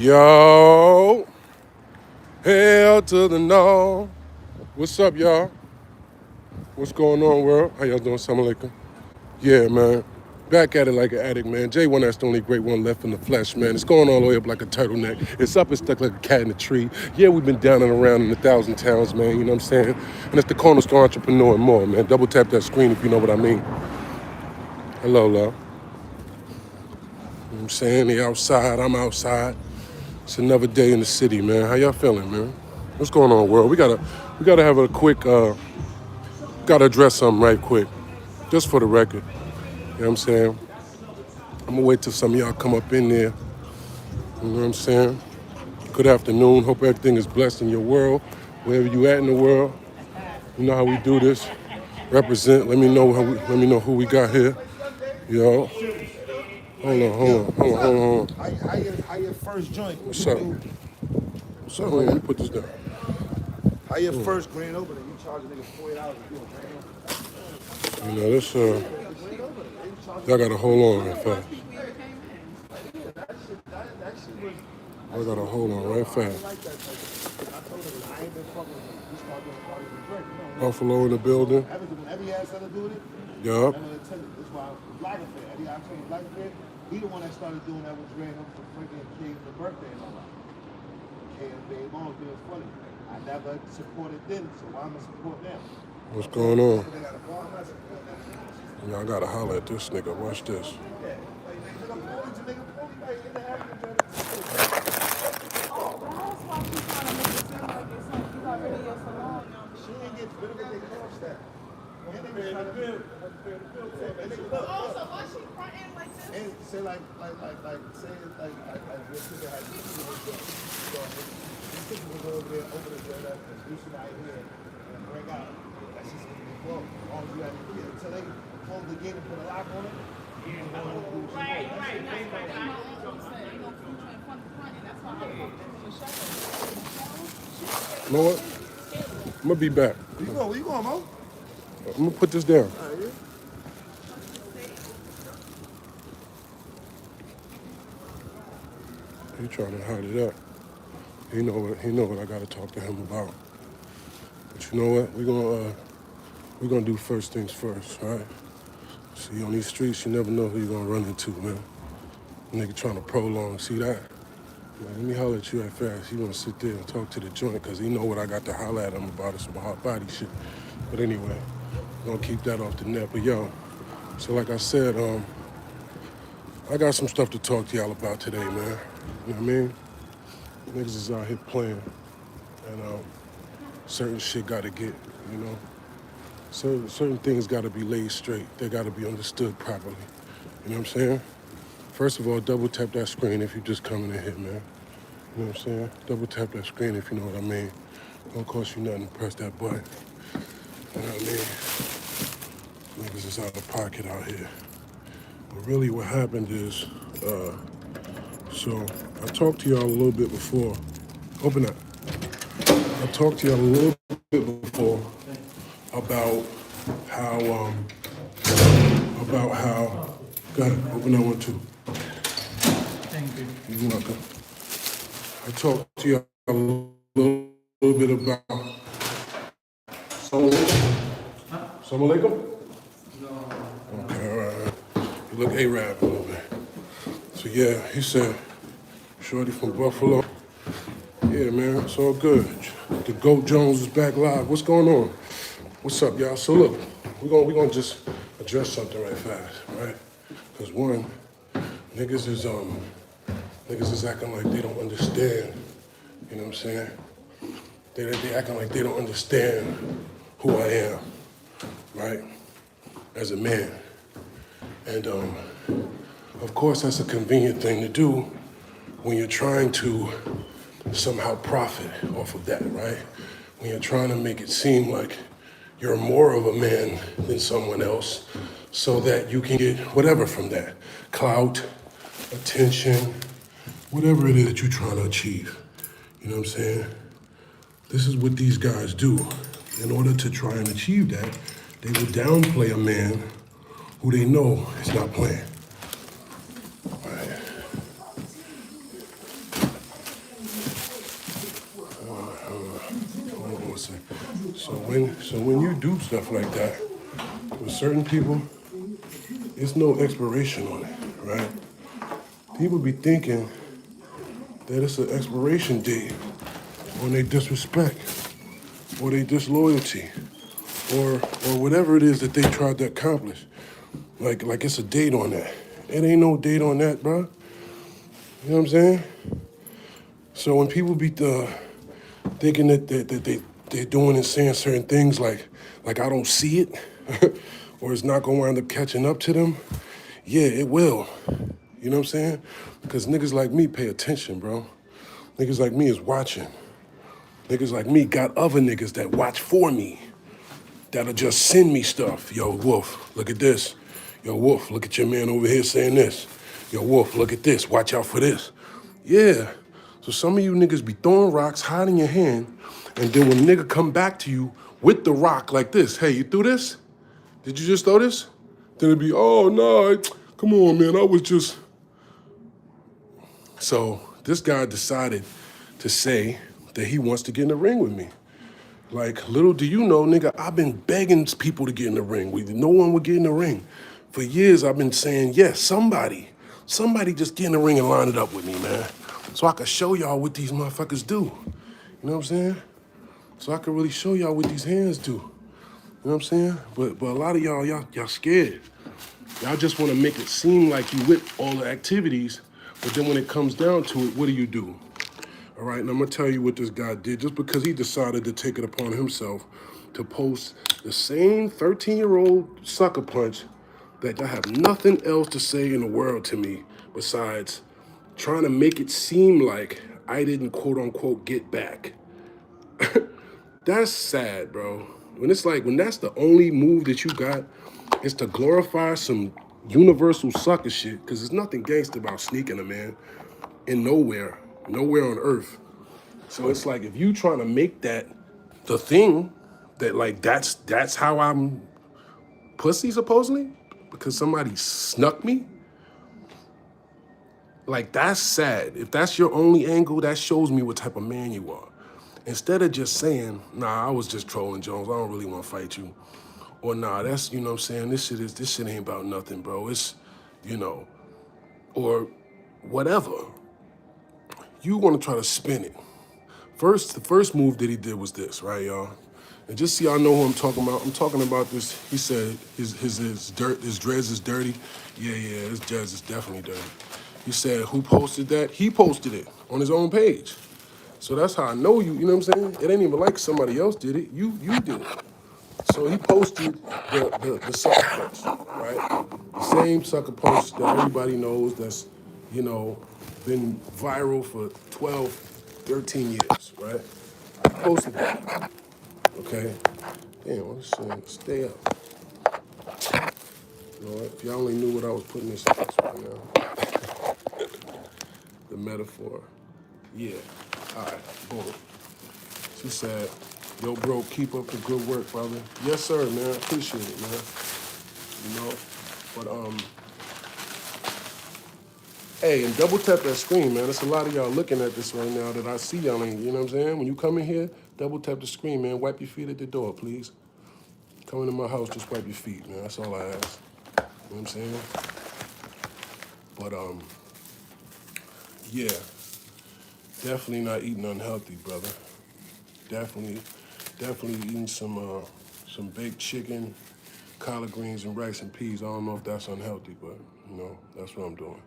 Yo, hell to the no. What's up, y'all? What's going on, world? How y'all doing? Assalamu alaikum. Yeah, man. Back at it like an addict, man. J1, that's the only great one left in the flesh, man. It's going all the way up like a turtleneck. It's up and stuck like a cat in a tree. Yeah, we've been down and around in 1,000 towns, man. You know what I'm saying? And it's the cornerstone entrepreneur and more, man. Double tap that screen if you know what I mean. Hello, love. You know what I'm saying? They outside, I'm outside. It's another day in the city, man. How y'all feeling, man? What's going on, world? We gotta have a quick gotta address something right quick. Just for the record. You know what I'm saying? I'm gonna wait till some of y'all come up in there. You know what I'm saying? Good afternoon. Hope everything is blessed in your world. Wherever you at in the world. You know how we do this. Represent. Let me know who we got here. Yo. Hold on. How your first joint? What's up? Hold on, let me put this down. How your first grand opening? You charge a nigga $40 to do a grand opening. You know, this, y'all gotta hold on right fast. I gotta hold on right fast. Buffalo in the building. Have you had something to do with it? Yup. That's why Black Affair. I told you Black Affair. He the one that started doing that with Dre and him for freaking King's birthday and all that. And Babe Mo's being funny. I never supported them, so why am I support them? What's going on? Y'all gotta holler at this nigga. Watch this. And say like this nigga had these people was over there, open the door up and do somebody here and bring out. That's just gonna be closed. As long as you have to do it until they close the gate and put a lock on it. Right. You know what? I'm gonna be back. Where you going, Mo? I'm gonna put this down. He trying to hide it up. He know what I gotta talk to him about. But you know what? We're gonna do first things first, all right? See, on these streets, you never know who you're gonna run into, man. Nigga trying to prolong, see that? Man, let me holler at you right fast. He wanna sit there and talk to the joint, cause he know what I got to holler at him about is some hard body shit. But anyway, we're gonna keep that off the net. But yo, so like I said, I got some stuff to talk to y'all about today, man. You know what I mean? Niggas is out here playing, and certain shit gotta get, you know. Certain things gotta be laid straight. They gotta be understood properly. You know what I'm saying? First of all, double tap that screen if you're just coming in here, man. You know what I'm saying? Double tap that screen if you know what I mean. Don't cost you nothing to press that button. You know what I mean? Niggas is out of pocket out here. But really what happened is, so I talked to y'all a little bit before. Open up. I talked to y'all a little bit before about how, go ahead, open that one too. Thank you. You're welcome. I talked to y'all a little bit about, Assalamu alaikum? No. Okay, all right. You look Arab a little bit. So yeah, he said, shorty from Buffalo. Yeah, man, it's all good. The GOAT Jones is back live. What's going on? What's up, y'all? So look, we're gonna just address something right fast, right? Cause one, niggas is acting like they don't understand. You know what I'm saying? They acting like they don't understand who I am, right? As a man. And of course that's a convenient thing to do when you're trying to somehow profit off of that, right? When you're trying to make it seem like you're more of a man than someone else so that you can get whatever from that. Clout, attention, whatever it is that you're trying to achieve. You know what I'm saying? This is what these guys do. In order to try and achieve that, they will downplay a man who they know is not playing. Right. So when you do stuff like that, with certain people, it's no expiration on it, right? People be thinking that it's an expiration date on their disrespect or their disloyalty or whatever it is that they tried to accomplish. Like it's a date on that. It ain't no date on that, bro. You know what I'm saying? So when people be thinking that they're doing and saying certain things like I don't see it, or it's not gonna wind up catching up to them, yeah, it will. You know what I'm saying? Because niggas like me pay attention, bro. Niggas like me is watching. Niggas like me got other niggas that watch for me, that'll just send me stuff. Yo, Wolf, look at this. Yo, Wolf, look at your man over here saying this. Yo, Wolf, look at this. Watch out for this. Yeah. So some of you niggas be throwing rocks, hiding your hand, and then when a nigga come back to you with the rock like this, hey, you threw this? Did you just throw this? Then it'd be, oh, no, come on, man, I was just... So this guy decided to say that he wants to get in the ring with me. Like, little do you know, nigga, I've been begging people to get in the ring. No one would get in the ring. For years, I've been saying, yes, somebody just get in the ring and line it up with me, man. So I can show y'all what these motherfuckers do. You know what I'm saying? So I can really show y'all what these hands do. You know what I'm saying? But a lot of y'all scared. Y'all just want to make it seem like you with all the activities, but then when it comes down to it, what do? All right, and I'm gonna tell you what this guy did just because he decided to take it upon himself to post the same 13-year-old sucker punch that I have nothing else to say in the world to me besides trying to make it seem like I didn't quote unquote get back. That's sad, bro. When it's like, when that's the only move that you got is to glorify some universal sucker shit, because there's nothing gangster about sneaking a man in nowhere on earth. So it's like, if you trying to make that the thing, that like that's how I'm pussy supposedly, because somebody snuck me, like that's sad. If that's your only angle, that shows me what type of man you are. Instead of just saying, nah, I was just trolling Jones, I don't really want to fight you. Or nah, that's, you know what I'm saying, this shit ain't about nothing, bro. It's, you know, or whatever. You want to try to spin it. The first move that he did was this, right, y'all? And just so y'all know who I'm talking about, this. He said his dreads is dirty. Yeah, his dreads is definitely dirty. He said, who posted that? He posted it on his own page. So that's how I know you know what I'm saying? It ain't even like somebody else did it. You did it. So he posted the sucker punch, right? The same sucker punch that everybody knows that's, you know, been viral for 12, 13 years, right? He posted that, okay? Damn, what is saying? Stay up. You know what? If y'all only knew what I was putting this right now. The metaphor. Yeah. All right, boom. She said, yo, bro, keep up the good work, brother. Yes, sir, man. I appreciate it, man. You know? But, hey, and double tap that screen, man. There's a lot of y'all looking at this right now that I see y'all ain't, you know what I'm saying? When you come in here, double tap the screen, man. Wipe your feet at the door, please. Come into my house, just wipe your feet, man. That's all I ask. You know what I'm saying? But, yeah. Definitely not eating unhealthy, brother. Definitely eating some baked chicken, collard greens, and rice and peas. I don't know if that's unhealthy, but, you know, that's what I'm doing.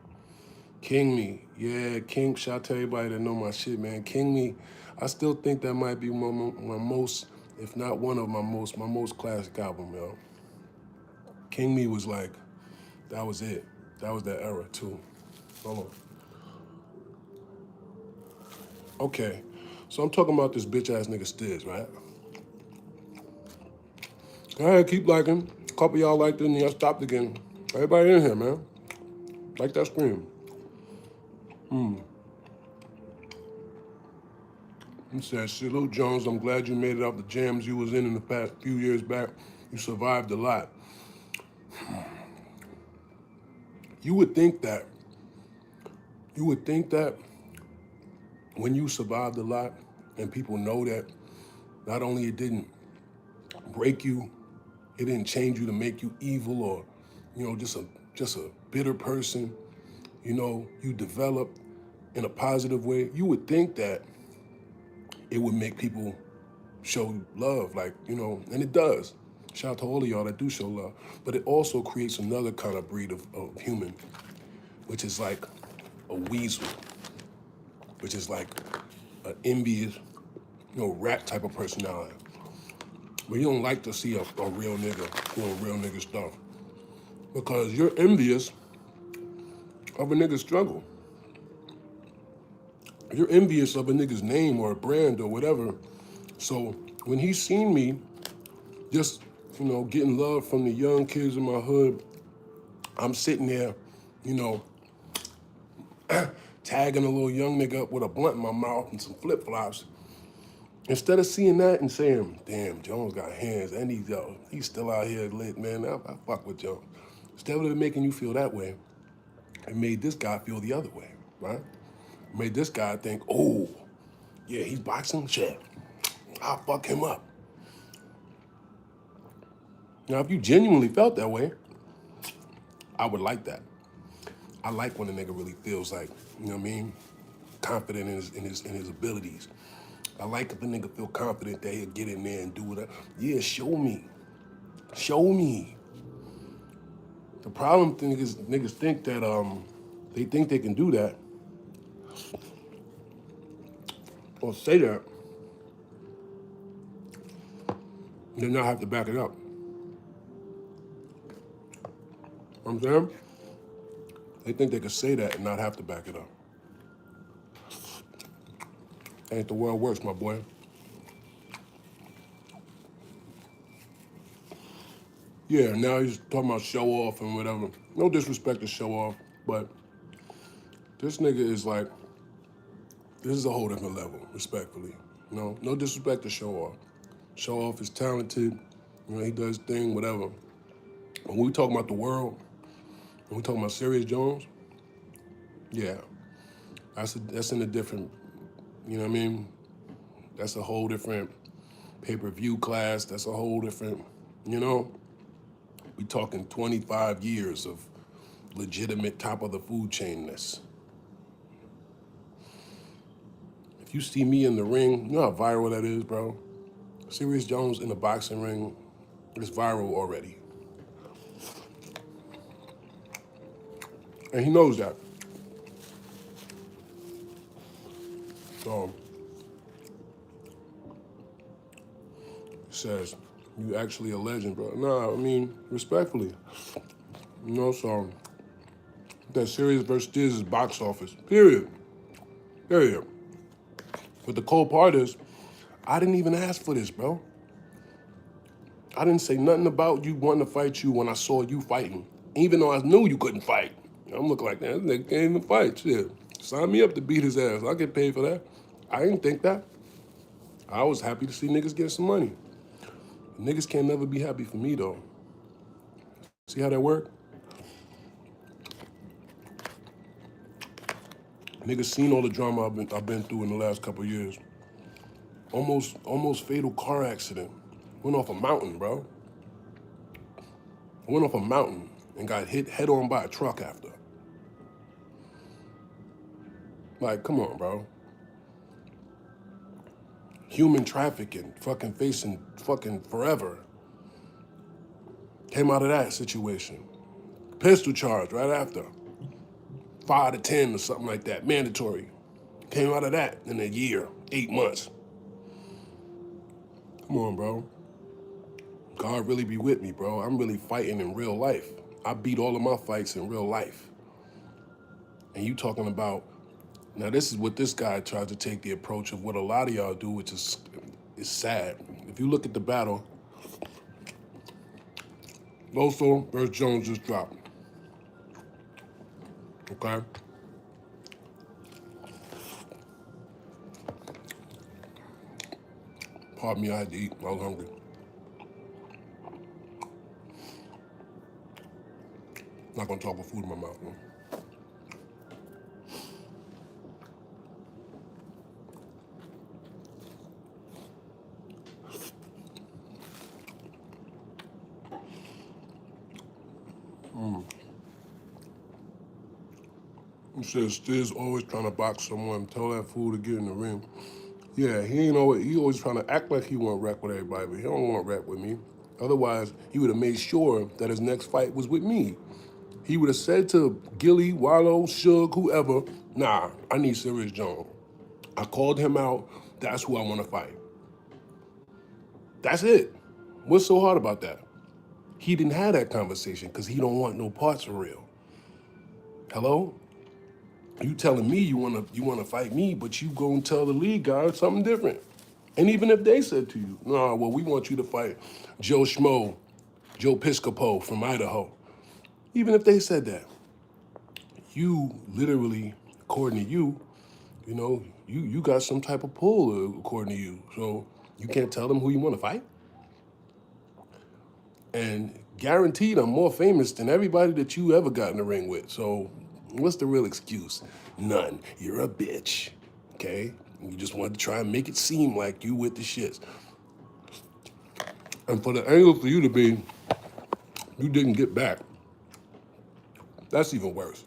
King Me. Yeah, King, shout out to everybody that know my shit, man. King Me, I still think that might be my most, if not one of my most classic album, yo. King Me was like, that was it. That was that era, too. Hold on. Okay, so I'm talking about this bitch-ass nigga Stizz, right? Go ahead, keep liking. A couple y'all liked it and y'all stopped again. Everybody in here, man. Like that scream. He said, Lil Jones, I'm glad you made it out the jams you was in the past few years back. You survived a lot. You would think that when you survived a lot and people know that, not only it didn't break you. It didn't change you to make you evil or, just a bitter person. You developed in a positive way. You would think that it would make people show love, and it does. Shout out to all of y'all that do show love. But it also creates another kind of breed of human, which is like a weasel, which is like an envious, rat type of personality. Where you don't like to see a real nigga doing real nigga stuff. Because you're envious of a nigga's struggle. You're envious of a nigga's name or a brand or whatever. So when he seen me just, getting love from the young kids in my hood, I'm sitting there, tagging a little young nigga up with a blunt in my mouth and some flip-flops. Instead of seeing that and saying, damn, Jones got hands and he's still out here lit, man, I fuck with Jones. Instead of it making you feel that way, it made this guy feel the other way, right? It made this guy think, oh, yeah, he's boxing, shit, I'll fuck him up. Now, if you genuinely felt that way, I would like that. I like when a nigga really feels like, confident in his abilities. I like if a nigga feel confident that he'll get in there and do whatever. Yeah, show me. Show me. The problem thing is niggas think that they think they can do that or say that and then not have to back it up. You know what I'm saying? They think they can say that and not have to back it up. Ain't the world works, my boy. Yeah, now he's talking about show off and whatever. No disrespect to show off, but this nigga is like, this is a whole different level, respectfully. No disrespect to show off. Show off is talented, he does his thing, whatever. When we talking about the world, when we talking about Serius Jones, yeah, that's in a different, you know what I mean? That's a whole different pay-per-view class. That's a whole different, we talking 25 years of legitimate top of the food chainness. If you see me in the ring, you know how viral that is, bro? Serius Jones in the boxing ring is viral already. And he knows that. So, he says, you actually a legend, bro. Nah, I mean, respectfully. So, that Serius versus Stizz is box office. Period. Period. But the cold part is, I didn't even ask for this, bro. I didn't say nothing about you wanting to fight you when I saw you fighting, even though I knew you couldn't fight. I'm looking like, man, this nigga can't even fight. Shit, sign me up to beat his ass. I get paid for that. I didn't think that. I was happy to see niggas get some money. Niggas can't never be happy for me, though. See how that work? Niggas seen all the drama I've been through in the last couple of years. Almost fatal car accident. Went off a mountain, bro. I went off a mountain and got hit head on by a truck after. Like, come on, bro. Human trafficking, fucking facing fucking forever. Came out of that situation. Pistol charge right after. 5 to 10 or something like that, mandatory. Came out of that in a year, 8 months. Come on, bro. God really be with me, bro. I'm really fighting in real life. I beat all of my fights in real life. And you talking about, now this is what this guy tries to take the approach of what a lot of y'all do, which is sad. If you look at the battle, Loso versus Jones just dropped. Okay? Pardon me, I had to eat. I was hungry. Not gonna talk with food in my mouth, man. He says Stizz always trying to box someone. Tell that fool to get in the ring. Yeah, he always trying to act like he want to wreck with everybody, but he don't want to wreck with me. Otherwise, he would have made sure that his next fight was with me. He would have said to Gilly, Wallow, Suge, whoever, nah, I need Serius Jones. I called him out. That's who I want to fight. That's it. What's so hard about that? He didn't have that conversation because he don't want no parts for real. Hello? You telling me you wanna fight me, but you go and tell the league guys something different. And even if they said to you, nah, well, we want you to fight Joe Schmo, Joe Piscopo from Idaho. Even if they said that, you literally, according to you, you got some type of pull according to you. So you can't tell them who you want to fight? And guaranteed I'm more famous than everybody that you ever got in the ring with. So what's the real excuse? None. You're a bitch, okay? You just wanted to try and make it seem like you with the shits. And for the angle for you to be, you didn't get back, that's even worse.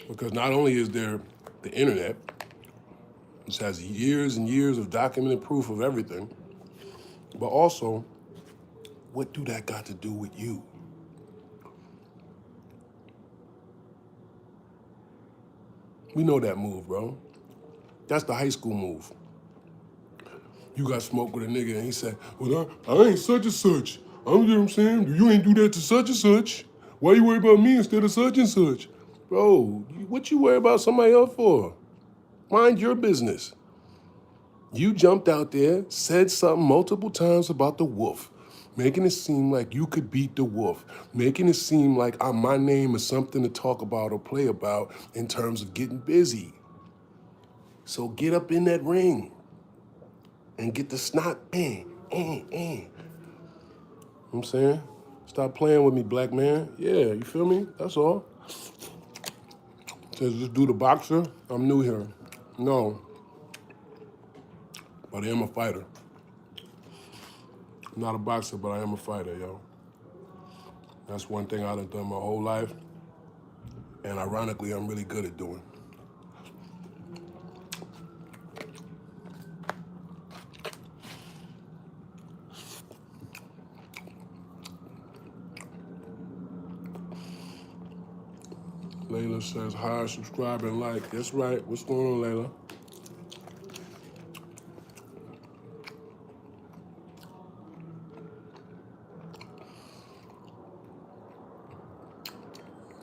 Because not only is there the internet, which has years and years of documented proof of everything, but also, what do that got to do with you? We know that move, bro. That's the high school move. You got smoked with a nigga and he said, well, I ain't such and such. You know what I'm saying? You ain't do that to such and such. Why you worry about me instead of such and such? Bro, what you worry about somebody else for? Mind your business. You jumped out there, said something multiple times about the wolf, making it seem like you could beat the wolf, making it seem like my name is something to talk about or play about in terms of getting busy. So get up in that ring and get the snot, You know what I'm saying? Stop playing with me, black man. Yeah, you feel me? That's all. Says just do the boxer. I'm new here. No, but I am a fighter. I'm not a boxer, but I am a fighter, yo. That's one thing I've done my whole life, and ironically, I'm really good at doing. Layla says, hi, subscribe, and like. That's right. What's going on, Layla?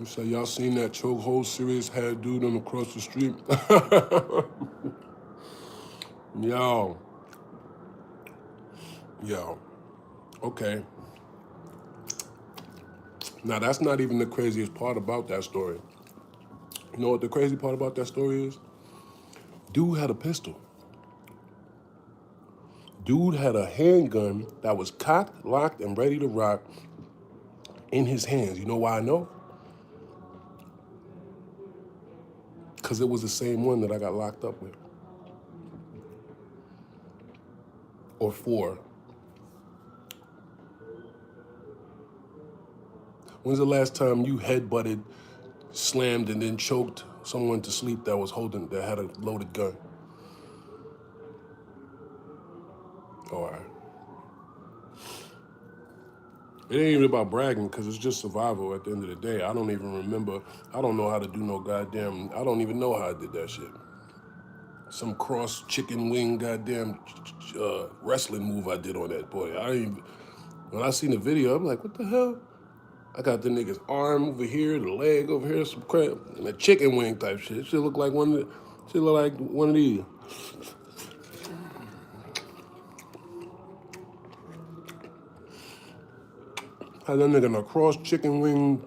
You say, y'all seen that chokehold Serius had dude on across the street? Yo. Okay. Now, that's not even the craziest part about that story. You know what the crazy part about that story is? Dude had a pistol. Dude had a handgun that was cocked, locked, and ready to rock in his hands. You know why I know? Because it was the same one that I got locked up with. Or for. When's the last time you headbutted, slammed, and then choked someone to sleep that had a loaded gun? All right. It ain't even about bragging because it's just survival at the end of the day. I don't even remember. I don't know how to do no goddamn, I don't even know how I did that shit. Some cross chicken wing goddamn wrestling move I did on that boy. When I seen the video, I'm like, what the hell? I got the nigga's arm over here, the leg over here, some crap, and a chicken wing type shit. It should look like one of these. Had that nigga in a cross chicken wing.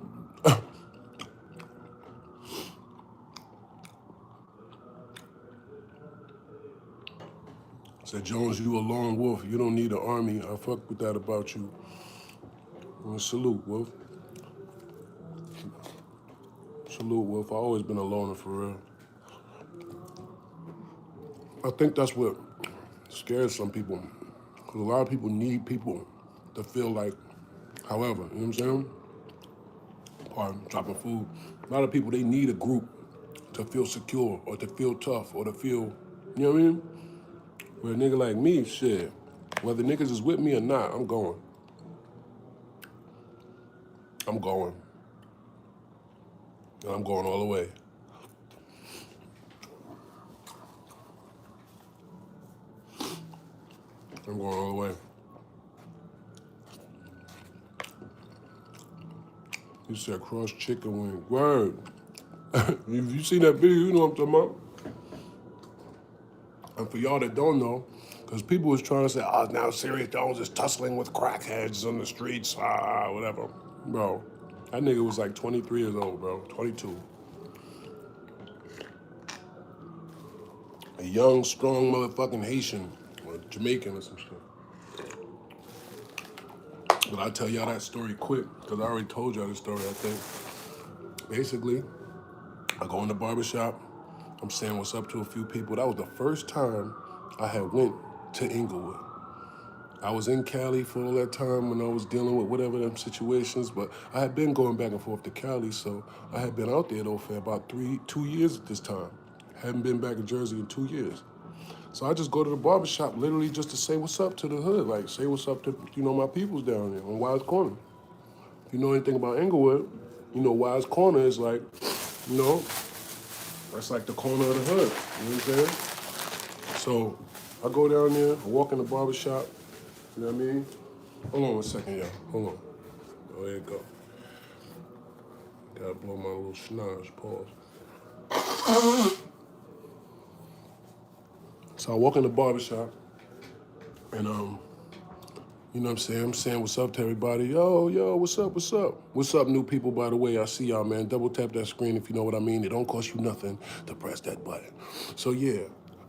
Said, Jones, you a lone wolf. You don't need an army. I fuck with that about you. Well, salute, Wolf. Salute, Wolf. I always been a loner for real. I think that's what scares some people. Because a lot of people need people to feel like, however, you know what I'm saying? or dropping food. A lot of people, they need a group to feel secure or to feel tough or to feel, you know what I mean? Where a nigga like me, shit, whether niggas is with me or not, I'm going. I'm going. And I'm going all the way. I'm going all the way. You said cross chicken wing. Word. If you seen that video, you know what I'm talking about. And for y'all that don't know, because people was trying to say, oh, now Serius Jones is tussling with crackheads on the streets, whatever. Bro, that nigga was like 23 years old, bro, 22. A young, strong motherfucking Haitian or Jamaican or some shit. But I'll tell y'all that story quick, because I already told y'all this story, I think. Basically, I go in the barbershop, I'm saying what's up to a few people. That was the first time I had went to Inglewood. I was in Cali for all that time when I was dealing with whatever them situations, but I had been going back and forth to Cali, so I had been out there though for about 2 years at this time. Hadn't been back in Jersey in 2 years. So I just go to the barbershop literally just to say what's up to the hood, like say what's up to, my peoples down there on Wise Corner. If you know anything about Inglewood, Wise Corner is like, that's like the corner of the hood, you know what I'm saying? So I go down there, I walk in the barbershop, you know what I mean? Hold on 1 second, y'all. Hold on. Oh, there you go. Gotta blow my little schnoz. Pause. So I walk in the barbershop, and you know what I'm saying? I'm saying what's up to everybody. Yo, what's up, what's up? What's up, new people, by the way? I see y'all, man. Double tap that screen if you know what I mean. It don't cost you nothing to press that button. So yeah,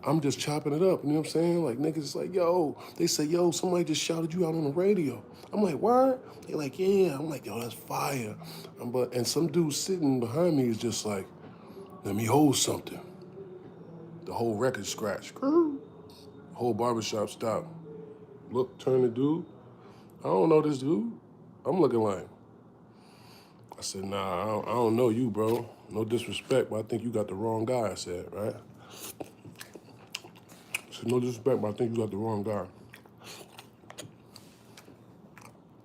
I'm just chopping it up, you know what I'm saying? Like niggas like, yo, they say, yo, somebody just shouted you out on the radio. I'm like, what? They like, yeah. I'm like, yo, that's fire. And some dude sitting behind me is just like, let me hold something. The whole record scratched. The whole barbershop stopped. Look, turn the dude. I don't know this dude. I'm looking like, I said, nah, I don't know you, bro. No disrespect, but I think you got the wrong guy, I said, right? I said, no disrespect, but I think you got the wrong guy.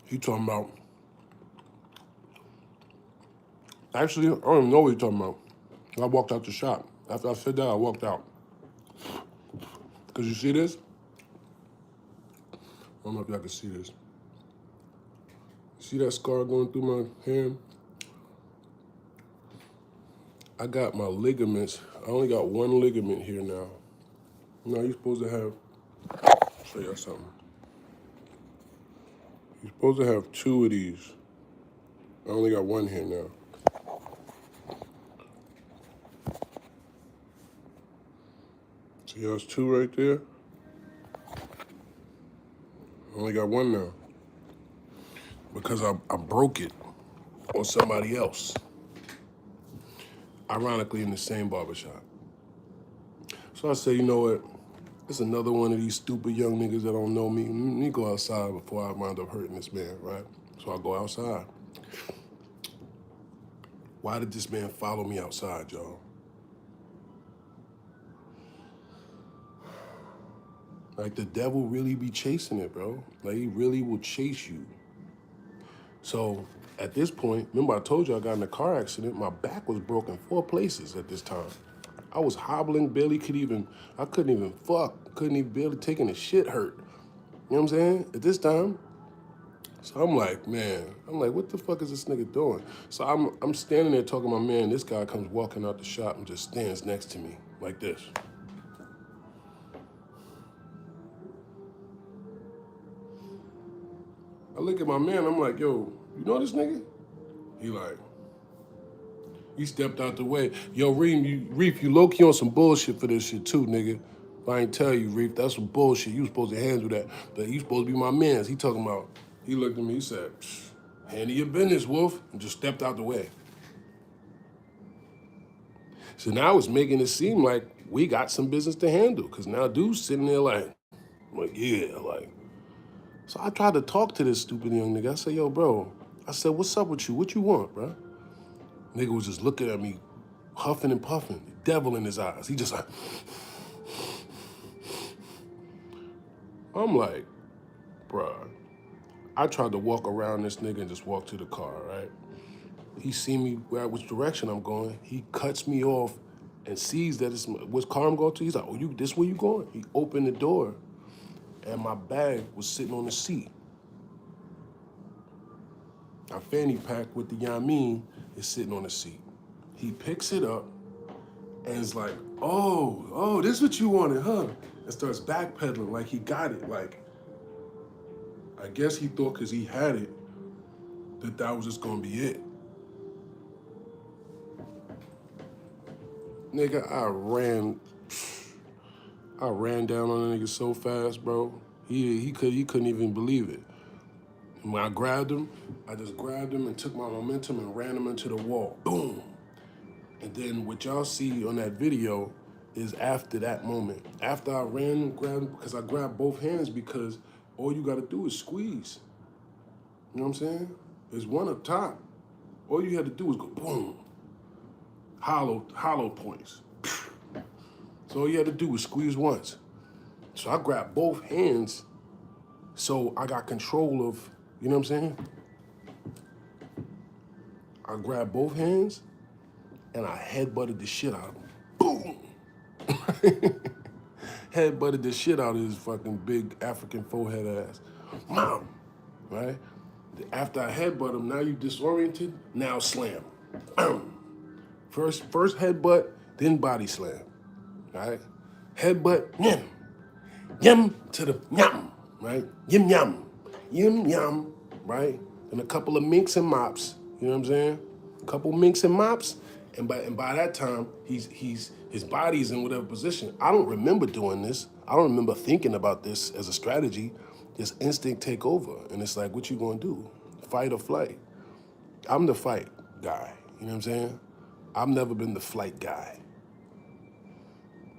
He talking about, actually, I don't even know what he talking about. I walked out the shop. After I said that, I walked out. Because you see this? I don't know if y'all can see this. See that scar going through my hand? I got my ligaments. I only got one ligament here now. Now you're supposed to have, show y'all something. You're supposed to have two of these. I only got one here now. See there's two right there? I only got one now. Because I broke it on somebody else. Ironically, in the same barbershop. So I say, you know what? It's another one of these stupid young niggas that don't know me. Let me go outside before I wind up hurting this man, right? So I go outside. Why did this man follow me outside, y'all? Like, the devil really be chasing it, bro. Like, he really will chase you. So, at this point, remember I told you I got in a car accident. My back was broken 4 places at this time. I was hobbling, I couldn't even fuck. Couldn't even barely taking a shit hurt. You know what I'm saying? At this time. So I'm like, what the fuck is this nigga doing? So I'm standing there talking to my man. This guy comes walking out the shop and just stands next to me like this. I look at my man, I'm like, yo, you know this nigga? He stepped out the way. Yo, Reef, you low-key on some bullshit for this shit too, nigga. If I ain't tell you, Reef, that's some bullshit. You supposed to handle that. But you supposed to be my mans. He looked at me, he said, handle your business, Wolf, and just stepped out the way. So now it's making it seem like we got some business to handle, because now dude's sitting there like, yeah, like. So I tried to talk to this stupid young nigga. I said, yo, bro. I said, what's up with you? What you want, bro? Nigga was just looking at me, huffing and puffing, devil in his eyes. He just like, I'm like, bruh. I tried to walk around this nigga and just walk to the car, right? He see me which direction I'm going. He cuts me off and sees that it's which car I'm going to. He's like, oh, this where you going? He opened the door and my bag was sitting on the seat. My fanny pack with the Yamin is sitting on the seat. He picks it up and is like, oh, this what you wanted, huh? And starts backpedaling like he got it. Like, I guess he thought because he had it, that was just gonna be it. Nigga, I ran down on the nigga so fast, bro. He couldn't even believe it. And when I grabbed him, I just grabbed him and took my momentum and ran him into the wall. Boom. And then what y'all see on that video is after that moment. After I ran and grabbed him, because I grabbed both hands because all you gotta do is squeeze. You know what I'm saying? There's one up top. All you had to do is go boom. Hollow points. So all you had to do was squeeze once. So I grabbed both hands so I got control of, you know what I'm saying? I grabbed both hands and I headbutted the shit out of him. Boom! Headbutted the shit out of his fucking big African forehead ass. Mom! Right? After I headbutt him, now you disoriented, now slam. First headbutt, then body slam. Right? Headbutt, yam. Yam to the yam, right? Yim yam. Yim yam, right? And a couple of minks and mops, you know what I'm saying? A couple minks and mops, and by that time, his body's in whatever position. I don't remember doing this. I don't remember thinking about this as a strategy. This instinct take over, and it's like, what you gonna do? Fight or flight? I'm the fight guy, you know what I'm saying? I've never been the flight guy.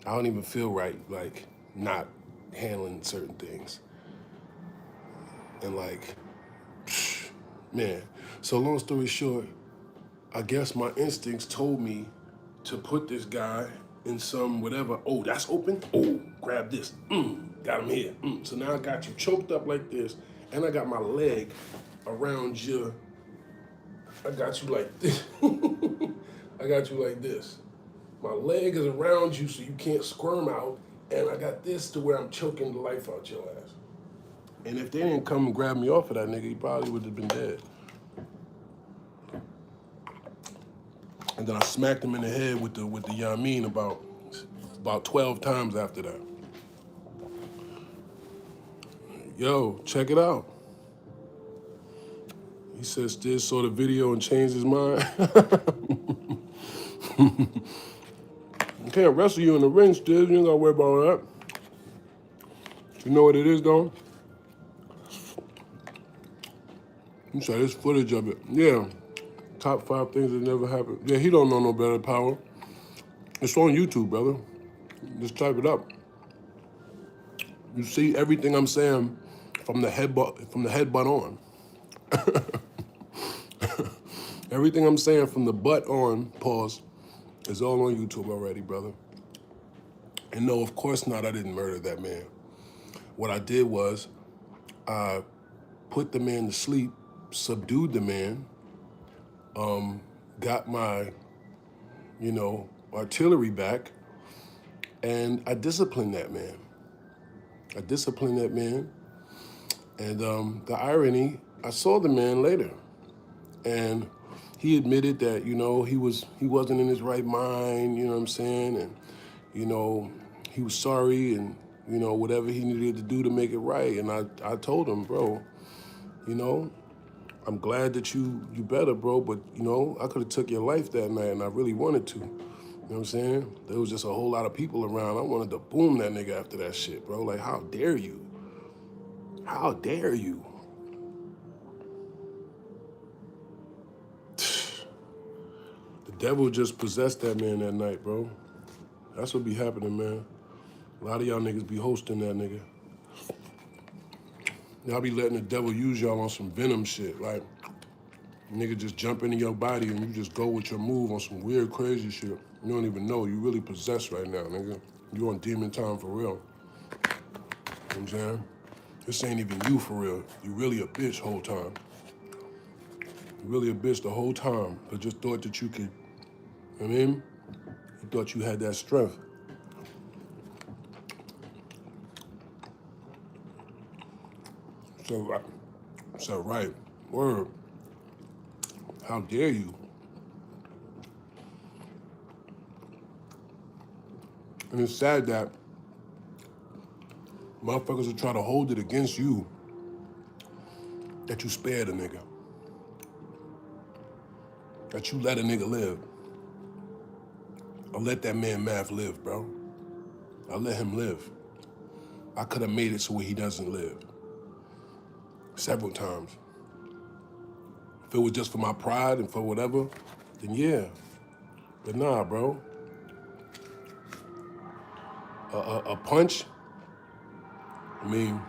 I don't even feel right, like, not handling certain things. And like, man. So long story short, I guess my instincts told me to put this guy in some whatever. Oh, that's open? Oh, grab this. Got him here. So now I got you choked up like this, and I got my leg around your, I got you like this. I got you like this. My leg is around you so you can't squirm out, and I got this to where I'm choking the life out your ass. And if they didn't come and grab me off of that nigga, he probably would have been dead. And then I smacked him in the head with the Yamin about 12 times after that. Yo, check it out. He said Stizz saw the video and changed his mind. I can't wrestle you in the ring, Stizz. You ain't gotta worry about that. You know what it is, though? You said there's footage of it. Yeah. Top 5 things that never happened. Yeah, he don't know no better power. It's on YouTube, brother. Just type it up. You see everything I'm saying from the headbutt on. Everything I'm saying from the butt on, pause, is all on YouTube already, brother. And no, of course not, I didn't murder that man. What I did was, I put the man to sleep, subdued the man, got my, artillery back, and I disciplined that man. And the irony, I saw the man later, and he admitted that, he wasn't in his right mind, you know what I'm saying? And, he was sorry and, whatever he needed to do to make it right. And I told him, bro, I'm glad that you better, bro, but, I could have took your life that night and I really wanted to. You know what I'm saying? There was just a whole lot of people around. I wanted to boom that nigga after that shit, bro. Like, how dare you? How dare you? The devil just possessed that man that night, bro. That's what be happening, man. A lot of y'all niggas be hosting that nigga. Y'all be letting the devil use y'all on some venom shit, like, Nigga just jump into your body and you just go with your move on some weird, crazy shit. You don't even know. You really possessed right now, nigga. You on demon time for real. You know what I'm saying? This ain't even you for real. You really a bitch whole time. You really a bitch the whole time, but just thought that you could, you know what I mean? You thought you had that strength. So right, word. How dare you? And it's sad that motherfuckers will try to hold it against you that you spared a nigga. That you let a nigga live. I let that man Math live, bro. I let him live. I could have made it so he doesn't live. Several times. If it was just for my pride and for whatever, then yeah. But nah, bro. A punch, I mean,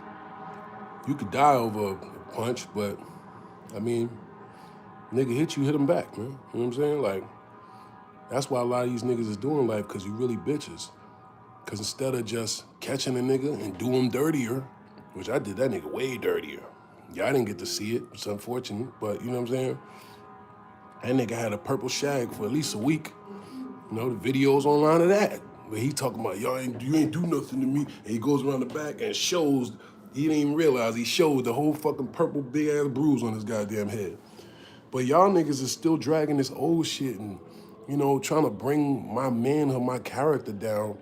you could die over a punch, but I mean, nigga hit you, hit him back, man. You know what I'm saying? Like, that's why a lot of these niggas is doing life, because you really bitches. Because instead of just catching a nigga and do him dirtier, which I did that nigga way dirtier. Yeah, I didn't get to see it. It's unfortunate, but you know what I'm saying? That nigga had a purple shag for at least a week. You know, the videos online of that. But he talking about, you ain't do nothing to me. And he goes around the back and shows, he didn't even realize he showed the whole fucking purple big ass bruise on his goddamn head. But y'all niggas is still dragging this old shit and, you know, trying to bring my manhood, my character down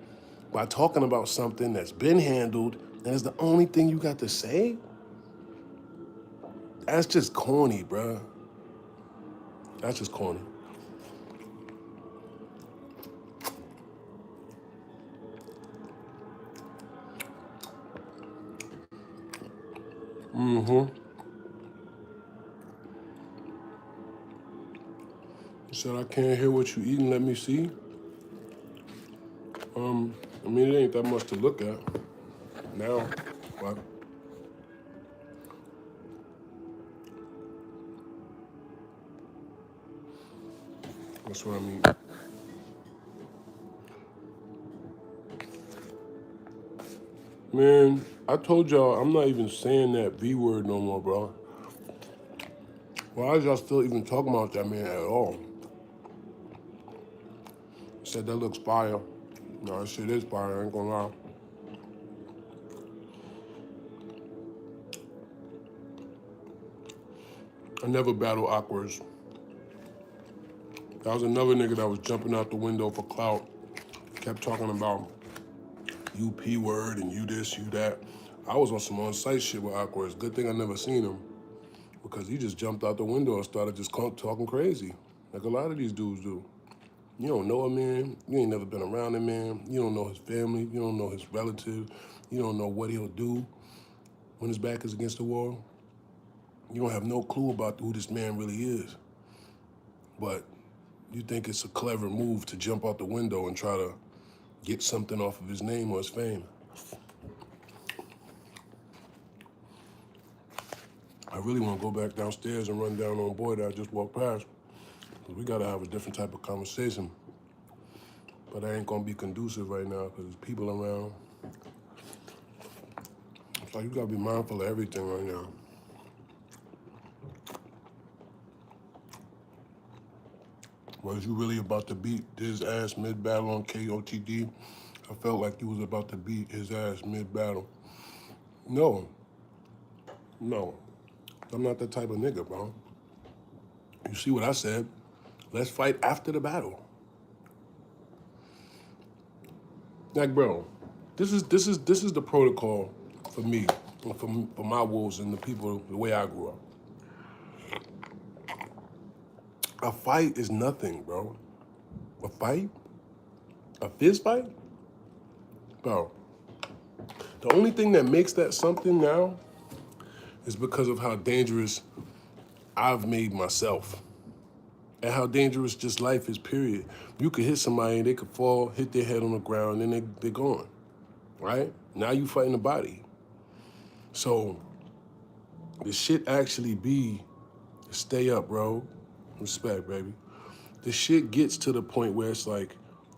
by talking about something that's been handled and is the only thing you got to say? That's just corny, bruh. That's just corny. You said I can't hear what you eating, let me see. I mean, it ain't that much to look at now, but that's what I mean. Man, I told y'all I'm not even saying that V word no more, bro. Why is y'all still even talking about that man at all? Said that looks fire. No, that shit is fire, I ain't gonna lie. I never battle awkwards. That was another nigga that was jumping out the window for clout. Kept talking about you P word and you this, you that. I was on some on-site shit with awkwards. Good thing I never seen him, because he just jumped out the window and started just talking crazy, like a lot of these dudes do. You don't know a man, you ain't never been around a man, you don't know his family, you don't know his relatives, you don't know what he'll do when his back is against the wall. You don't have no clue about who this man really is. But you think it's a clever move to jump out the window and try to get something off of his name or his fame. I really want to go back downstairs and run down on boy that I just walked past. We gotta have a different type of conversation. But I ain't gonna be conducive right now because there's people around. It's like you gotta be mindful of everything right now. Was you really about to beat his ass mid-battle on KOTD? I felt like you was about to beat his ass mid-battle. No. I'm not that type of nigga, bro. You see what I said? Let's fight after the battle. Like, bro, this is the protocol for me, for my wolves and the people the way I grew up. A fight is nothing, bro. A fight? A fist fight? Bro, the only thing that makes that something now is because of how dangerous I've made myself. And how dangerous just life is, period. You could hit somebody and they could fall, hit their head on the ground, and they're gone, right? Now you fighting the body. So the shit actually be Stay up, bro. Respect, baby. The shit gets to the point where it's like,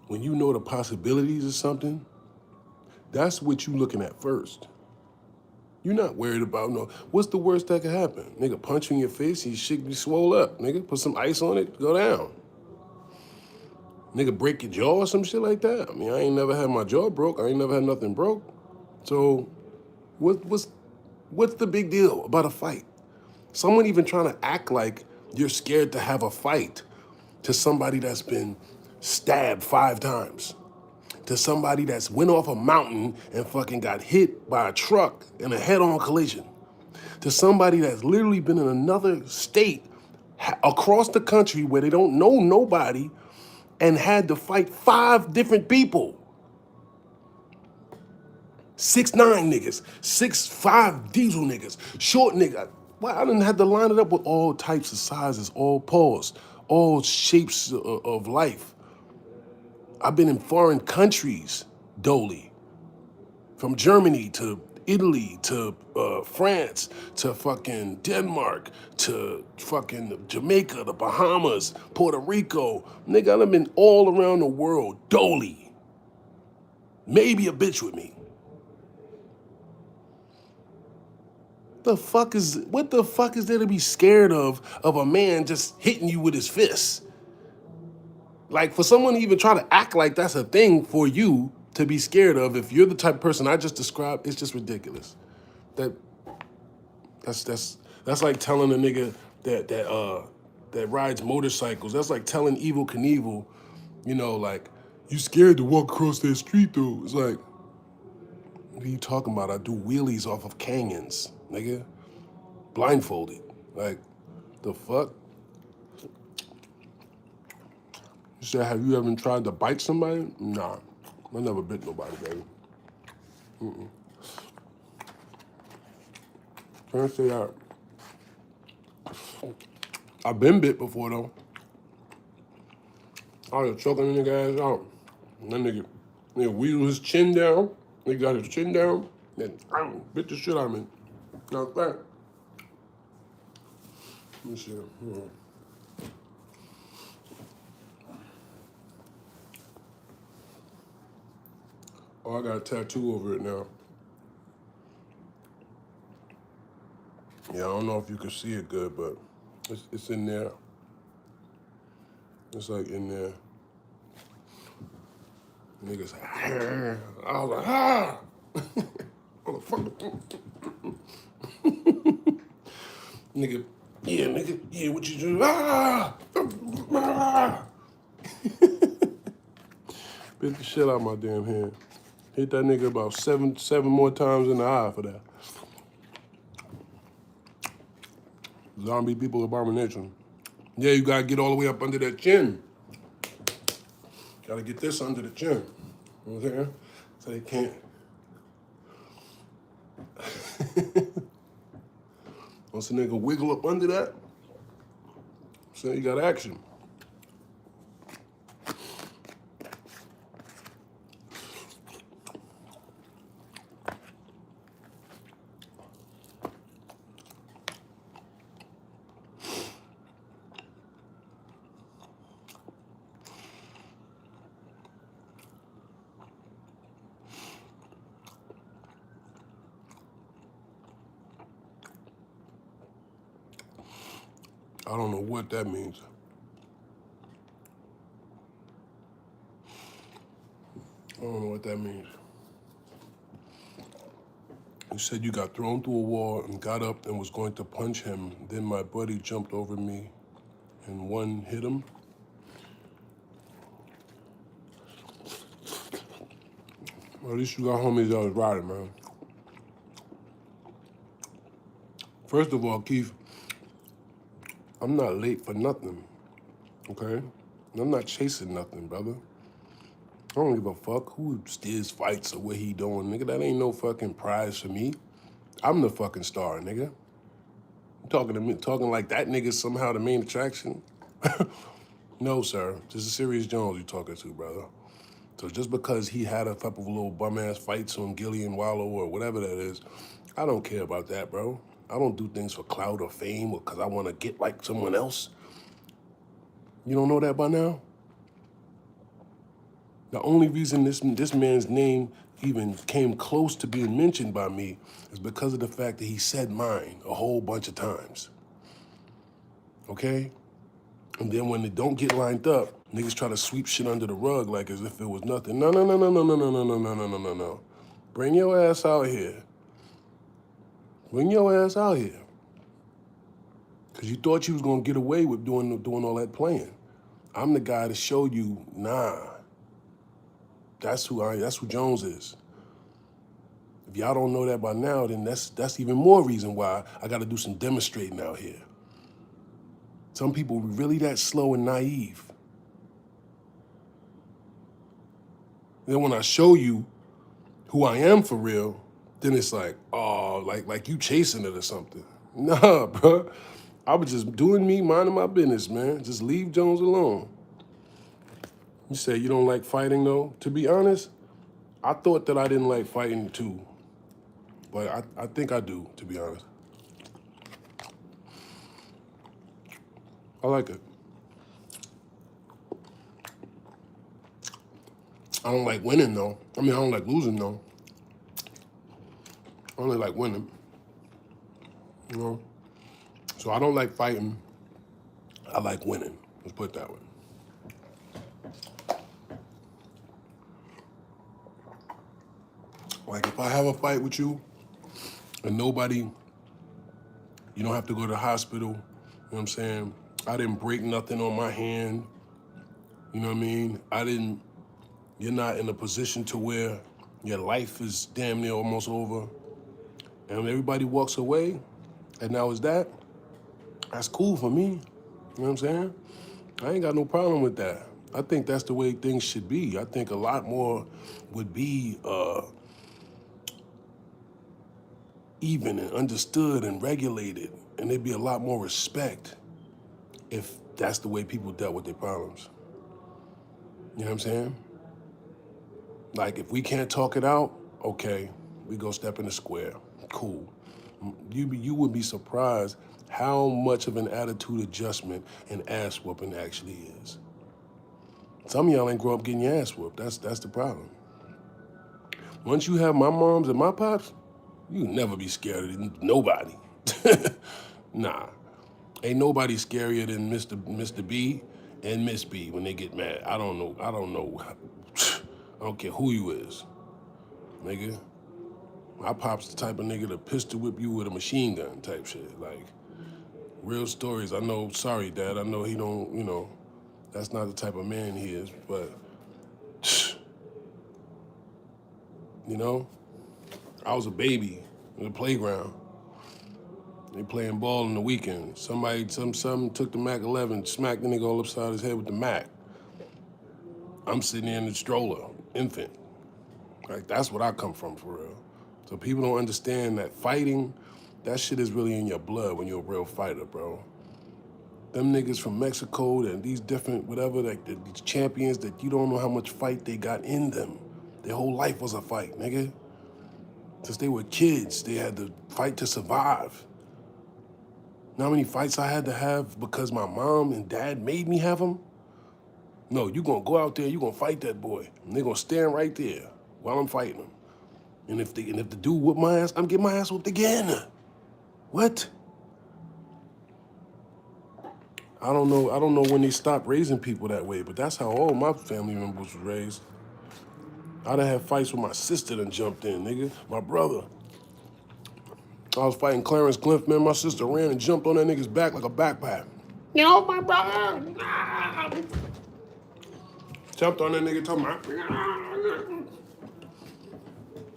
when you know the possibilities of something, that's what you looking at first. You're not worried about no, what's the worst that could happen? Nigga punch you in your face, your shit be swole up. Nigga, put some ice on it, go down. Nigga break your jaw or some shit like that. I mean, I ain't never had my jaw broke. I ain't never had nothing broke. So what's the big deal about a fight? Someone even trying to act like you're scared to have a fight to somebody that's been stabbed 5 times, to somebody that's went off a mountain and fucking got hit by a truck in a head-on collision, to somebody that's literally been in another state across the country where they don't know nobody and had to fight 5 different people. 6'9" niggas, 6'5" diesel niggas, short niggas. Well, I didn't have to line it up with all types of sizes, all paws, all shapes of life. I've been in foreign countries, Dolly. From Germany to Italy to France to fucking Denmark to fucking Jamaica, the Bahamas, Puerto Rico. Nigga, I've been all around the world, Dolly. Maybe a bitch with me. What the fuck is there to be scared of a man just hitting you with his fists? Like, for someone to even try to act like that's a thing for you to be scared of, if you're the type of person I just described, it's just ridiculous. That's like telling a nigga that rides motorcycles. That's like telling Evel Knievel, you know, like, you scared to walk across that street though. It's like, what are you talking about? I do wheelies off of canyons, nigga. Blindfolded. Like, the fuck? You said, have you ever tried to bite somebody? Nah, I never bit nobody, baby. Can't say that. I've been bit before though. I was choking the nigga ass out. And that nigga wheeled his chin down. Nigga got his chin down. Then bit the shit out of me. Now that. Let me see. Oh, I got a tattoo over it now. Yeah, I don't know if you can see it good, but it's in there. It's like in there. Niggas, I was like, ah! Motherfucker. Nigga, yeah, what you do? Ah! Bit the shit out of my damn hand. Hit that nigga about seven more times in the eye for that. Zombie people abomination. Yeah, you gotta get all the way up under that chin. Gotta get this under the chin. You know what I'm saying? So they can't. Once a nigga wiggle up under that, so you got action. I don't know what that means. I don't know what that means. You said you got thrown through a wall and got up and was going to punch him. Then my buddy jumped over me and one hit him. Well, at least you got homies that was riding, man. First of all, Keith, I'm not late for nothing, okay? I'm not chasing nothing, brother. I don't give a fuck who Stizz fights or what he doing, nigga. That ain't no fucking prize for me. I'm the fucking star, nigga. You talking to me, talking like that nigga's somehow the main attraction? No, sir. This is Serius Jones you talking to, brother. So just because he had a couple of little bum-ass fights on Gillian Wallow or whatever that is, I don't care about that, bro. I don't do things for clout or fame or because I want to get like someone else. You don't know that by now? The only reason this man's name even came close to being mentioned by me is because of the fact that he said mine a whole bunch of times. Okay? And then when they don't get lined up, niggas try to sweep shit under the rug like as if it was nothing. No, no, no, no, no, no, no, no, no, no, no, no, no, no. Bring your ass out here. Bring your ass out here. Because you thought you was going to get away with doing all that playing. I'm the guy to show you, nah. That's who Jones is. If y'all don't know that by now, then that's even more reason why I got to do some demonstrating out here. Some people really that slow and naive. Then when I show you who I am for real, then it's like, oh, like you chasing it or something. Nah, bro. I was just doing me, minding my business, man. Just leave Jones alone. You say you don't like fighting, though? To be honest, I thought that I didn't like fighting, too. But I think I do, to be honest. I like it. I don't like winning, though. I mean, I don't like losing, though. I only like winning. You know? So I don't like fighting. I like winning. Let's put it that way. Like if I have a fight with you and nobody, you don't have to go to the hospital, you know what I'm saying? I didn't break nothing on my hand, you know what I mean? You're not in a position to where your life is damn near almost over and everybody walks away and now is that's cool for me, you know what I'm saying? I ain't got no problem with that. I think that's the way things should be. I think a lot more would be even and understood and regulated, and there'd be a lot more respect if that's the way people dealt with their problems. You know what I'm saying? Like if we can't talk it out, okay, we go step in the square. Cool. You would be surprised how much of an attitude adjustment an ass whooping actually is. Some of y'all ain't grow up getting your ass whooped. That's the problem. Once you have my moms and my pops, you never be scared of nobody. Nah. Ain't nobody scarier than Mr. B and Miss B when they get mad. I don't know. I don't care who you is, nigga. My pop's the type of nigga to pistol whip you with a machine gun type shit. Like, real stories. I know, sorry, Dad. I know he don't, that's not the type of man he is, but, I was a baby in the playground. They playing ball on the weekend. Somebody took the Mac 11, smacked the nigga all upside his head with the Mac. I'm sitting there in the stroller, infant. Like, that's what I come from, for real. So people don't understand that fighting, that shit is really in your blood when you're a real fighter, bro. Them niggas from Mexico and these different, whatever, like these champions that you don't know how much fight they got in them. Their whole life was a fight, nigga. Since they were kids, they had to fight to survive. You know how many fights I had to have because my mom and dad made me have them? No, you gonna go out there, you gonna fight that boy. And they gonna stand right there while I'm fighting him. And if the dude whoop my ass, I'm getting my ass whooped again. What? I don't know when they stopped raising people that way, but that's how all my family members was raised. I done had fights with my sister that jumped in, nigga. My brother. I was fighting Clarence Glyph, man. My sister ran and jumped on that nigga's back like a backpack. You know, my brother. Jumped on that nigga talking about.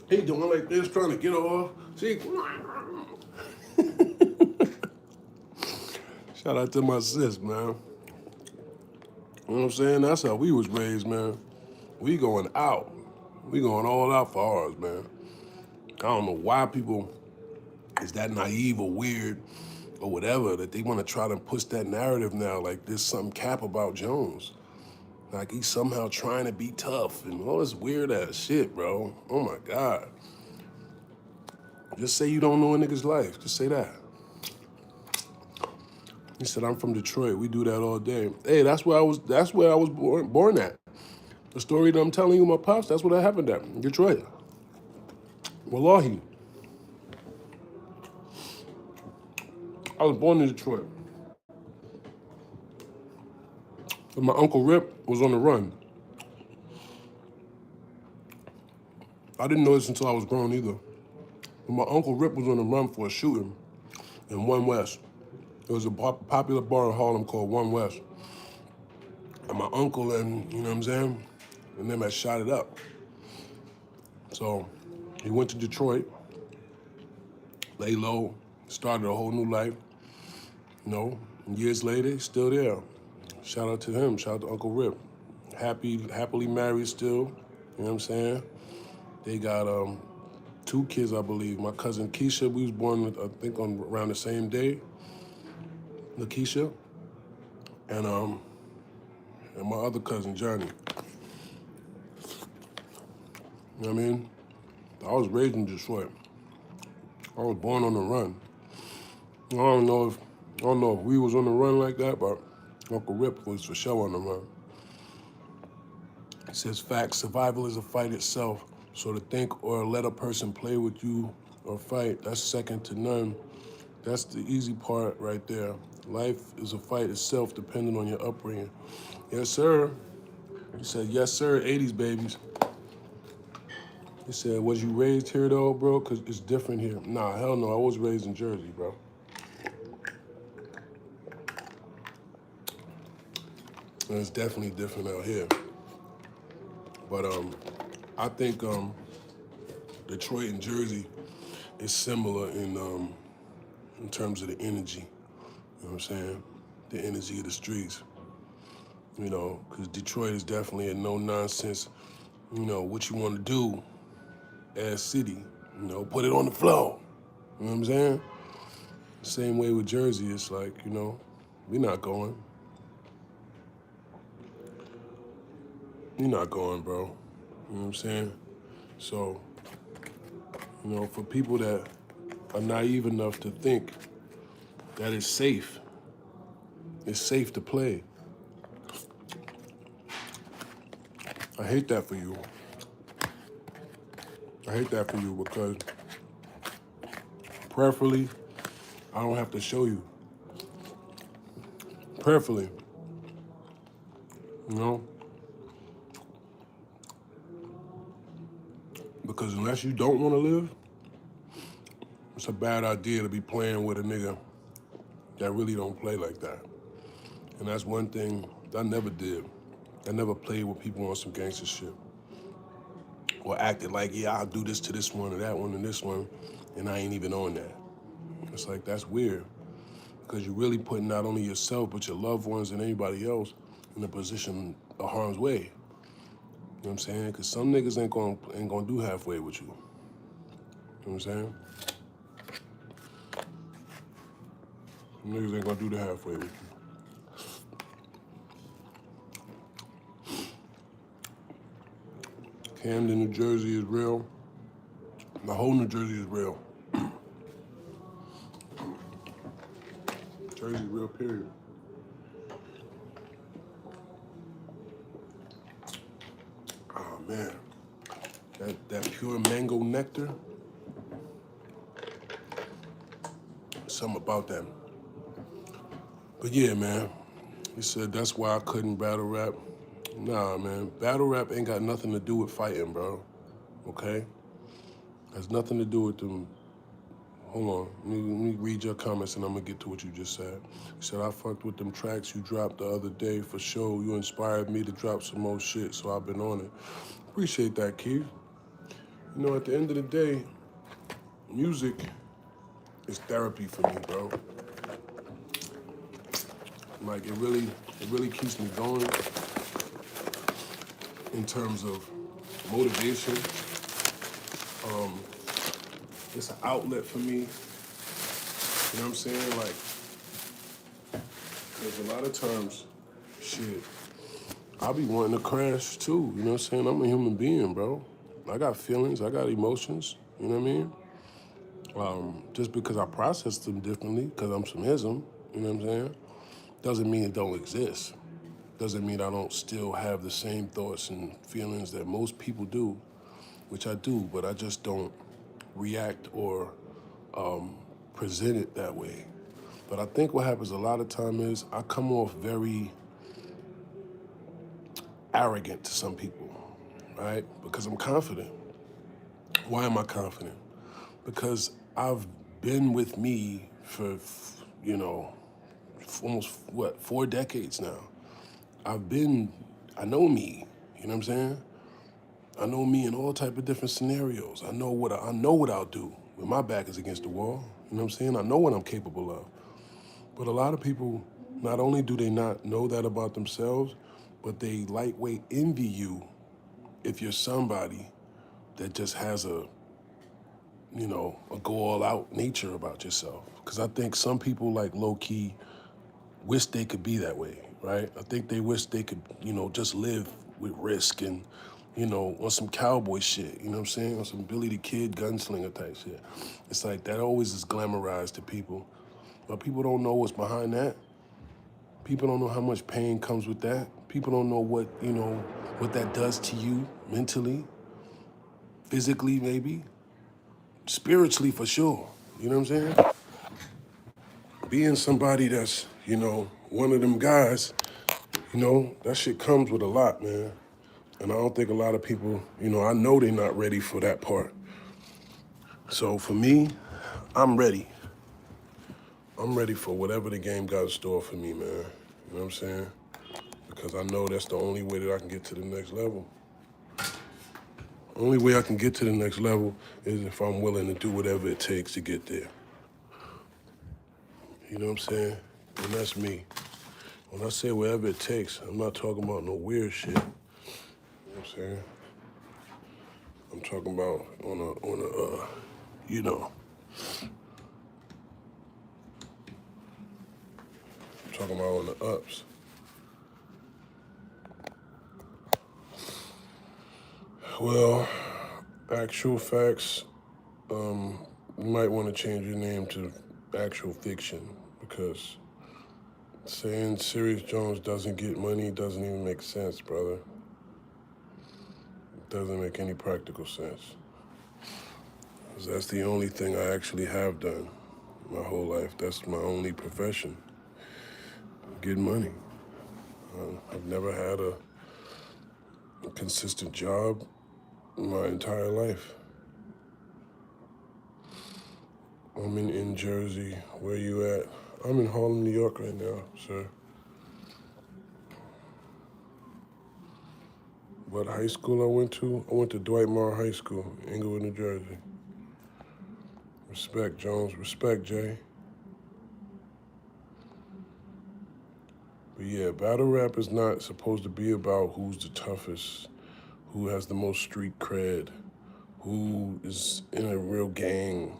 He doing like this, trying to get off. See? Shout out to my sis, man. You know what I'm saying? That's how we was raised, man. We going out. We going all out for ours, man. I don't know why people is that naive or weird or whatever that they want to try to push that narrative now like there's something cap about Jones. Like he's somehow trying to be tough and all this weird ass shit, bro. Oh my God. Just say you don't know a nigga's life. Just say that. He said, I'm from Detroit. We do that all day. Hey, that's where I was born at. The story that I'm telling you, my pops, that's what happened at. Detroit. Wallahi. I was born in Detroit. And my Uncle Rip was on the run. I didn't know this until I was grown either. But my Uncle Rip was on the run for a shooting in One West. There was a popular bar in Harlem called One West. And my uncle and, you know what I'm saying, and them had shot it up. So he went to Detroit, lay low, started a whole new life. You know, and years later, he's still there. Shout out to him, shout out to Uncle Rip. Happily married still, you know what I'm saying? They got 2 kids, I believe. My cousin Keisha, we was born, I think, around the same day. Lakeisha. And my other cousin, Johnny. You know what I mean? I was raised in Detroit. I was born on the run. I don't know if we was on the run like that, but Uncle Rip was for sure on the run. It says, facts, survival is a fight itself. So to think or let a person play with you or fight, that's second to none. That's the easy part right there. Life is a fight itself depending on your upbringing. Yes, sir. He said, yes, sir, 80s babies. He said, was you raised here though, bro? Because it's different here. Nah, hell no, I was raised in Jersey, bro. And it's definitely different out here. But I think Detroit and Jersey is similar in terms of the energy. You know what I'm saying? The energy of the streets. You know, because Detroit is definitely a no-nonsense, you know, what you want to do as city. You know, put it on the floor. You know what I'm saying? Same way with Jersey, it's like, you know, we're not going. You're not going, bro. You know what I'm saying? So, you know, for people that are naive enough to think that it's safe to play, I hate that for you. I hate that for you because prayerfully, I don't have to show you. Prayerfully, you know? Because unless you don't want to live, it's a bad idea to be playing with a nigga that really don't play like that. And that's one thing I never did. I never played with people on some gangster shit. Or acted like, yeah, I'll do this to this one or that one and this one, and I ain't even on that. It's like, that's weird. Because you're really putting not only yourself, but your loved ones and anybody else in a position of harm's way. You know what I'm saying? Because some niggas ain't gonna do halfway with you. You know what I'm saying? Some niggas ain't gonna do the halfway with you. Camden, New Jersey is real. The whole New Jersey is real. Jersey real, period. Oh man, that pure mango nectar. Something about that. But yeah, man. He said that's why I couldn't battle rap. Nah, man. Battle rap ain't got nothing to do with fighting, bro. Okay? Has nothing to do with them. Hold on. Let me read your comments and I'm gonna get to what you just said. He said, I fucked with them tracks you dropped the other day for sure. You inspired me to drop some more shit, so I've been on it. Appreciate that, Keith. You know, at the end of the day, music is therapy for me, bro. Like, it really keeps me going in terms of motivation. It's an outlet for me. You know what I'm saying? Like, there's a lot of times, shit, I be wanting to crash too. You know what I'm saying? I'm a human being, bro. I got feelings, I got emotions. You know what I mean? Just because I process them differently, because I'm some ism, you know what I'm saying, doesn't mean it don't exist. Doesn't mean I don't still have the same thoughts and feelings that most people do, which I do, but I just don't react or present it that way. But I think what happens a lot of time is I come off very arrogant to some people, right? Because I'm confident. Why am I confident? Because I've been with me for, you know, almost, 4 decades now. I know me, you know what I'm saying? I know me in all type of different scenarios. I know what I'll do when my back is against the wall. You know what I'm saying? I know what I'm capable of. But a lot of people, not only do they not know that about themselves, but they lightweight envy you if you're somebody that just has a go all out nature about yourself. Because I think some people like low key wish they could be that way, right? I think they wish they could, just live with risk and, on some cowboy shit, you know what I'm saying? On some Billy the Kid gunslinger type shit. It's like that always is glamorized to people. But people don't know what's behind that. People don't know how much pain comes with that. People don't know what that does to you mentally, physically maybe, spiritually for sure. You know what I'm saying? Being somebody that's, one of them guys, that shit comes with a lot, man. And I don't think a lot of people, I know they're not ready for that part. So for me, I'm ready. I'm ready for whatever the game got in store for me, man. You know what I'm saying? Because I know that's the only way that I can get to the next level. Only way I can get to the next level is if I'm willing to do whatever it takes to get there. You know what I'm saying? And that's me. When I say whatever it takes, I'm not talking about no weird shit. You know what I'm saying? I'm talking about I'm talking about on the ups. Well, actual facts, you might want to change your name to actual fiction because saying Serius Jones doesn't get money doesn't even make sense, brother. It doesn't make any practical sense. Because that's the only thing I actually have done my whole life. That's my only profession. Get money. I've never had a consistent job my entire life. I'm in Jersey. Where you at? I'm in Harlem, New York right now, sir. What high school I went to? I went to Dwight Morrow High School, Englewood, New Jersey. Respect, Jones. Respect, Jay. But yeah, battle rap is not supposed to be about who's the toughest, who has the most street cred, who is in a real gang,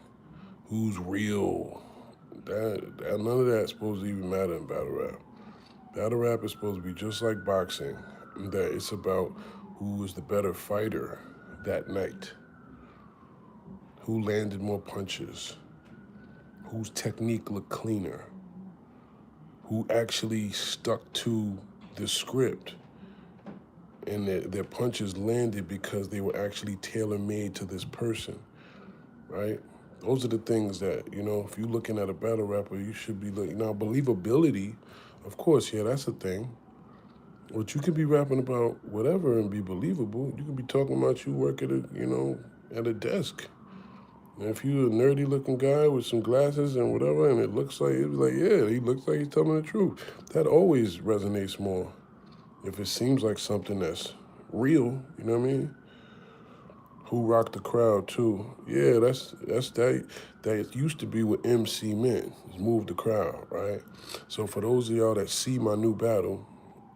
who's real. None of that's supposed to even matter in battle rap. Battle rap is supposed to be just like boxing, that it's about who is the better fighter that night, who landed more punches, whose technique looked cleaner, who actually stuck to the script, and their punches landed because they were actually tailor-made to this person, right? Those are the things that, if you're looking at a battle rapper, you should be looking. Now, believability, of course, yeah, that's a thing. But you could be rapping about whatever and be believable. You could be talking about you work at a desk. And if you're a nerdy-looking guy with some glasses and whatever, and yeah, he looks like he's telling the truth. That always resonates more if it seems like something that's real, you know what I mean? Who rocked the crowd too? Yeah, that used to be what MC meant, is move the crowd, right? So for those of y'all that see my new battle,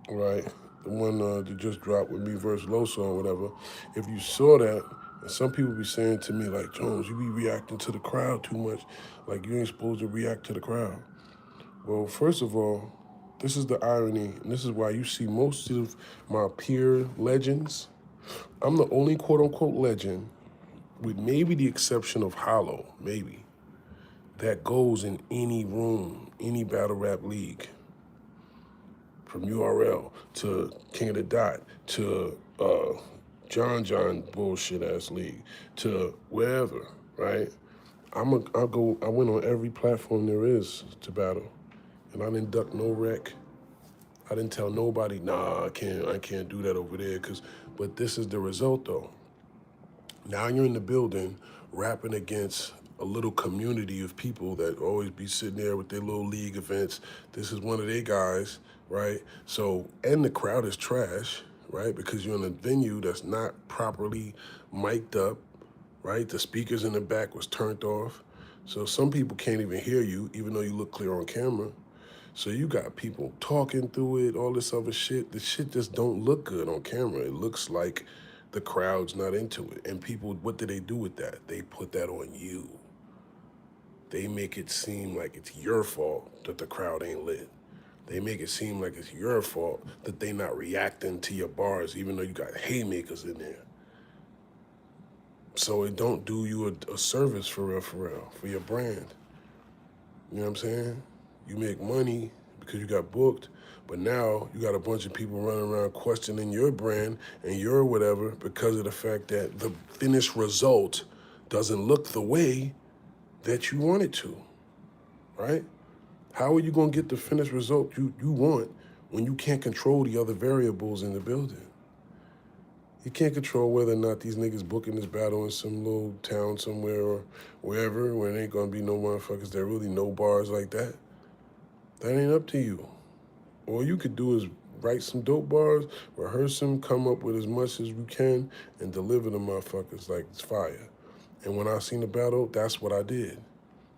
right, the one that just dropped with me versus Loso or whatever, if you saw that, and some people be saying to me like, Jones, you be reacting to the crowd too much, like you ain't supposed to react to the crowd. Well, first of all, this is the irony, and this is why you see most of my peer legends. I'm the only quote-unquote legend, with maybe the exception of Hollow, maybe. that goes in any room, any battle rap league, from URL to King of the Dot to John bullshit ass league to wherever, right? I went on every platform there is to battle, and I didn't duck no rec. I didn't tell nobody, nah, I can't do that over there, but this is the result though. Now you're in the building rapping against a little community of people that always be sitting there with their little league events. This is one of their guys, right? So, and the crowd is trash, right? Because you're in a venue that's not properly mic'd up, right? The speakers in the back was turned off. So some people can't even hear you, even though you look clear on camera. So you got people talking through it, all this other shit. The shit just don't look good on camera. It looks like the crowd's not into it. And people, what do they do with that? They put that on you. They make it seem like it's your fault that the crowd ain't lit. They make it seem like it's your fault that they not reacting to your bars, even though you got haymakers in there. So it don't do you a service for real, for your brand. You know what I'm saying? You make money because you got booked, but now you got a bunch of people running around questioning your brand and your whatever because of the fact that the finished result doesn't look the way that you want it to, right? How are you gonna get the finished result you want when you can't control the other variables in the building? You can't control whether or not these niggas booking this battle in some little town somewhere or wherever where there ain't gonna be no motherfuckers that really know bars like that. That ain't up to you. All you could do is write some dope bars, rehearse them, come up with as much as you can, and deliver them motherfuckers like it's fire. And when I seen the battle, that's what I did.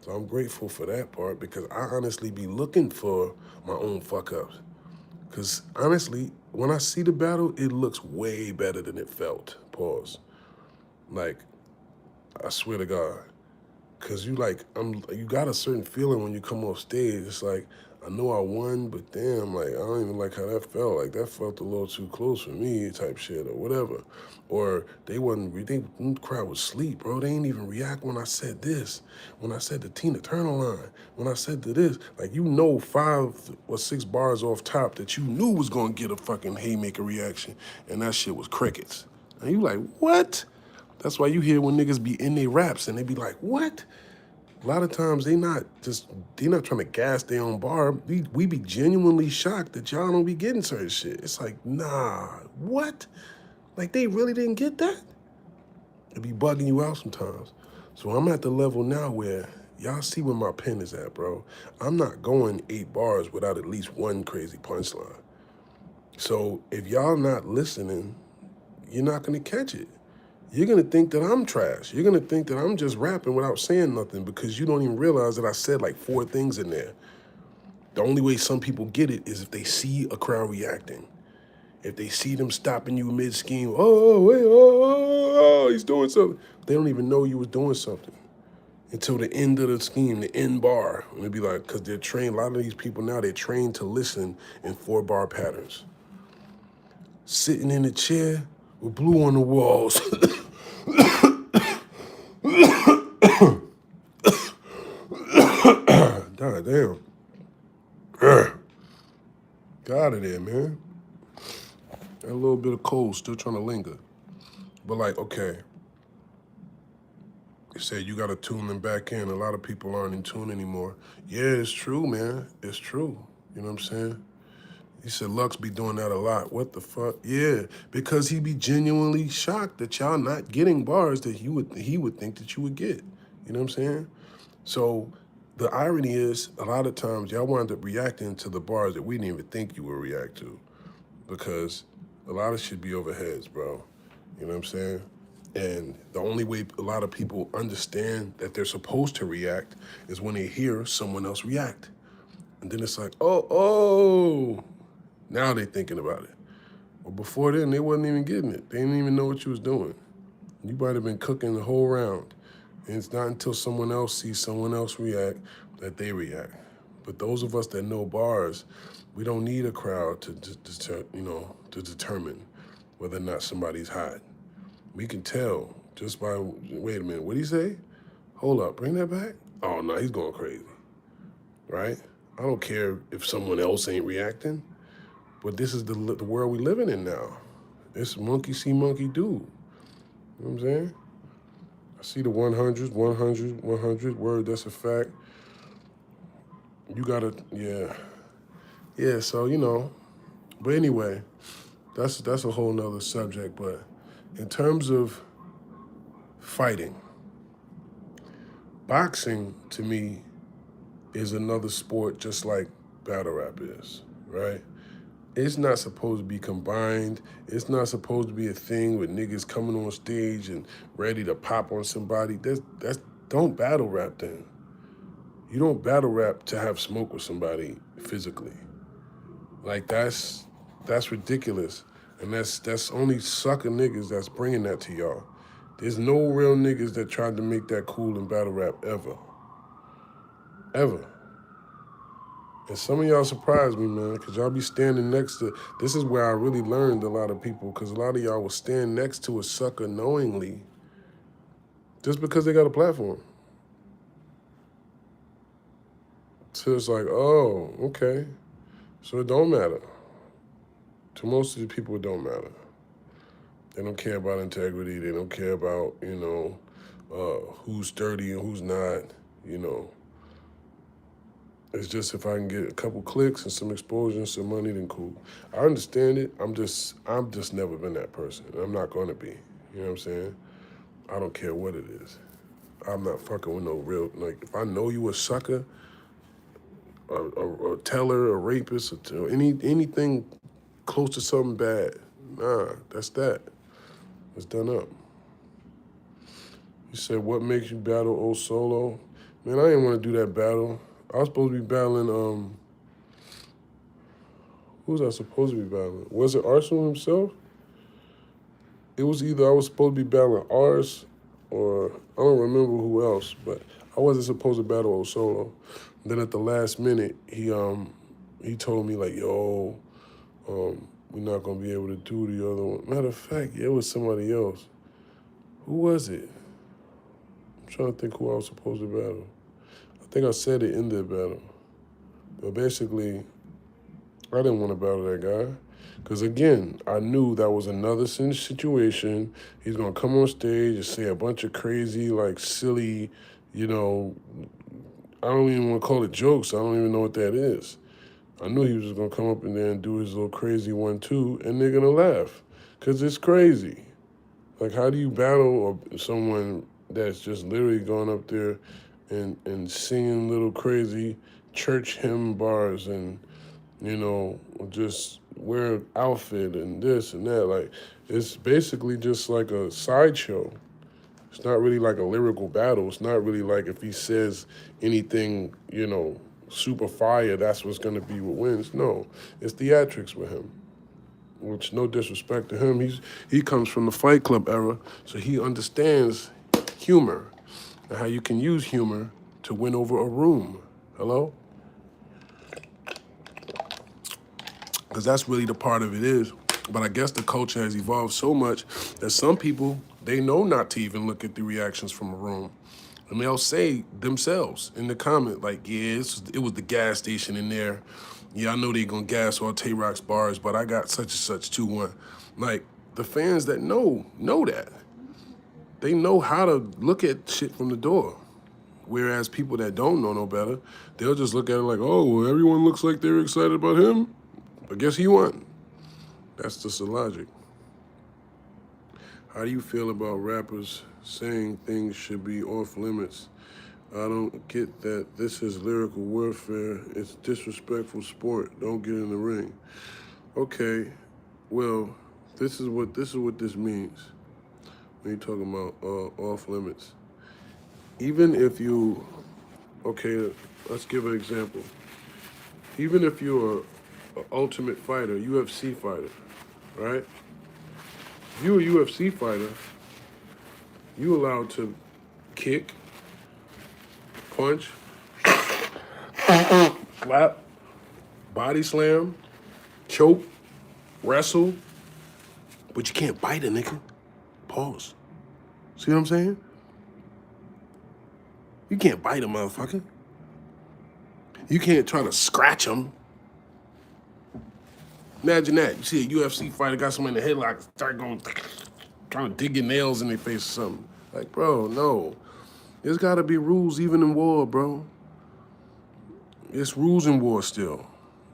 So I'm grateful for that part because I honestly be looking for my own fuck-ups. Because honestly, when I see the battle, it looks way better than it felt. Pause. Like, I swear to God. Because you got a certain feeling when you come off stage. It's like, I know I won, but damn, like, I don't even like how that felt. Like, that felt a little too close for me type shit or whatever. Or the crowd was asleep, bro. They ain't even react when I said this. When I said the Tina Turner line. When I said to this. Like, 5 or 6 bars off top that you knew was going to get a fucking haymaker reaction. And that shit was crickets. And you like, what? That's why you hear when niggas be in their raps and they be like, what? A lot of times they not trying to gas their own bar. We be genuinely shocked that y'all don't be getting certain shit. It's like, nah, what? Like they really didn't get that? It be bugging you out sometimes. So I'm at the level now where y'all see where my pen is at, bro. I'm not going 8 bars without at least one crazy punchline. So if y'all not listening, you're not gonna catch it. You're gonna think that I'm trash. You're gonna think that I'm just rapping without saying nothing because you don't even realize that I said like 4 things in there. The only way some people get it is if they see a crowd reacting. If they see them stopping you mid-scheme, he's doing something. They don't even know you was doing something until the end of the scheme, the end bar. And it'd be like, because they're trained, a lot of these people now, they're trained to listen in 4-bar patterns. Sitting in a chair with blue on the walls. God damn. Get out of there, man. Got a little bit of cold still trying to linger. But like, okay. You said you got to tune them back in. A lot of people aren't in tune anymore. Yeah, it's true, man. It's true. You know what I'm saying? He said Lux be doing that a lot. What the fuck? Yeah, because he be genuinely shocked that y'all not getting bars that he would think that you would get. You know what I'm saying? So the irony is a lot of times y'all wind up reacting to the bars that we didn't even think you would react to because a lot of shit be over heads, bro. You know what I'm saying? And the only way a lot of people understand that they're supposed to react is when they hear someone else react. And then it's like, oh, now they thinking about it. But before then, they wasn't even getting it. They didn't even know what you was doing. You might have been cooking the whole round. And it's not until someone else sees someone else react that they react. But those of us that know bars, we don't need a crowd to determine whether or not somebody's hot. We can tell just by, wait a minute, what'd he say? Hold up, bring that back? oh no, he's going crazy, right? I don't care if someone else ain't reacting, but this is the world we living in now. It's monkey see, monkey do. You know what I'm saying? I see the 100s, 100, word, that's a fact. You gotta, yeah. Yeah, so, you know, but anyway, that's a whole nother subject. But in terms of fighting, boxing to me is another sport just like battle rap is, right? It's not supposed to be combined. It's not supposed to be a thing with niggas coming on stage and ready to pop on somebody. Don't battle rap then. You don't battle rap to have smoke with somebody physically. Like that's ridiculous. And that's only sucker niggas that's bringing that to y'all. There's no real niggas that tried to make that cool in battle rap ever. Ever. And some of y'all surprised me, man, because y'all be standing next to, this is where I really learned a lot of people, because a lot of y'all will stand next to a sucker knowingly just because they got a platform. So it's like, oh, okay. So it don't matter. To most of the people, it don't matter. They don't care about integrity. They don't care about, who's sturdy and who's not, you know. It's just if I can get a couple clicks and some exposure and some money, then cool. I understand it. I'm just never been that person. I'm not gonna be. You know what I'm saying? I don't care what it is. I'm not fucking with no real, like, if I know you a sucker, a teller, a rapist, or anything close to something bad, nah, that's that. It's done up. You said, what makes you battle old Solo? Man, I didn't want to do that battle. I was supposed to be battling, who was I supposed to be battling? Was it Arsenal himself? It was either I was supposed to be battling Ars or I don't remember who else, but I wasn't supposed to battle old Solo. Then at the last minute, he told me like, yo, we're not gonna be able to do the other one. Matter of fact, it was somebody else. Who was it? I'm trying to think who I was supposed to battle. I think I said it in the battle. But basically, I didn't want to battle that guy. Because again, I knew that was another situation. He's going to come on stage and say a bunch of crazy, like silly, I don't even want to call it jokes. I don't even know what that is. I knew he was just going to come up in there and do his little crazy 1-2, and they're going to laugh. Because it's crazy. Like, how do you battle someone that's just literally going up there and singing little crazy church hymn bars and, just wear an outfit and this and that? Like, it's basically just like a sideshow. It's not really like a lyrical battle. It's not really like if he says anything, super fire, that's what's going to be what wins. No, it's theatrics with him. Which, no disrespect to him, he comes from the Fight Club era, so he understands humor and how you can use humor to win over a room. Hello? Because that's really the part of it is. But I guess the culture has evolved so much that some people, they know not to even look at the reactions from a room. And they'll say themselves in the comment, like, yeah, it was the gas station in there. Yeah, I know they're going to gas all Tay-Rock's bars, but I got such and such 2-1. Like, the fans that know that. They know how to look at shit from the door. Whereas people that don't know no better, they'll just look at it like, oh, well, everyone looks like they're excited about him. I guess he won. That's just the logic. How do you feel about rappers saying things should be off limits? I don't get that. This is lyrical warfare. It's disrespectful sport. Don't get in the ring. Okay, well, this is what this means when you're talking about off limits. Even if you, okay, let's give an example. Even if you're an ultimate fighter, UFC fighter, right? If you're a UFC fighter, you allowed to kick, punch, slap, body slam, choke, wrestle, but you can't bite a nigga. Pause. See what I'm saying? You can't bite a motherfucker. You can't try to scratch him. Imagine that. You see a UFC fighter got someone in the headlock, start going, trying to dig your nails in their face or something. Like, bro, no. There's got to be rules even in war, bro. It's rules in war still.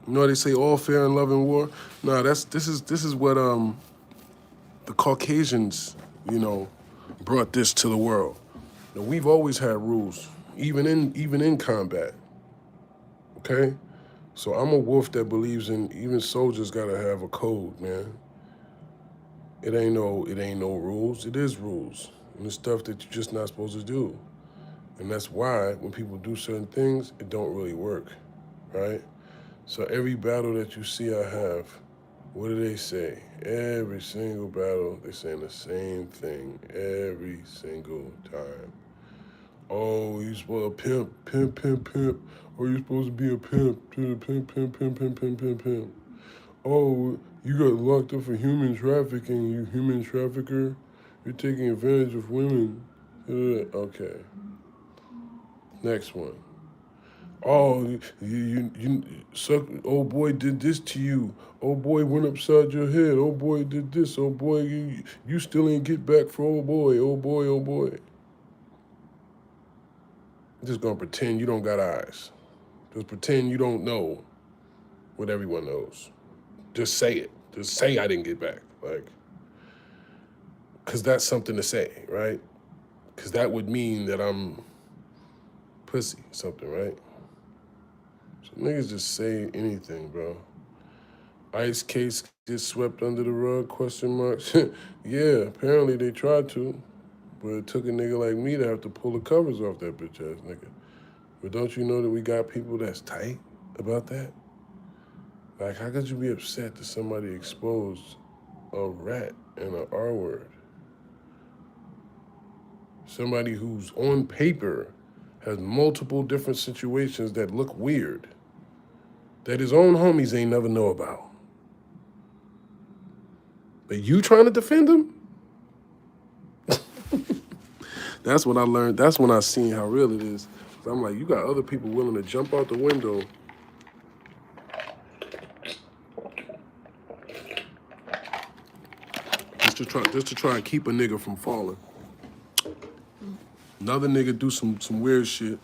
You know they say all fair and love in war? No, this is what the Caucasians, brought this to the world. Now, we've always had rules, even in combat. Okay? So I'm a wolf that believes in even soldiers gotta have a code, man. It ain't no rules. It is rules. And it's stuff that you're just not supposed to do. And that's why when people do certain things, it don't really work, right? So every battle that you see I have, what do they say? Every single battle, they're saying the same thing every single time. Oh, you supposed to pimp. Or you supposed to be a pimp, pimp. Oh, you got locked up for human trafficking, you human trafficker. You're taking advantage of women. Okay. Next one. Oh, you suck. Oh boy, did this to you. Oh boy, went upside your head. Oh boy, did this. Oh boy, you still ain't get back for oh boy. Oh boy, oh boy. Just gonna pretend you don't got eyes. Just pretend you don't know what everyone knows. Just say it. Just say I didn't get back. Like, cause that's something to say, right? Cause that would mean that I'm pussy, something, right? So niggas just say anything, bro. Ice case gets swept under the rug, question marks. Yeah, apparently they tried to, but it took a nigga like me to have to pull the covers off that bitch ass nigga. But don't you know that we got people that's tight about that? Like, how could you be upset that somebody exposed a rat and an R word? Somebody who's on paper has multiple different situations that look weird, that his own homies ain't never know about. But you trying to defend him? That's when I learned, that's when I seen how real it is. I'm like, you got other people willing to jump out the window just to try and keep a nigga from falling. Another nigga do some weird shit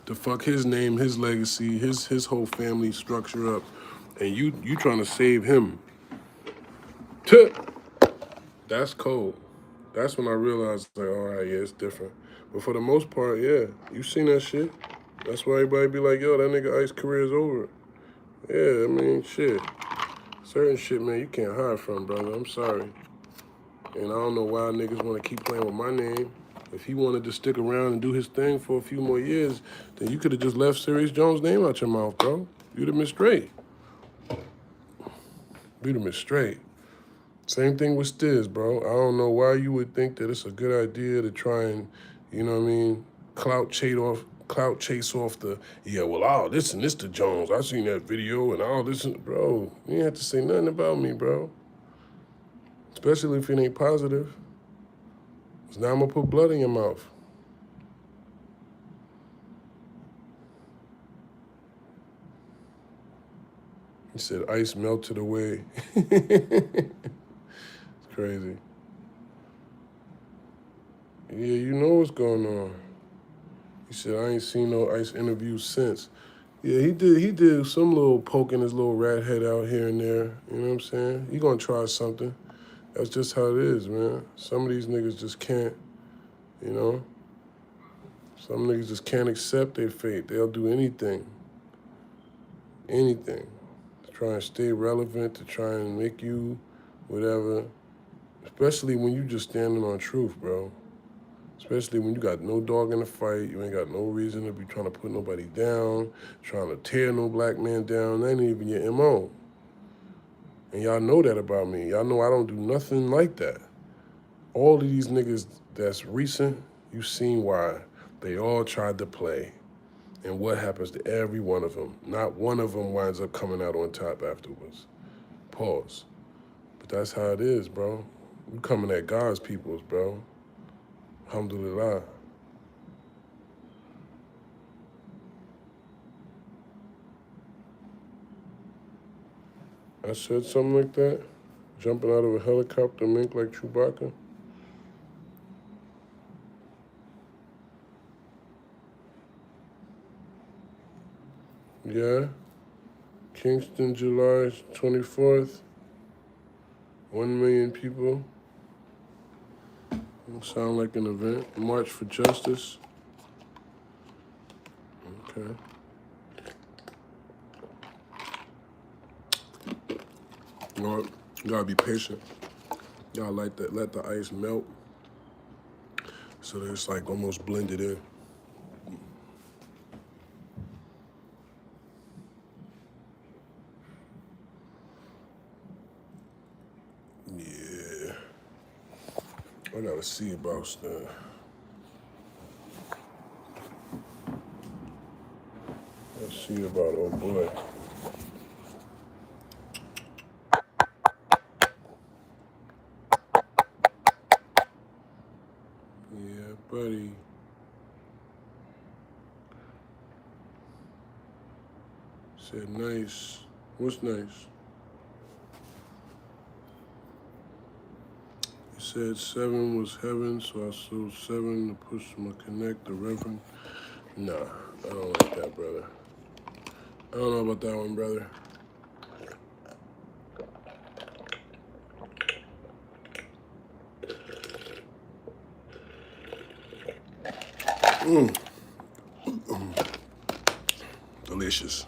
to fuck his name, his legacy, his whole family structure up, and you trying to save him. That's cold. That's when I realized, like, all right, yeah, it's different. But for the most part, yeah, you seen that shit. That's why everybody be like, yo, that nigga Ice career is over. Yeah, I mean, shit. Certain shit, man, you can't hide from, brother. I'm sorry. And I don't know why niggas want to keep playing with my name. If he wanted to stick around and do his thing for a few more years, then you could have just left Serius Jones' name out your mouth, bro. You'd have been straight. You'd have been straight. Same thing with Stizz, bro. I don't know why you would think that it's a good idea to try and, you know what I mean, clout chase off the, yeah, well, all this and this to Jones. I seen that video and all this, bro. You ain't have to say nothing about me, bro. Especially if it ain't positive. Because now I'm going to put blood in your mouth. He said ice melted away. It's crazy. Yeah, you know what's going on. He said, I ain't seen no Ice interviews since. Yeah, he did some little poking his little rat head out here and there. You know what I'm saying? He gonna try something. That's just how it is, man. Some of these niggas just can't, you know? Some niggas just can't accept their fate. They'll do anything. Anything. To try and stay relevant, to try and make you whatever. Especially when you just standing on truth, bro. Especially when you got no dog in the fight, you ain't got no reason to be trying to put nobody down, trying to tear no black man down. That ain't even your MO. And y'all know that about me. Y'all know I don't do nothing like that. All of these niggas that's recent, you seen why. They all tried to play. And what happens to every one of them? Not one of them winds up coming out on top afterwards. Pause. But that's how it is, bro. You coming at God's peoples, bro. Alhamdulillah. I said something like that? Jumping out of a helicopter, mink like Chewbacca? Yeah. Kingston, July 24th. 1 million people. Sound like an event. March for Justice. Okay. You know what? You gotta be patient. You gotta let the ice melt so that it's like almost blended in. Yeah. I gotta see about stuff. Let's see about oh boy. Yeah, buddy. Said nice. What's nice? He said 7 was heaven, so I sold 7 to push my connect the reverend. Nah, I don't like that, brother. I don't know about that one, brother. Delicious.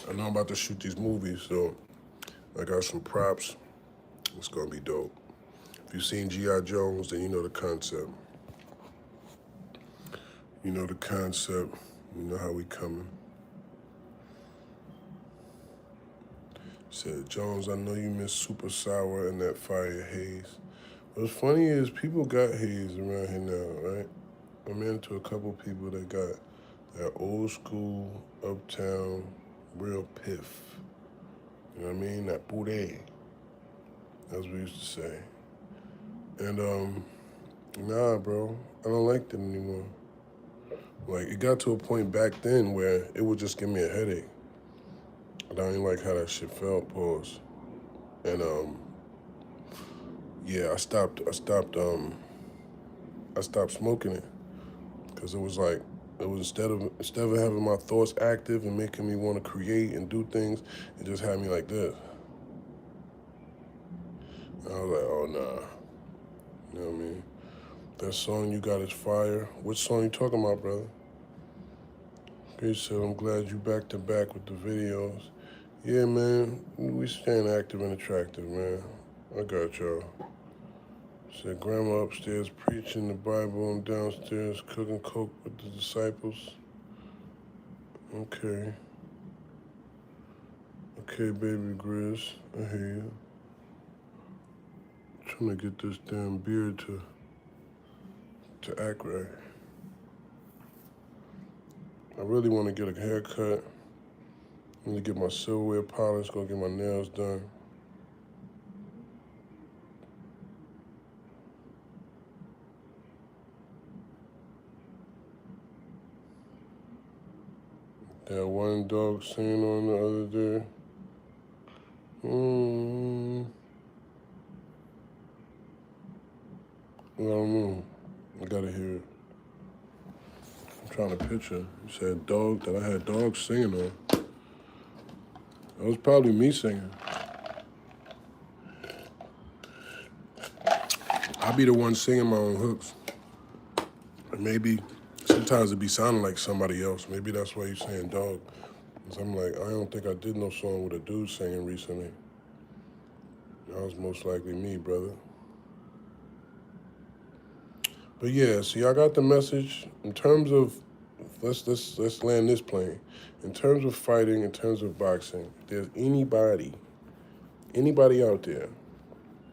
I know I'm about to shoot these movies, so I got some props. It's gonna be dope. If you've seen G.I. Jones, then you know the concept. You know the concept. You know how we coming. Said, Jones, I know you miss super sour and that fire haze. What's funny is people got haze around here now, right? I'm into a couple people that got that old school, uptown, real piff. You know what I mean? That puree. That's what we used to say. And nah, bro, I don't like them anymore. Like, it got to a point back then where it would just give me a headache. And I didn't like how that shit felt, pause. And yeah, I stopped smoking it. Cause it was like, it was instead of having my thoughts active and making me want to create and do things, it just had me like this. And I was like, oh nah. You know what I mean? That song you got is fire. Which song you talking about, brother? He said, I'm glad you back to back with the videos. Yeah, man, we staying active and attractive, man. I got y'all. Said, Grandma upstairs preaching the Bible. I'm downstairs cooking coke with the disciples. Okay. Okay, baby Grizz, I hear you. Trying to get this damn beard to act right. I really want to get a haircut. I'm gonna get my silverware polished, gonna get my nails done. That one dog singing on the other day. I don't know. I gotta hear it. I'm trying to picture. You said dog, that I had dogs singing on. That was probably me singing. I be the one singing my own hooks. And maybe sometimes it be sounding like somebody else. Maybe that's why you saying dog. Cause I'm like, I don't think I did no song with a dude singing recently. That was most likely me, brother. But yeah, see, I got the message in terms of let's land this plane. In terms of fighting, in terms of boxing, if there's anybody out there,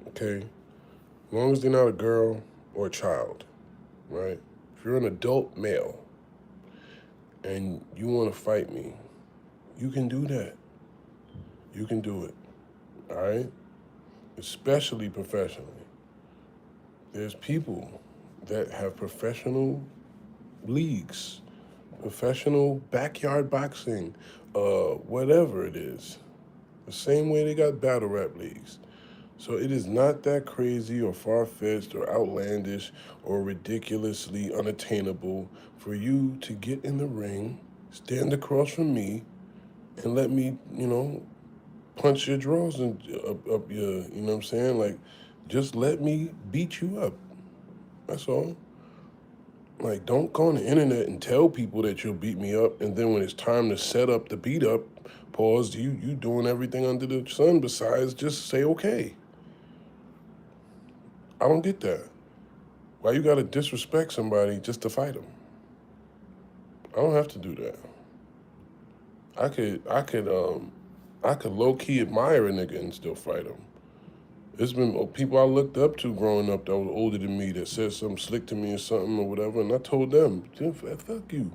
okay, as long as they're not a girl or a child, right? If you're an adult male and you want to fight me, you can do that. You can do it, all right? Especially professionally. There's people that have professional leagues, professional backyard boxing, whatever it is. The same way they got battle rap leagues. So it is not that crazy or far-fetched or outlandish or ridiculously unattainable for you to get in the ring, stand across from me, and let me, punch your drawers and up your, you know what I'm saying? Like, just let me beat you up. That's all. Like, don't go on the internet and tell people that you'll beat me up, and then when it's time to set up the beat up, pause, you doing everything under the sun besides just say okay. I don't get that. Why you gotta disrespect somebody just to fight them? I don't have to do that. I could low key admire a nigga and still fight him. There's been people I looked up to growing up that was older than me that said something slick to me or something or whatever, and I told them, fuck you,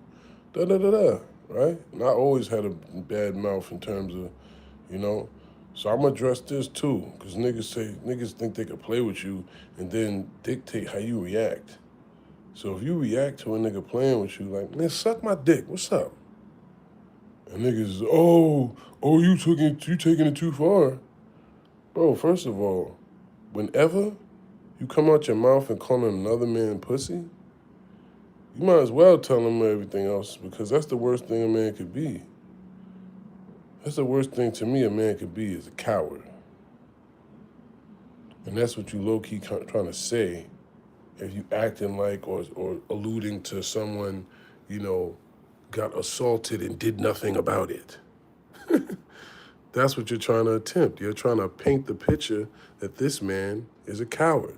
da da da da, right? And I always had a bad mouth in terms of, you know. So I'm gonna address this too, because niggas think they can play with you and then dictate how you react. So if you react to a nigga playing with you, like, man, suck my dick, what's up? And niggas, you taking it too far. Bro, first of all, whenever you come out your mouth and call another man pussy, you might as well tell him everything else, because that's the worst thing a man could be. That's the worst thing to me a man could be, is a coward. And that's what you low-key trying to say if you acting like or alluding to someone, got assaulted and did nothing about it. That's what you're trying to attempt. You're trying to paint the picture that this man is a coward.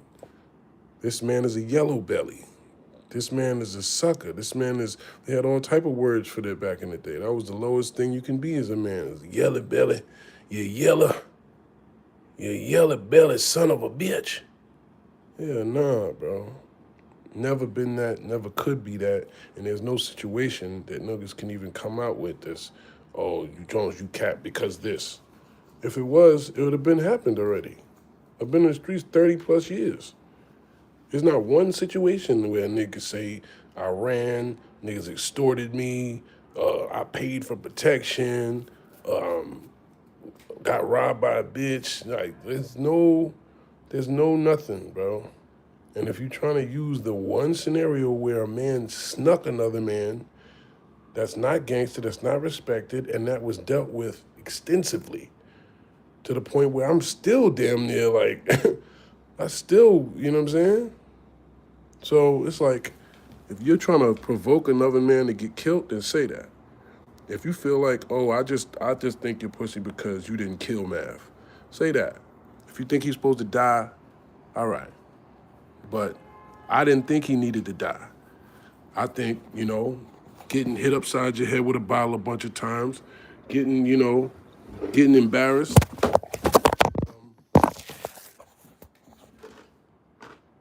This man is a yellow belly. This man is a sucker. They had all type of words for that back in the day. That was the lowest thing you can be as a man, is a yellow belly. You yellow belly son of a bitch. Yeah, nah, bro. Never been that, never could be that, and there's no situation that niggas can even come out with this, oh, you Jones, you cap because this. If it was, it would have been happened already. I've been in the streets 30 plus years. There's not one situation where niggas say, I ran, niggas extorted me, I paid for protection, got robbed by a bitch. Like, there's no nothing, bro. And if you're trying to use the one scenario where a man snuck another man, that's not gangster, that's not respected, and that was dealt with extensively to the point where I'm still damn near like, I still, you know what I'm saying? So it's like, if you're trying to provoke another man to get killed, then say that. If you feel like, oh, I just think you're pussy because you didn't kill Mav, say that. If you think he's supposed to die, all right. But I didn't think he needed to die. I think, getting hit upside your head with a bottle a bunch of times, getting embarrassed,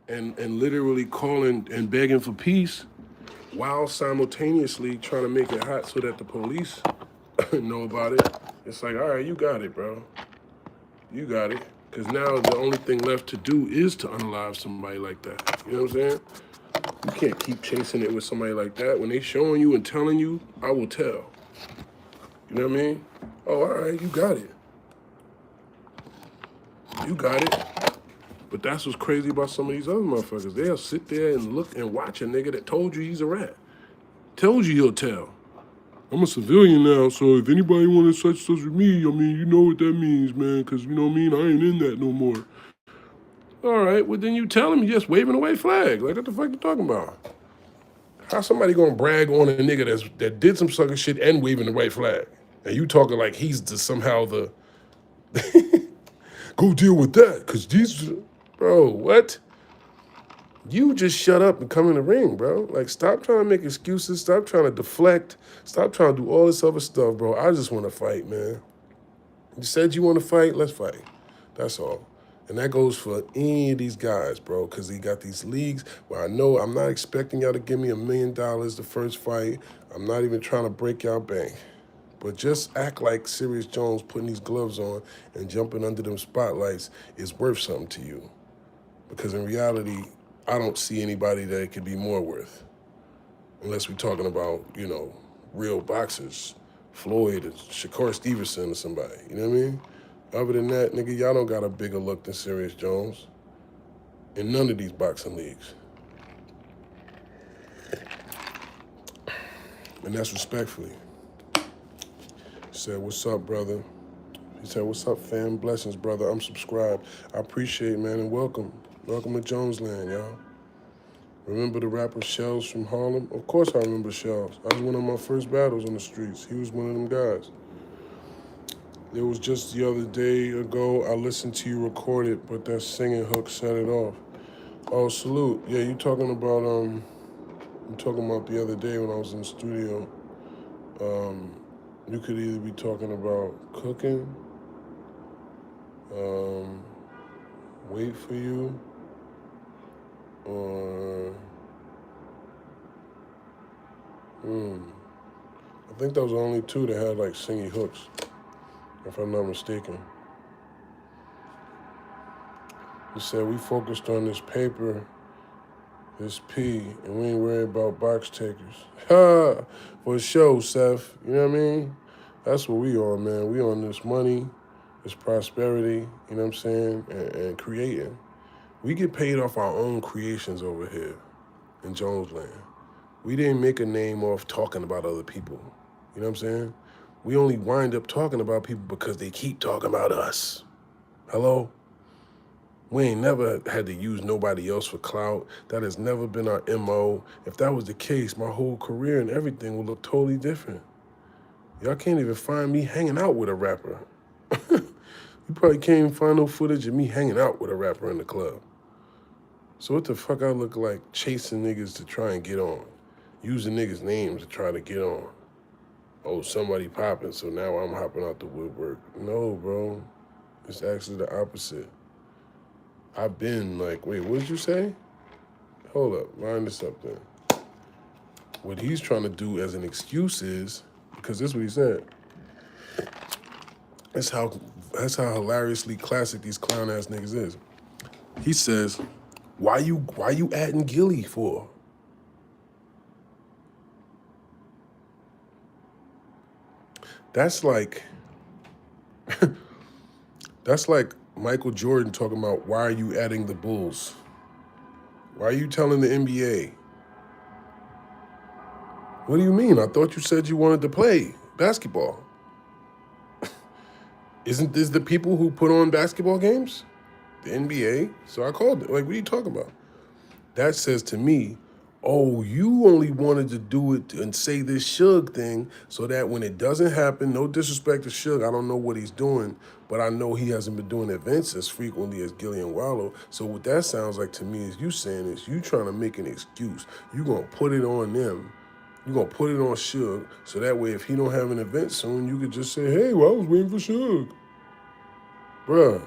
and literally calling and begging for peace while simultaneously trying to make it hot so that the police know about it. It's like, all right, you got it, bro. You got it. Because now the only thing left to do is to unalive somebody like that. You know what I'm saying? You can't keep chasing it with somebody like that. When they showing you and telling you, I will tell. You know what I mean? Oh, all right, you got it. You got it. But that's what's crazy about some of these other motherfuckers. They'll sit there and look and watch a nigga that told you he's a rat. Told you he'll tell. I'm a civilian now, so if anybody want to such with me, I mean, you know what that means, man, because, you know what I mean, I ain't in that no more. All right, well, then you tell him you're just waving away flag. Like, what the fuck you talking about? How somebody gonna brag on a nigga that did some sucker shit and waving the white flag? And you talking like he's somehow the... Go deal with that, because these... Bro, what? You just shut up and come in the ring, bro. Like, stop trying to make excuses. Stop trying to deflect. Stop trying to do all this other stuff, bro. I just want to fight, man. You said you want to fight? Let's fight. That's all. And that goes for any of these guys, bro, because they got these leagues where I know I'm not expecting y'all to give me $1 million the first fight. I'm not even trying to break y'all bank. But just act like Serius Jones putting these gloves on and jumping under them spotlights is worth something to you. Because in reality, I don't see anybody that it could be more worth. Unless we're talking about, real boxers. Floyd or Shakur Stevenson or somebody, you know what I mean? Other than that, nigga, y'all don't got a bigger look than Serius Jones in none of these boxing leagues. And that's respectfully. He said, what's up, brother? He said, what's up, fam? Blessings, brother. I'm subscribed. I appreciate it, man, and welcome. Welcome to Jonesland, y'all. Remember the rapper Shells from Harlem? Of course I remember Shells. I was one of my first battles on the streets. He was one of them guys. It was just the other day ago, I listened to you record it, but that singing hook set it off. Oh, salute. Yeah, you talking about the other day when I was in the studio. You could either be talking about cooking, wait for you, or I think those were only two that had like singy hooks, if I'm not mistaken. He said, we focused on this paper, this P, and we ain't worried about box takers. Ha! For sure, Seth. You know what I mean? That's what we on, man. We on this money, this prosperity, you know what I'm saying, and creating. We get paid off our own creations over here in Jonesland. We didn't make a name off talking about other people. You know what I'm saying? We only wind up talking about people because they keep talking about us. Hello? We ain't never had to use nobody else for clout. That has never been our MO. If that was the case, my whole career and everything would look totally different. Y'all can't even find me hanging out with a rapper. You probably can't even find no footage of me hanging out with a rapper in the club. So what the fuck I look like chasing niggas to try and get on? Using niggas' names to try to get on. Oh, somebody popping, so now I'm hopping out the woodwork. No, bro. It's actually the opposite. I've been like, wait, what did you say? Hold up, line this up then. What he's trying to do as an excuse is, because this is what he said. That's how hilariously classic these clown ass niggas is. He says, why you adding Gilly for? That's like Michael Jordan talking about, why are you adding the Bulls? Why are you telling the NBA? What do you mean? I thought you said you wanted to play basketball. Isn't this the people who put on basketball games? The NBA? So I called it. Like, what are you talking about? That says to me, oh, you only wanted to do it and say this Suge thing so that when it doesn't happen, no disrespect to Suge, I don't know what he's doing, but I know he hasn't been doing events as frequently as Gilly and Wallow. So what that sounds like to me is you saying is you trying to make an excuse. You gonna put it on them. You gonna put it on Suge so that way if he don't have an event soon, you could just say, hey, well, I was waiting for Suge. Bruh,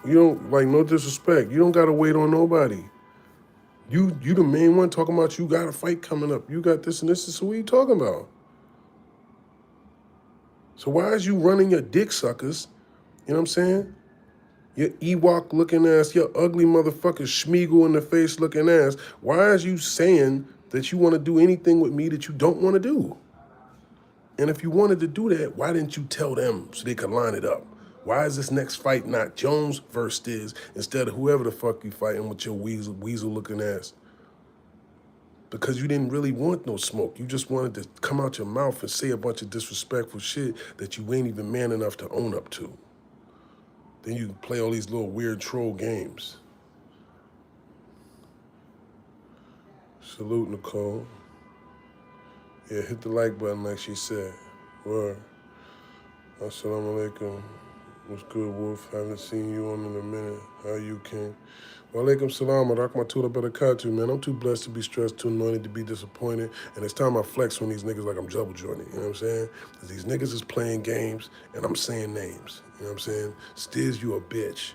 you don't, like, no disrespect. You don't gotta wait on nobody. You the main one talking about you got a fight coming up. You got this and this. So what are you talking about? So why is you running your dick suckers? You know what I'm saying? Your Ewok looking ass, your ugly motherfucker Schmeagle in the face looking ass. Why is you saying that you want to do anything with me that you don't want to do? And if you wanted to do that, why didn't you tell them so they could line it up? Why is this next fight not Jones versus Stizz instead of whoever the fuck you fighting with your weasel looking ass? Because you didn't really want no smoke. You just wanted to come out your mouth and say a bunch of disrespectful shit that you ain't even man enough to own up to. Then you play all these little weird troll games. Salute, Nicole. Yeah, hit the like button like she said. Word. Assalamu alaikum. What's good, Wolf? Haven't seen you on in a minute. How you, King? Wa alaikum salam. Rahmatullah barakatuh, man. I'm too blessed to be stressed, too anointed to be disappointed. And it's time I flex on these niggas like I'm Double Jordan. You know what I'm saying? Because these niggas is playing games and I'm saying names. You know what I'm saying? Stizz, you a bitch.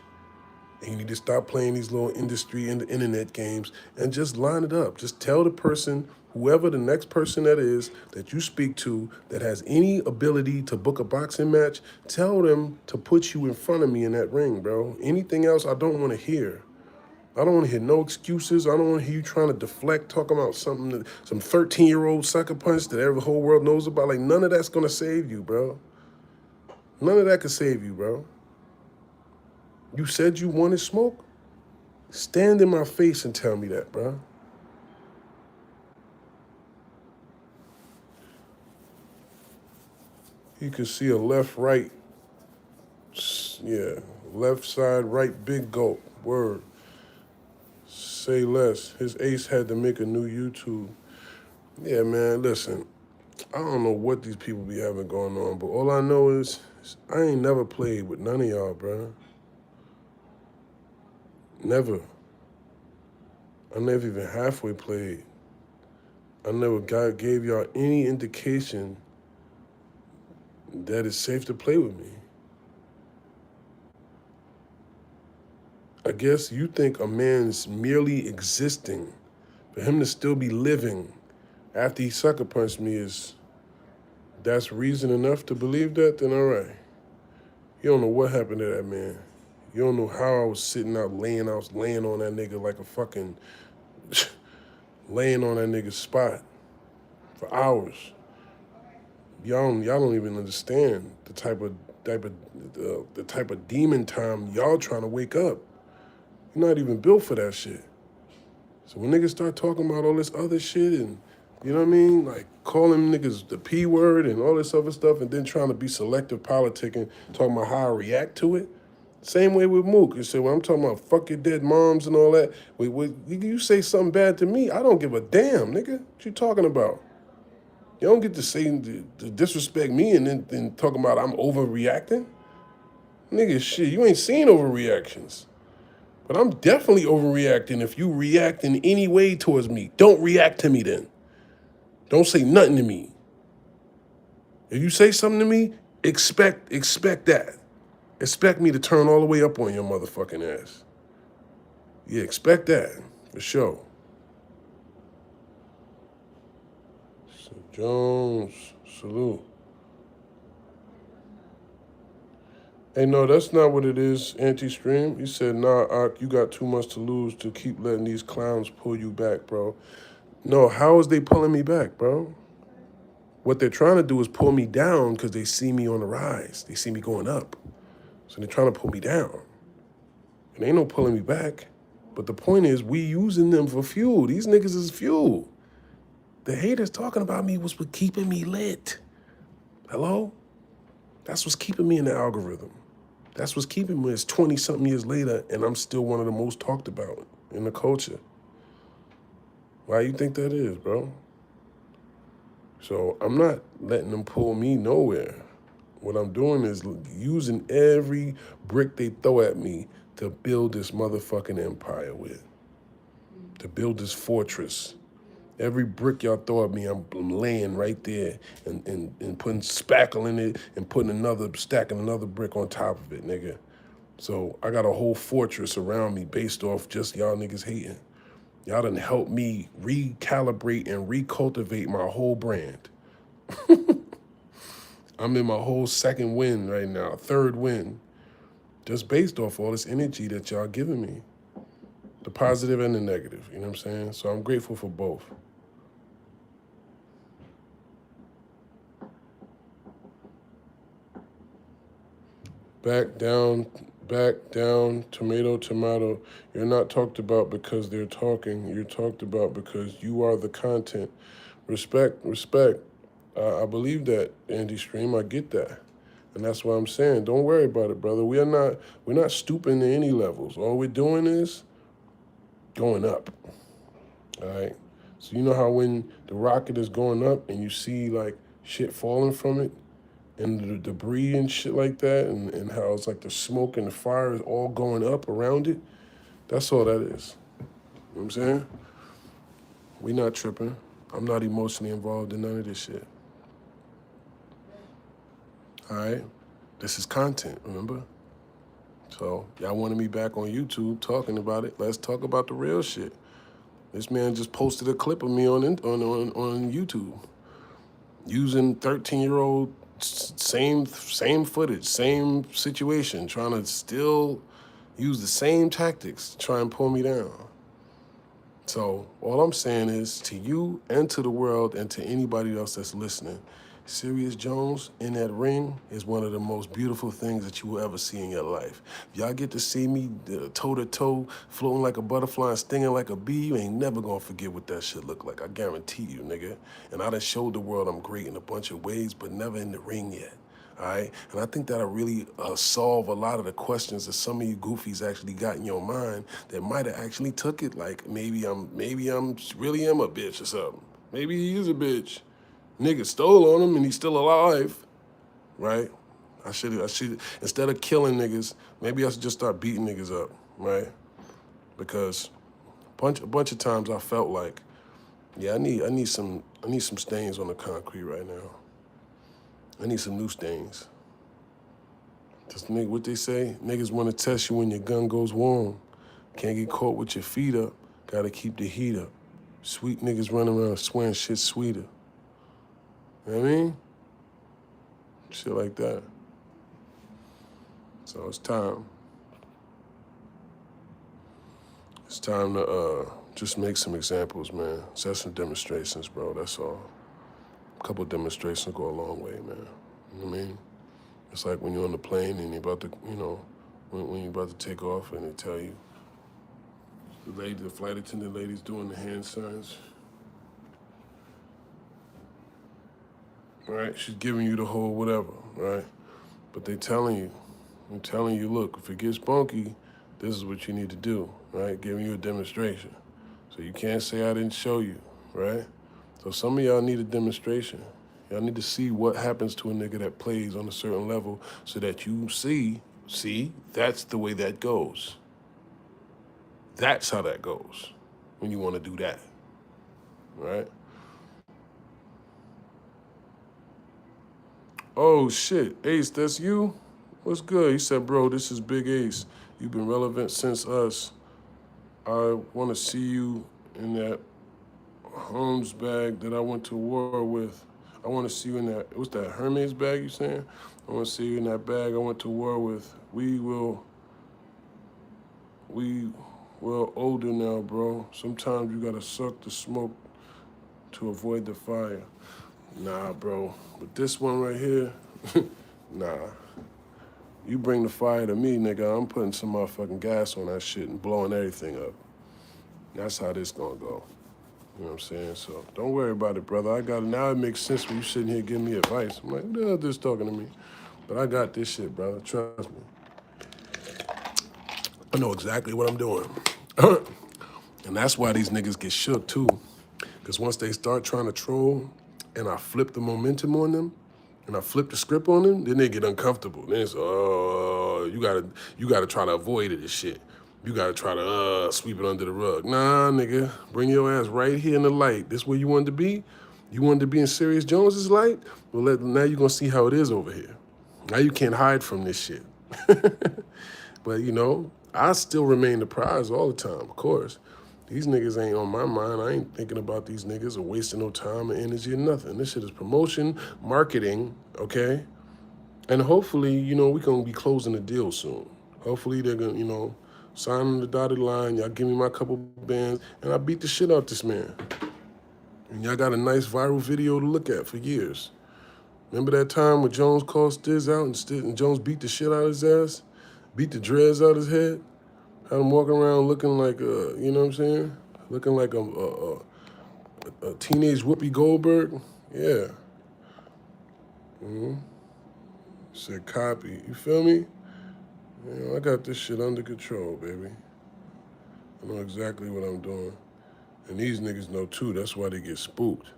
And you need to stop playing these little industry and the internet games and just line it up. Just tell the person, whoever the next person that is that you speak to that has any ability to book a boxing match, tell them to put you in front of me in that ring, bro. Anything else I don't want to hear. I don't want to hear no excuses. I don't want to hear you trying to deflect, talking about something, that, some 13-year-old sucker punch that the whole world knows about. Like, none of that's going to save you, bro. None of that could save you, bro. You said you wanted smoke? Stand in my face and tell me that, bro. You can see a left, right. Yeah, left side, right, big gulp. Word. Say less. His ace had to make a new YouTube. Yeah, man, listen. I don't know what these people be having going on, but all I know is I ain't never played with none of y'all, bro. Never. I never even halfway played. I never gave y'all any indication that it's safe to play with me. I guess you think a man's merely existing, for him to still be living after he sucker punched me that's reason enough to believe that, then all right. You don't know what happened to that man. You don't know how I was sitting out laying on that nigga like a fucking, laying on that nigga's spot for hours. Y'all don't even understand the type of demon time y'all trying to wake up. You're not even built for that shit. So when niggas start talking about all this other shit and, you know what I mean? Like calling niggas the P word and all this other stuff and then trying to be selective politicking, talking about how I react to it. Same way with Mook. You say, well, I'm talking about fuck your dead moms and all that. You say something bad to me, I don't give a damn, nigga. What you talking about? You don't get to say, to disrespect me and then talking about I'm overreacting. Nigga, shit, you ain't seen overreactions. But I'm definitely overreacting if you react in any way towards me. Don't react to me then. Don't say nothing to me. If you say something to me, expect that. Expect me to turn all the way up on your motherfucking ass. Yeah, expect that, for sure. So Jones, salute. Hey, no, that's not what it is, anti-stream. He said, nah, Ak, you got too much to lose to keep letting these clowns pull you back, bro. No, how is they pulling me back, bro? What they're trying to do is pull me down because they see me on the rise. They see me going up. So they're trying to pull me down. And ain't no pulling me back. But the point is, we using them for fuel. These niggas is fuel. The haters talking about me was what keeping me lit. Hello? That's what's keeping me in the algorithm. That's what's keeping me. It's 20-something years later, and I'm still one of the most talked about in the culture. Why you think that is, bro? So I'm not letting them pull me nowhere. What I'm doing is using every brick they throw at me to build this motherfucking empire with, to build this fortress. Every brick y'all throw at me, I'm laying right there and putting spackle in it and stacking another brick on top of it, nigga. So I got a whole fortress around me based off just y'all niggas hating. Y'all done helped me recalibrate and recultivate my whole brand. I'm in my whole second win right now, third win, just based off all this energy that y'all giving me. The positive and the negative, you know what I'm saying? So I'm grateful for both. Back down, tomato. You're not talked about because they're talking. You're talked about because you are the content. Respect. I believe that, Andy Stream. I get that. And that's what I'm saying. Don't worry about it, brother. We're not stooping to any levels. All we're doing is going up. All right? So you know how when the rocket is going up and you see like shit falling from it? And the debris and shit like that, and how it's like the smoke and the fire is all going up around it. That's all that is. You know what I'm saying? We not tripping. I'm not emotionally involved in none of this shit. All right? This is content, remember? So y'all wanted me back on YouTube talking about it. Let's talk about the real shit. This man just posted a clip of me on YouTube using 13-year-old same footage, same situation, trying to still use the same tactics to try and pull me down. So all I'm saying is to you and to the world and to anybody else that's listening, Serius Jones in that ring is one of the most beautiful things that you will ever see in your life. If y'all get to see me toe to toe, floating like a butterfly and stinging like a bee, you ain't never gonna forget what that shit look like. I guarantee you, nigga. And I done showed the world I'm great in a bunch of ways, but never in the ring yet. All right, and I think that'll really solve a lot of the questions that some of you goofies actually got in your mind that might have actually took it like maybe I'm really am a bitch or something. Maybe he is a bitch. Nigga stole on him and he's still alive, right? I should instead of killing niggas, maybe I should just start beating niggas up, right? Because a bunch of times I felt like, yeah, I need some stains on the concrete right now. I need some new stains. Just nigga, what they say, niggas want to test you when your gun goes warm. Can't get caught with your feet up. Gotta keep the heat up. Sweet niggas running around swearing shit sweeter. You know what I mean? Shit like that. So it's time. It's time to just make some examples, man. Set some demonstrations, bro, that's all. A couple demonstrations go a long way, man. You know what I mean? It's like when you're on the plane and you're about to, when you're about to take off and they tell you, the flight attendant lady's doing the hand signs. Right? She's giving you the whole whatever, right? But they're telling you, look, if it gets funky, this is what you need to do, right? Giving you a demonstration. So you can't say I didn't show you, right? So some of y'all need a demonstration. Y'all need to see what happens to a nigga that plays on a certain level so that you see, that's the way that goes. That's how that goes when you want to do that, right? Oh, shit, Ace, that's you? What's good? He said, bro, this is Big Ace. You've been relevant since us. I want to see you in that Holmes bag that I went to war with. I want to see you in that, what's that, Hermes bag you saying? I want to see you in that bag I went to war with. We're older now, bro. Sometimes you gotta suck the smoke to avoid the fire. Nah, bro. But this one right here, nah. You bring the fire to me, nigga, I'm putting some motherfucking gas on that shit and blowing everything up. That's how this gonna go. You know what I'm saying? So don't worry about it, brother. I got it. Now it makes sense when you sitting here giving me advice. I'm like, who the hell is talking to me? But I got this shit, brother. Trust me. I know exactly what I'm doing. And that's why these niggas get shook, too. Because once they start trying to troll and I flip the momentum on them and I flip the script on them, then they get uncomfortable. Then it's, oh, you gotta try to avoid it and shit. You gotta try to sweep it under the rug. Nah, nigga, bring your ass right here in the light. This where you wanted to be? You wanted to be in Serius Jones's light? Well, now you're gonna see how it is over here. Now you can't hide from this shit. But, I still remain the prize all the time, of course. These niggas ain't on my mind. I ain't thinking about these niggas or wasting no time or energy or nothing. This shit is promotion, marketing, okay? And hopefully, we gonna be closing the deal soon. Hopefully they're gonna, sign on the dotted line. Y'all give me my couple bands, and I beat the shit out this man. And y'all got a nice viral video to look at for years. Remember that time when Jones called Stizz out and Jones beat the shit out of his ass? Beat the dreads out his head? Had him walking around looking like you know what I'm saying? Looking like a teenage Whoopi Goldberg? Yeah. Said copy. You feel me? I got this shit under control, baby. I know exactly what I'm doing. And these niggas know too, that's why they get spooked.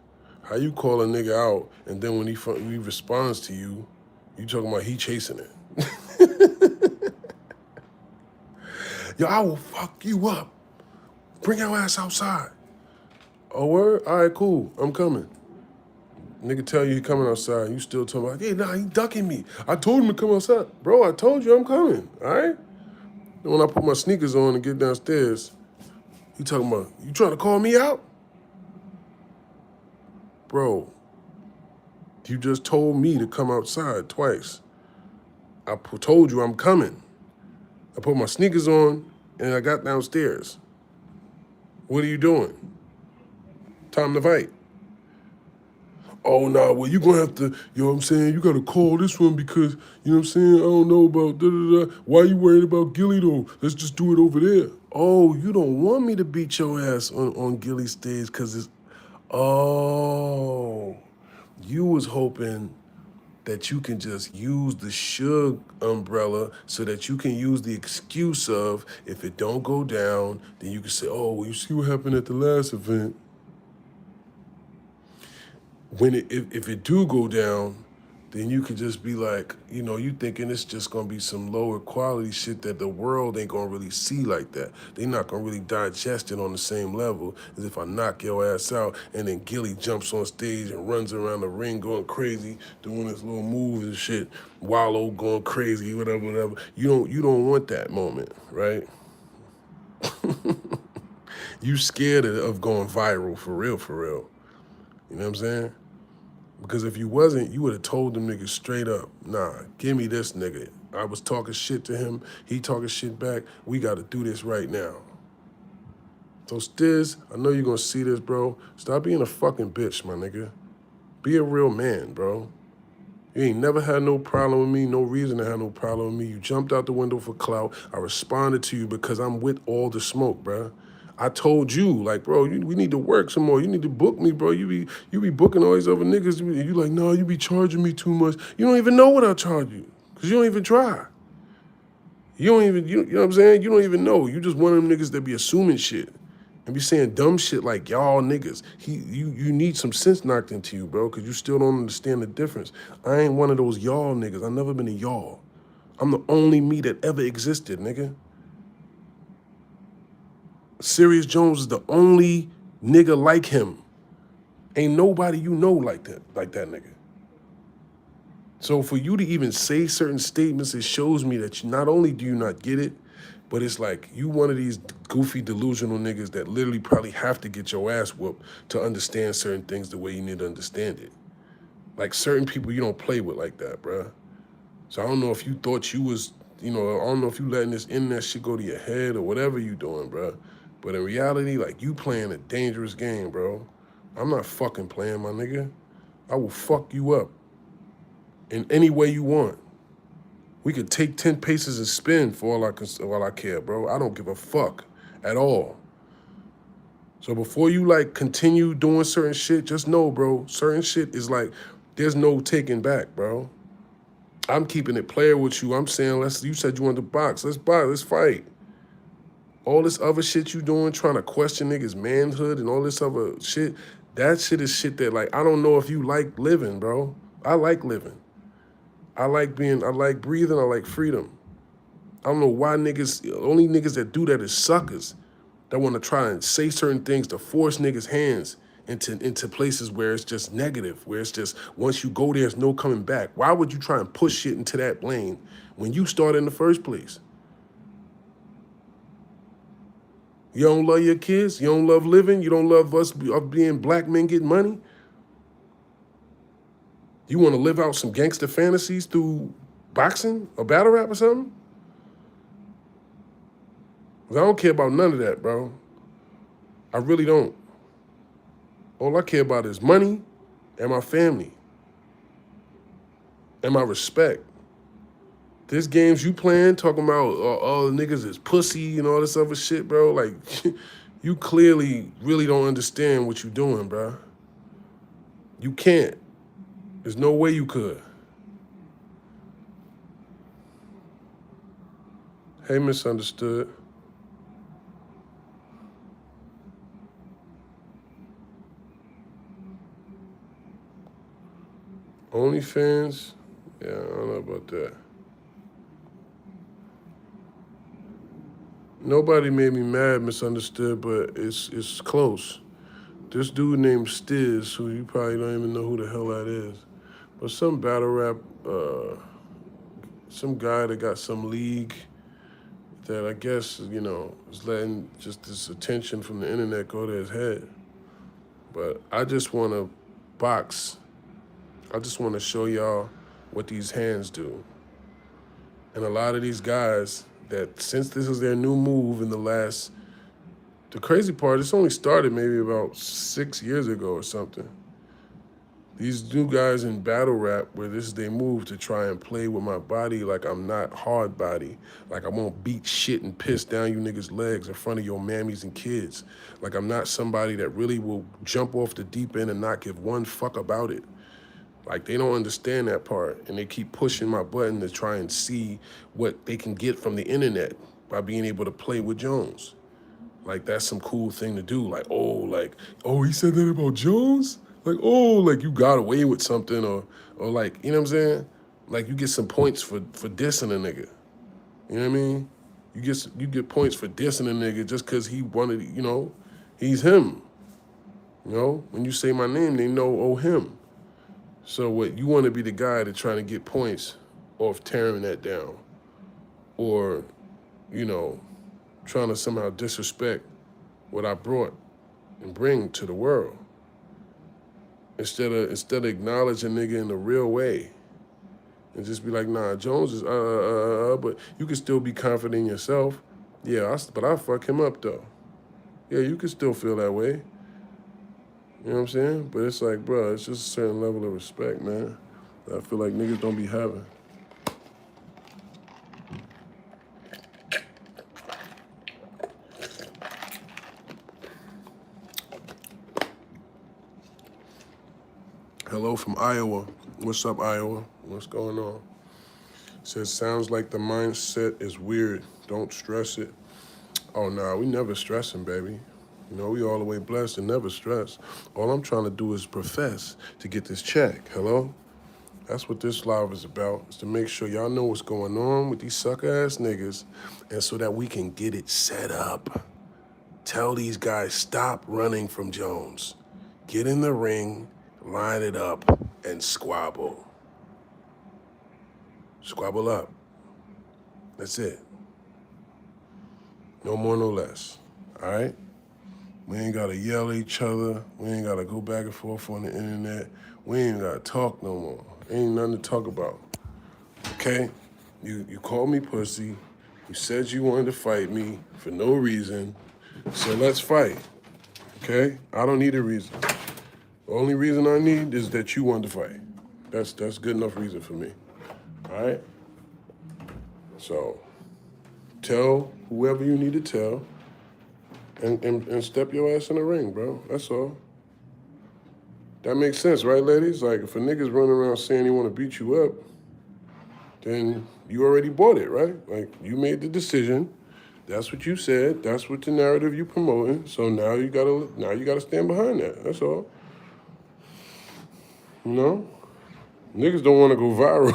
How you call a nigga out and then when he responds to you, you talking about he chasing it. Yo, I will fuck you up. Bring your ass outside. Oh, word? All right, cool. I'm coming. Nigga tell you he coming outside. You still talking about, hey, nah, he ducking me. I told him to come outside. Bro, I told you I'm coming, all right? Then when I put my sneakers on and get downstairs, he talking about, you trying to call me out? Bro, you just told me to come outside twice. I told you I'm coming. I put my sneakers on and I got downstairs. What are you doing? Time to fight. Oh, nah, well, you gonna have to, you know what I'm saying? You gotta call this one because, you know what I'm saying? I don't know about da-da-da. Why you worried about Gilly, though? Let's just do it over there. Oh, you don't want me to beat your ass on Gilly's stage because it's, oh, you was hoping that you can just use the Suge umbrella so that you can use the excuse of, if it don't go down, then you can say, oh, well, you see what happened at the last event. When if it do go down, then you could just be like, you know, you thinking it's just gonna be some lower quality shit that the world ain't gonna really see like that. They not gonna really digest it on the same level as if I knock your ass out and then Gilly jumps on stage and runs around the ring going crazy, doing his little moves and shit, Wallow going crazy, whatever. You don't want that moment, right? You scared of going viral for real, for real. You know what I'm saying? Because if you wasn't, you would have told them niggas straight up, nah, give me this nigga. I was talking shit to him, he talking shit back, we gotta do this right now. So Stizz, I know you're gonna see this, bro. Stop being a fucking bitch, my nigga. Be a real man, bro. You ain't never had no problem with me, no reason to have no problem with me. You jumped out the window for clout. I responded to you because I'm with all the smoke, bro. I told you, like, bro, we need to work some more. You need to book me, bro. You be booking all these other niggas. You like, no, you be charging me too much. You don't even know what I charge you, because you don't even try. You don't even, you know what I'm saying? You don't even know. You just one of them niggas that be assuming shit and be saying dumb shit like y'all niggas. You need some sense knocked into you, bro, because you still don't understand the difference. I ain't one of those y'all niggas. I've never been a y'all. I'm the only me that ever existed, nigga. Serius Jones is the only nigga like him. Ain't nobody you know like that nigga. So for you to even say certain statements, it shows me that not only do you not get it, but it's like you one of these goofy, delusional niggas that literally probably have to get your ass whooped to understand certain things the way you need to understand it. Like certain people you don't play with like that, bruh. So I don't know if you thought you was, you know, I don't know if you letting this internet shit go to your head or whatever you doing, bruh. But in reality, like, you playing a dangerous game, bro. I'm not fucking playing, my nigga. I will fuck you up in any way you want. We could take 10 paces and spin for all I care, bro. I don't give a fuck at all. So before you, like, continue doing certain shit, just know, bro, certain shit is like, there's no taking back, bro. I'm keeping it player with you. I'm saying, you said you wanted to box. Let's box, let's fight. All this other shit you doing, trying to question niggas' manhood and all this other shit, that shit is shit that, like, I don't know if you like living, bro. I like living. I like breathing, I like freedom. I don't know why only niggas that do that is suckers that want to try and say certain things to force niggas' hands into places where it's just negative, where it's just, once you go there, there's no coming back. Why would you try and push shit into that lane when you started in the first place? You don't love your kids? You don't love living? You don't love us being black men getting money? You want to live out some gangster fantasies through boxing or battle rap or something? 'Cause I don't care about none of that, bro. I really don't. All I care about is money and my family and my respect. This games you playing, talking about all the niggas is pussy and all this other shit, bro. Like, you clearly really don't understand what you doing, bro. You can't. There's no way you could. Hey, misunderstood. OnlyFans? Yeah, I don't know about that. Nobody made me mad, misunderstood, but it's close. This dude named Stizz, who you probably don't even know who the hell that is, but some battle rap, some guy that got some league that I guess, you know, is letting just this attention from the internet go to his head. But I just want to box. I just want to show y'all what these hands do. And a lot of these guys that, since this is their new move in the last The crazy part, it's only started maybe about 6 years ago or something. These new guys in battle rap, where this is their move to try and play with my body like I'm not hard body. Like I won't beat shit and piss down you niggas' legs in front of your mammies and kids. Like I'm not somebody that really will jump off the deep end and not give one fuck about it. Like they don't understand that part, and they keep pushing my button to try and see what they can get from the internet by being able to play with Jones. Like that's some cool thing to do. Like, oh, he said that about Jones? Like you got away with something, or like, you know what I'm saying? Like you get some points for dissing a nigga. You know what I mean? You get points for dissing a nigga just cause he wanted, he's him. You know? When you say my name, they know, oh, him. So what, you wanna be the guy that's trying to get points off tearing that down. Or, trying to somehow disrespect what I brought and bring to the world. Instead of acknowledging nigga in the real way. And just be like, nah, Jones is but you can still be confident in yourself. Yeah, but I fuck him up though. Yeah, you can still feel that way. You know what I'm saying? But it's like, bro, it's just a certain level of respect, man, that I feel like niggas don't be having. Hello from Iowa. What's up, Iowa? What's going on? Says, sounds like the mindset is weird. Don't stress it. Oh, nah, we never stressing, baby. We all the way blessed and never stress. All I'm trying to do is profess to get this check. Hello? That's what this live is about, is to make sure y'all know what's going on with these sucker-ass niggas, and so that we can get it set up. Tell these guys, stop running from Jones. Get in the ring, line it up, and squabble. Squabble up. That's it. No more, no less. All right? We ain't gotta yell at each other. We ain't gotta go back and forth on the internet. We ain't gotta talk no more. Ain't nothing to talk about. Okay? You called me pussy. You said you wanted to fight me for no reason. So let's fight. Okay? I don't need a reason. The only reason I need is that you want to fight. That's good enough reason for me. All right? So tell whoever you need to tell and step your ass in the ring, bro. That's all. That makes sense, right, ladies? Like, if a nigga's running around saying he want to beat you up, then you already bought it, right? Like, you made the decision. That's what you said. That's what the narrative you promoting. So now you gotta stand behind that. That's all. Niggas don't want to go viral.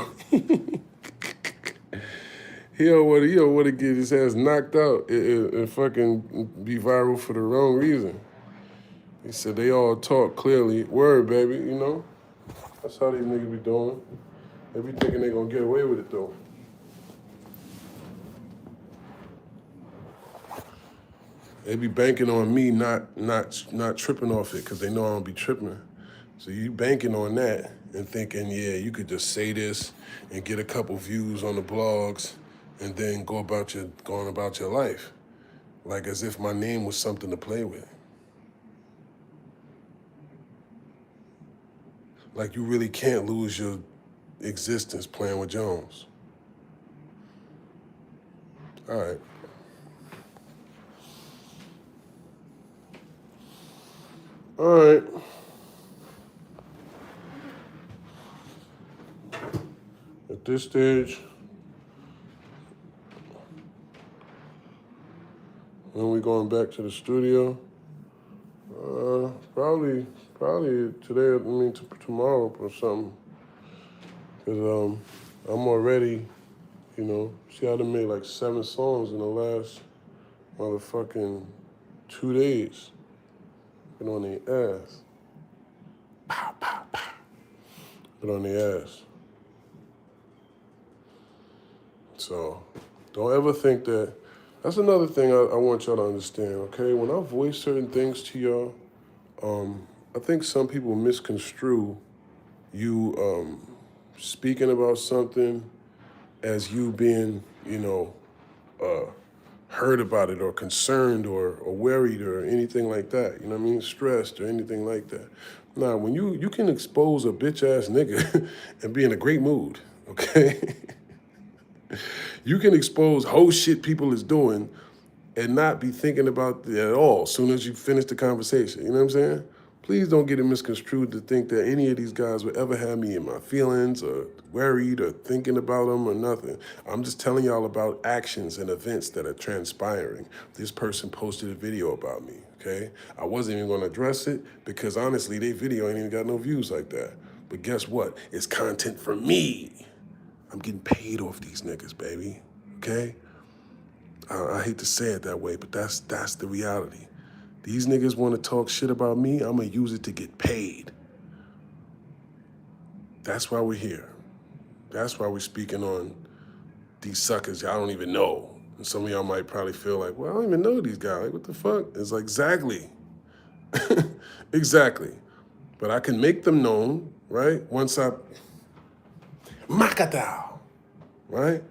He don't want to get his ass knocked out and fucking be viral for the wrong reason. He said they all talk clearly. Word, baby, That's how these niggas be doing. They be thinking they gonna get away with it, though. They be banking on me not tripping off it because they know I don't be tripping. So you banking on that and thinking, yeah, you could just say this and get a couple views on the blogs and then going about your life. Like as if my name was something to play with. Like you really can't lose your existence playing with Jones. All right. All right. At this stage, when we going back to the studio, probably today, tomorrow or something. Because I'm already, see, I done made like 7 songs in the last motherfucking 2 days. Been on their ass. Pow, pow, pow. Been on their ass. So don't ever think that. That's another thing I want y'all to understand, okay? When I voice certain things to y'all, I think some people misconstrue you speaking about something as you being, heard about it or concerned or worried or anything like that. You know what I mean? Stressed or anything like that. Nah, when you can expose a bitch ass nigga and be in a great mood, okay? You can expose whole shit people is doing and not be thinking about it at all as soon as you finish the conversation. You know what I'm saying? Please don't get it misconstrued to think that any of these guys would ever have me in my feelings or worried or thinking about them or nothing. I'm just telling y'all about actions and events that are transpiring. This person posted a video about me, okay? I wasn't even gonna address it because honestly, their video ain't even got no views like that. But guess what? It's content for me. I'm getting paid off these niggas, baby, okay? I hate to say it that way, but that's the reality. These niggas want to talk shit about me, I'm gonna use it to get paid. That's why we're here. That's why we're speaking on these suckers y'all don't even know. And some of y'all might probably feel like, well, I don't even know these guys. Like, what the fuck? It's like, exactly. Exactly. But I can make them known, right? Once I, Makatao, right?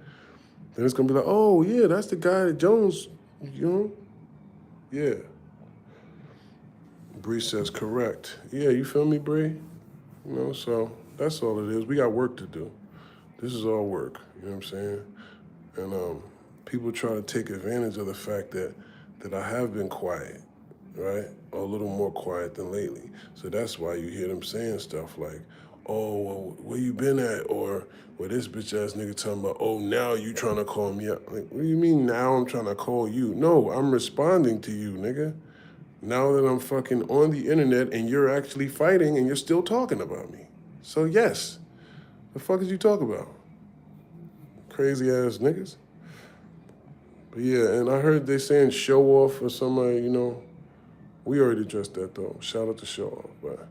Then it's gonna be like, oh yeah, that's the guy that Jones, you know? Yeah. Bree says correct. Yeah, you feel me, Bree? You know, so that's all it is. We got work to do. This is all work, you know what I'm saying? And people try to take advantage of the fact that I have been quiet, right? Or a little more quiet than lately. So that's why you hear them saying stuff like, oh, well, where you been at? Or where this bitch ass nigga talking about, oh, now you trying to call me up. Like, what do you mean now I'm trying to call you? No, I'm responding to you, nigga. Now that I'm fucking on the internet and you're actually fighting and you're still talking about me. So yes, the fuck is you talking about? Crazy ass niggas. But yeah, and I heard they saying show off or somebody, you know. We already addressed that though. Shout out to show off. But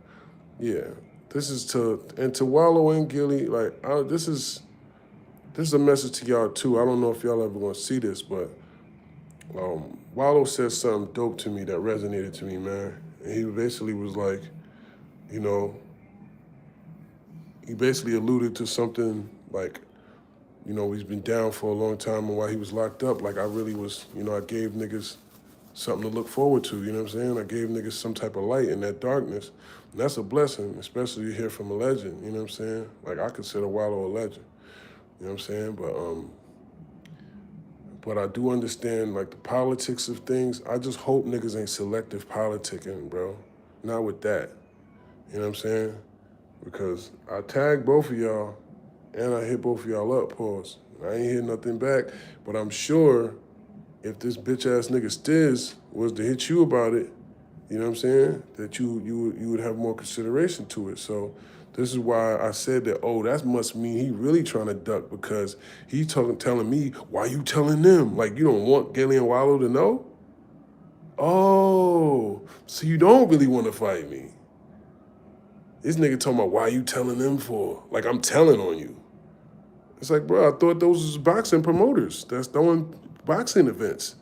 yeah, this is to Wallow and Gilly, like this is a message to y'all too. I don't know if y'all ever gonna see this, but Wallow said something dope to me that resonated to me, man. And he basically was like, you know, he basically alluded to something like, you know, he's been down for a long time and while he was locked up, like I really was, you know, I gave niggas something to look forward to, you know what I'm saying? I gave niggas some type of light in that darkness. And that's a blessing, especially you hear from a legend, you know what I'm saying? Like I consider Wallow a legend, you know what I'm saying? But I do understand like the politics of things. I just hope niggas ain't selective politicking, bro. Not with that, you know what I'm saying? Because I tagged both of y'all and I hit both of y'all up, pause. I ain't hear nothing back, but I'm sure if this bitch ass nigga Stizz was to hit you about it, you know what I'm saying, that you would have more consideration to it. So this is why I said that, oh, that must mean he really trying to duck because he telling me, why you telling them? Like you don't want Gilly and Wallow to know? Oh, so you don't really want to fight me. This nigga talking about why you telling them for? Like I'm telling on you. It's like, bro, I thought those was boxing promoters that's throwing boxing events.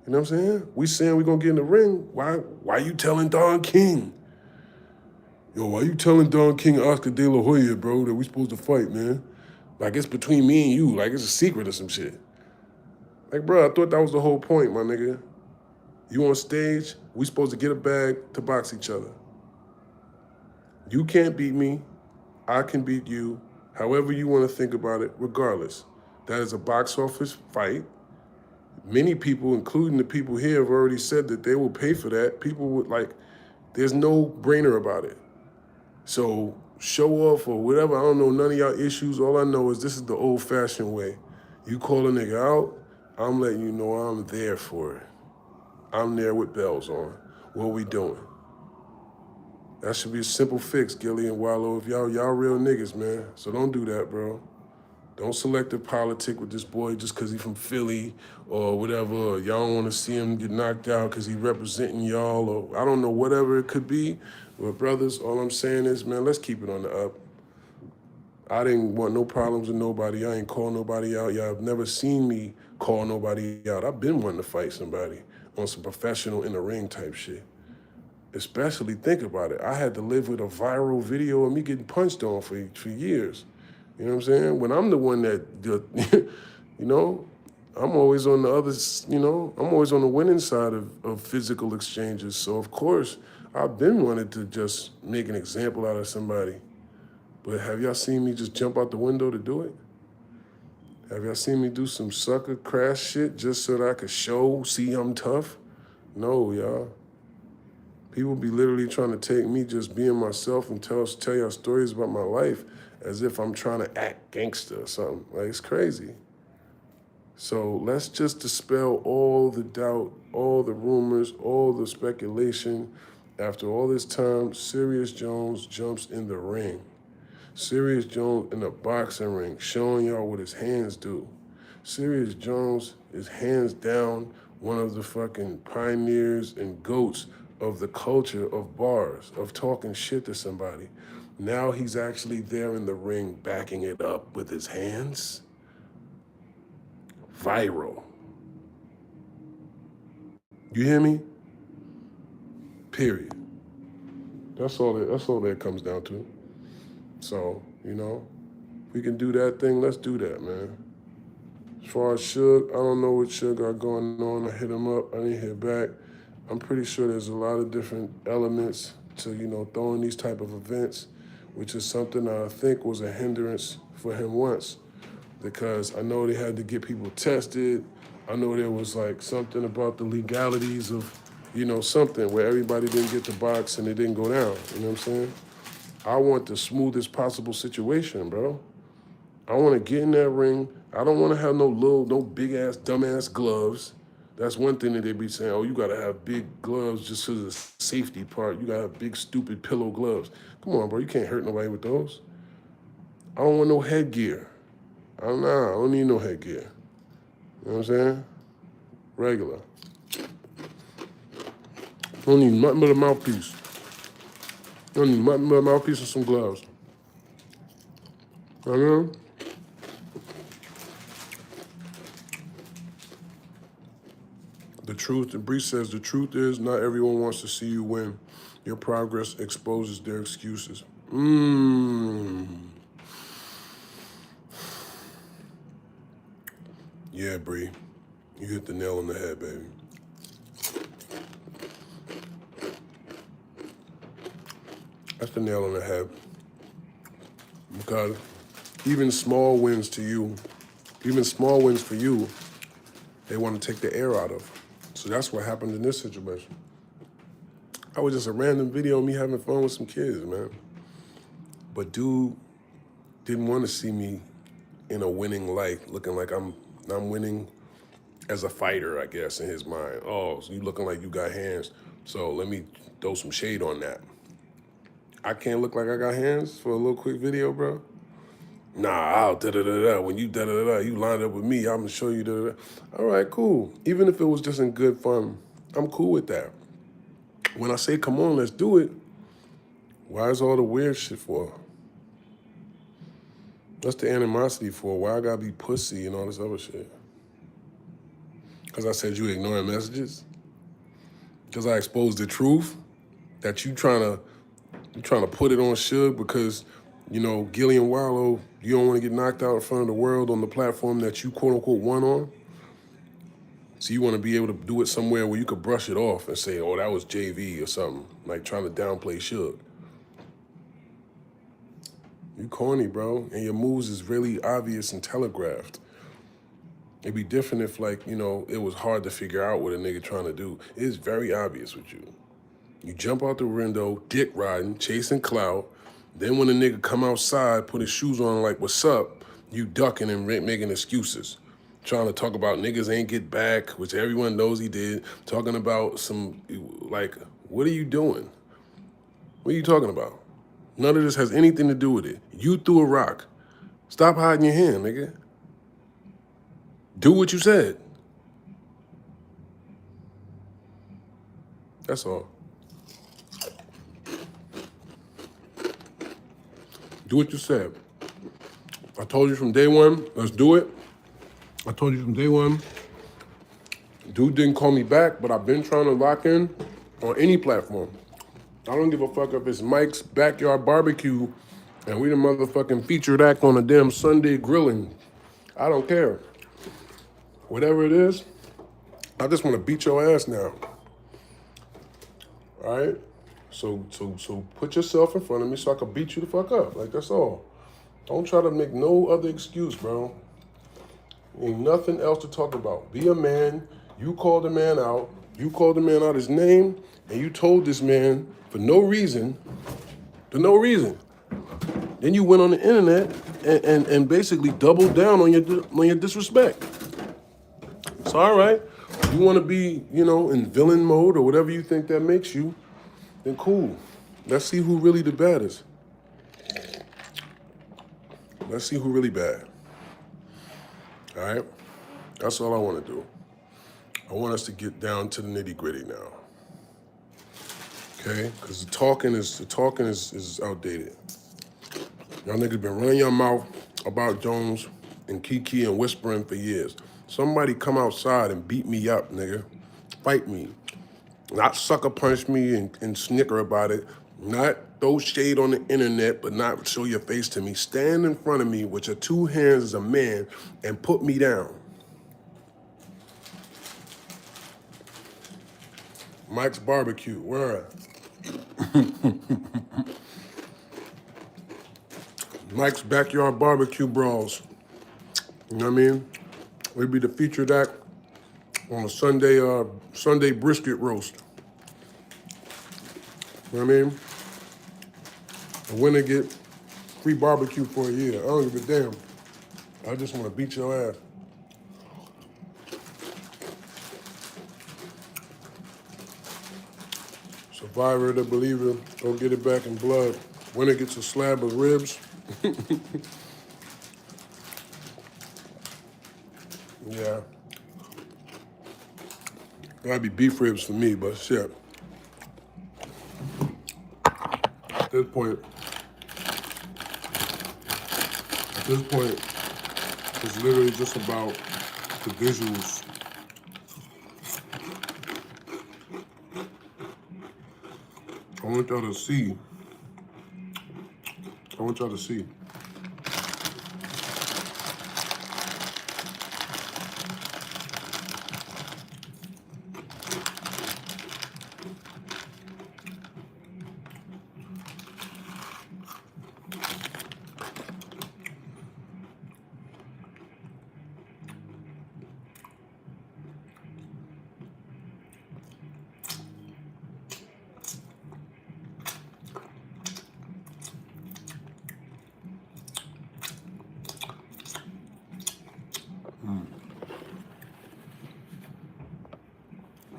You know what I'm saying? We saying we gonna get in the ring. Why you telling Don King? Yo, why you telling Don King and Oscar De La Hoya, bro, that we supposed to fight, man? Like it's between me and you. Like it's a secret or some shit. Like, bro, I thought that was the whole point, my nigga. You on stage, we supposed to get a bag to box each other. You can't beat me. I can beat you. However you want to think about it, regardless. That is a box office fight. Many people, including the people here, have already said that they will pay for that. People would like, there's no brainer about it. So show off or whatever, I don't know none of y'all issues. All I know is this is the old fashioned way. You call a nigga out, I'm letting you know I'm there for it. I'm there with bells on. What we doing? That should be a simple fix, Gilly and Wallow. If y'all real niggas, man. So don't do that, bro. Don't selective politic with this boy just because he from Philly or whatever. Or y'all don't want to see him get knocked out because he representing y'all or I don't know, whatever it could be. But brothers, all I'm saying is, man, let's keep it on the up. I didn't want no problems with nobody. I ain't call nobody out. Y'all have never seen me call nobody out. I've been wanting to fight somebody on some professional in the ring type shit. Especially think about it. I had to live with a viral video of me getting punched on for years. You know what I'm saying? When I'm the one that, you know, I'm always on the other, I'm always on the winning side of physical exchanges. So, of course, I've been wanted to just make an example out of somebody. But have y'all seen me just jump out the window to do it? Have y'all seen me do some sucker crash shit just so that I could see I'm tough? No, y'all. People be literally trying to take me just being myself and tell y'all stories about my life as if I'm trying to act gangster or something. Like, it's crazy. So let's just dispel all the doubt, all the rumors, all the speculation. After all this time, Serius Jones jumps in the ring. Serius Jones in a boxing ring, showing y'all what his hands do. Serius Jones is hands down one of the fucking pioneers and goats of the culture of bars, of talking shit to somebody. Now he's actually there in the ring backing it up with his hands. Viral. You hear me? Period. That's all that comes down to. So, if we can do that thing, let's do that, man. As far as Suge, I don't know what Suge got going on. I hit him up, I didn't hear back. I'm pretty sure there's a lot of different elements to, throwing these type of events, which is something I think was a hindrance for him once. Because I know they had to get people tested. I know there was like something about the legalities of, something where everybody didn't get to box and it didn't go down. You know what I'm saying? I want the smoothest possible situation, bro. I want to get in that ring. I don't want to have no big ass, dumb ass gloves. That's one thing that they be saying, oh, you got to have big gloves just because of the safety part. You got to have big, stupid pillow gloves. Come on, bro. You can't hurt nobody with those. I don't want no headgear. I don't need no headgear. You know what I'm saying? Regular. I don't need nothing but a mouthpiece. I don't need nothing but a mouthpiece and some gloves. You know? The truth, and Bree says, the truth is not everyone wants to see you win. Your progress exposes their excuses. Yeah, Bree, you hit the nail on the head, baby. That's the nail on the head. Because even small wins for you, they want to take the air out of. So that's what happened in this situation. I was just a random video of me having fun with some kids, man. But dude didn't want to see me in a winning light, looking like I'm winning as a fighter, I guess, in his mind. Oh, so you looking like you got hands. So let me throw some shade on that. I can't look like I got hands for a little quick video, bro. Nah, I'll da-da-da-da. When you da-da-da-da, you line up with me, I'm gonna show you da-da-da. All right, cool. Even if it was just in good fun, I'm cool with that. When I say, come on, let's do it, why is all the weird shit for? What's the animosity for? Why I gotta be pussy and all this other shit? Because I said you ignoring messages? Because I exposed the truth? That you trying to put it on Suge because, Gillian Wallow, you don't want to get knocked out in front of the world on the platform that you quote unquote won on? So you want to be able to do it somewhere where you could brush it off and say, oh, that was JV or something, like trying to downplay Suge. You corny, bro, and your moves is really obvious and telegraphed. It'd be different if, it was hard to figure out what a nigga trying to do. It's very obvious with you. You jump out the window, dick riding, chasing clout. Then when a nigga come outside, put his shoes on like, what's up? You ducking and making excuses. Trying to talk about niggas ain't get back, which everyone knows he did. Talking about some, what are you doing? What are you talking about? None of this has anything to do with it. You threw a rock. Stop hiding your hand, nigga. Do what you said. That's all. Do what you said. I told you from day one, let's do it. I told you from day one, dude didn't call me back, but I've been trying to lock in on any platform. I don't give a fuck if it's Mike's Backyard Barbecue and we the motherfucking featured act on a damn Sunday grilling. I don't care. whatever it is, I just want to beat your ass now. All right? So put yourself in front of me so I can beat you the fuck up. Like, that's all. Don't try to make no other excuse, bro. Ain't nothing else to talk about. Be a man. You called the man out. You called the man out his name, and you told this man for no reason, Then you went on the internet and basically doubled down on your disrespect. It's all right. You want to be, in villain mode or whatever you think that makes you, then cool. Let's see who really the baddest. Let's see who really bad. All right? That's all I want to do. I want us to get down to the nitty-gritty now. Okay? Because the talking is outdated. Y'all niggas been running your mouth about Jones and Kiki and whispering for years. Somebody come outside and beat me up, nigga. Fight me. Not sucker punch me and snicker about it. Not throw shade on the internet, but not show your face to me. Stand in front of me with your two hands as a man and put me down. Mike's Barbecue, where? Mike's Backyard Barbecue Brawls. You know what I mean? We'd be the featured act on a Sunday brisket roast. You know what I mean? The winner get free barbecue for a year. I don't give a damn. I just want to beat your ass. Survivor, the believer, go get it back in blood. Winner gets a slab of ribs. Yeah. That'd be beef ribs for me, but shit. At this point, it's literally just about the visuals. I want y'all to see.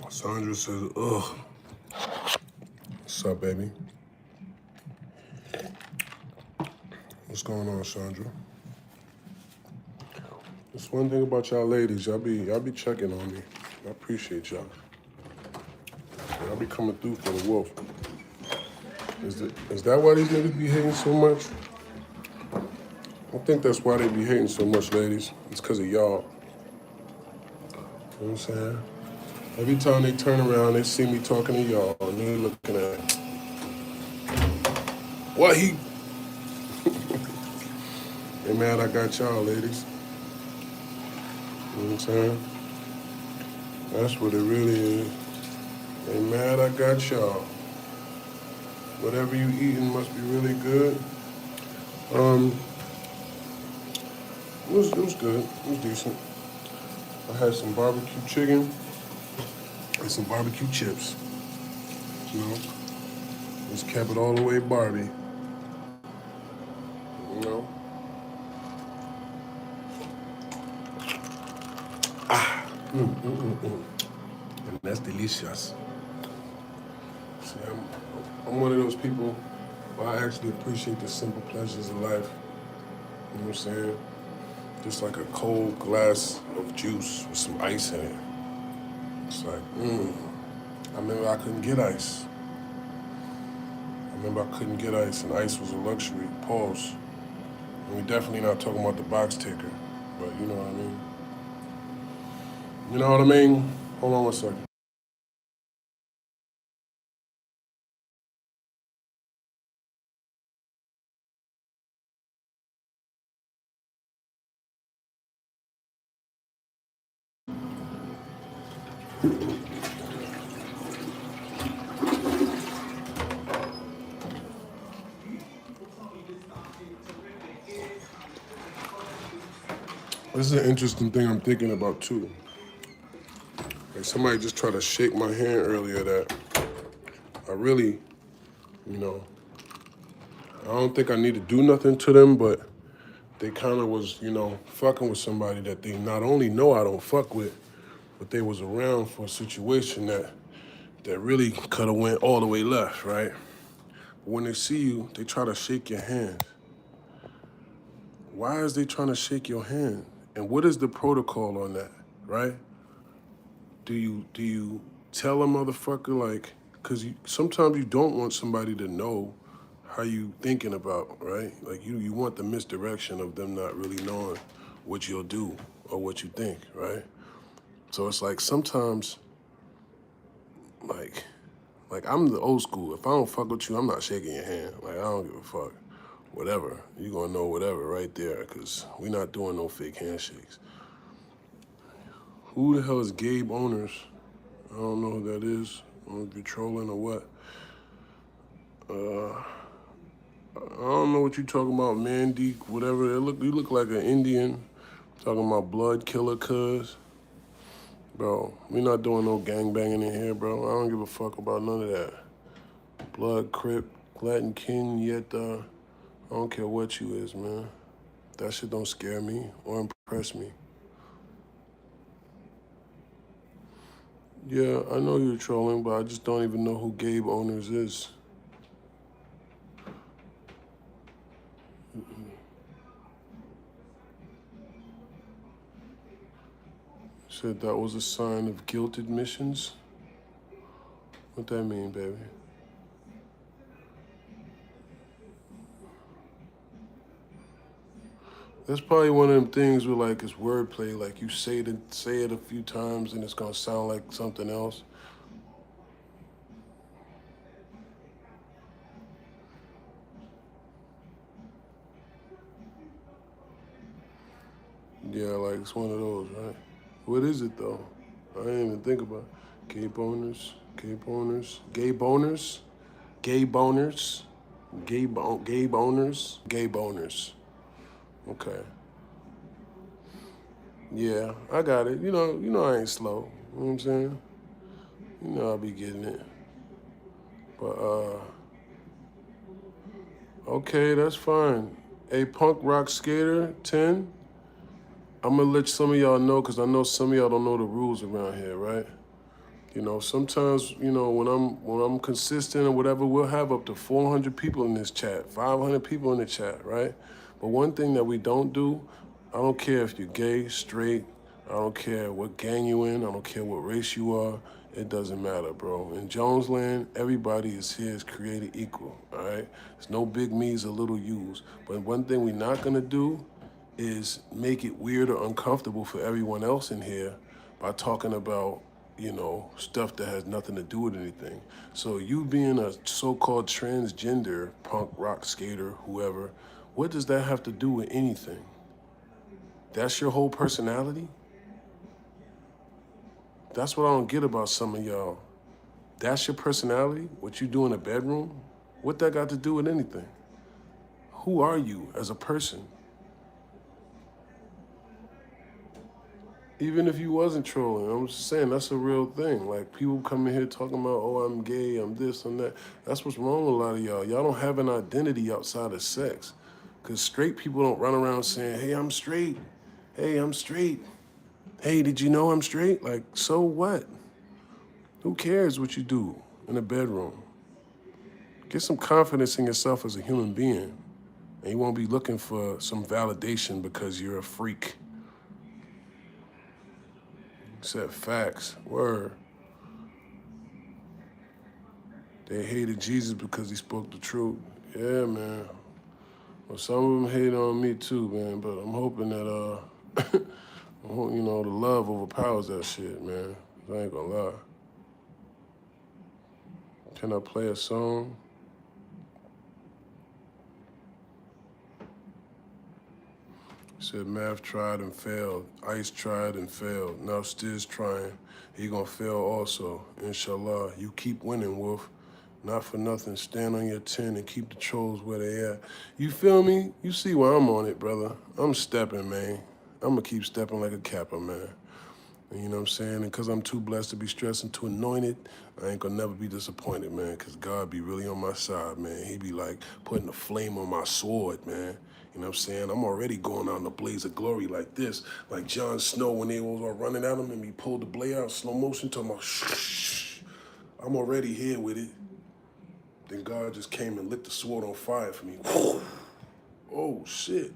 Sandra says, ugh. What's up, baby? What's going on, Sandra? That's one thing about y'all ladies. Y'all be checking on me. I appreciate y'all. Y'all be coming through for the wolf. Is that why these niggas be hating so much? I think that's why they be hating so much, ladies. It's because of y'all. You know what I'm saying? Every time they turn around, they see me talking to y'all, and they're looking at, what he? They mad I got y'all, ladies. You know what I'm saying? That's what it really is. They mad I got y'all. Whatever you eating must be really good. It was good. It was decent. I had some barbecue chicken and some barbecue chips. You know, just kept it all the way Barbie. You know. And that's delicious. See, I'm one of those people where I actually appreciate the simple pleasures of life. You know what I'm saying? Just like a cold glass of juice with some ice in it. It's like, I remember I couldn't get ice. And ice was a luxury. Pause. And we definitely not talking about the box ticker, but you know what I mean? You know what I mean? Hold on one second. This is an interesting thing I'm thinking about too. Like somebody just tried to shake my hand earlier that I really, you know, I don't think I need to do nothing to them, but they kind of was, you know, fucking with somebody that they not only know I don't fuck with, but they was around for a situation that really could have went all the way left, right? But when they see you, they try to shake your hand. Why is they trying to shake your hand? And what is the protocol on that, right? Do you tell a motherfucker like, cause sometimes you don't want somebody to know how you thinking about, right? Like you want the misdirection of them not really knowing what you'll do or what you think, right? So it's like sometimes, like I'm the old school. If I don't fuck with you, I'm not shaking your hand. Like I don't give a fuck. Whatever. You gonna know whatever right there, cause we not doing no fake handshakes. Who the hell is Gabe Owners? I don't know who that is. I don't know if you're trolling or what. I don't know what you talking about, Mandy, whatever. You look like an Indian. Talking about blood killer cuz. Bro, we not doing no gangbanging in here, bro. I don't give a fuck about none of that. Blood, Crip, Latin King, yet, I don't care what you is, man. That shit don't scare me or impress me. Yeah, I know you're trolling, but I just don't even know who Gabe Owners is. Said that was a sign of guilt admissions. What that mean, baby? That's probably one of them things where like it's wordplay, like you say it a few times and it's gonna sound like something else. Yeah, like it's one of those, right? What is it though? I didn't even think about it. Gay boners, gay boners, gay boners, gay boners, gay boners, gay boners. Okay. Yeah, I got it. You know I ain't slow. You know what I'm saying? You know I'll be getting it. But okay, that's fine. A punk rock skater, 10. I'm gonna let some of y'all know because I know some of y'all don't know the rules around here, right? You know, sometimes, when I'm consistent or whatever, we'll have up to 400 people in this chat, 500 people in the chat, right? But one thing that we don't do, I don't care if you're gay, straight, I don't care what gang you in, I don't care what race you are, it doesn't matter, bro. In Jonesland, everybody is here is created equal, all right? There's no big me's or little you's. But one thing we're not gonna do is make it weird or uncomfortable for everyone else in here by talking about, stuff that has nothing to do with anything. So you being a so-called transgender punk rock skater, whoever, what does that have to do with anything? That's your whole personality? That's what I don't get about some of y'all. That's your personality? What you do in a bedroom? What that got to do with anything? Who are you as a person? Even if you wasn't trolling, I'm just saying that's a real thing. Like people come in here talking about, oh, I'm gay, I'm this, I'm that. That's what's wrong with a lot of y'all. Y'all don't have an identity outside of sex. Because straight people don't run around saying, hey, I'm straight. Hey, I'm straight. Hey, did you know I'm straight? Like, so what? Who cares what you do in the bedroom? Get some confidence in yourself as a human being. And you won't be looking for some validation because you're a freak. Said facts. Word. They hated Jesus because he spoke the truth. Yeah, man. Well, some of them hate on me too, man. But I'm hoping that, the love overpowers that shit, man. I ain't gonna lie. Can I play a song? He said Math tried and failed. Ice tried and failed. Now Stizz trying. He gonna fail also. Inshallah. You keep winning, Wolf. Not for nothing. Stand on your 10 and keep the trolls where they at. You feel me? You see where I'm on it, brother. I'm stepping, man. I'm gonna keep stepping like a kappa, man. And you know what I'm saying? And because I'm too blessed to be stressed and too anointed, I ain't gonna never be disappointed, man, because God be really on my side, man. He be like putting a flame on my sword, man. You know what I'm saying? I'm already going out in a blaze of glory like this. Like Jon Snow when they was all running at him and he pulled the blade out, slow motion, talking about shh. I'm already here with it. Then God just came and lit the sword on fire for me. Oh, shit.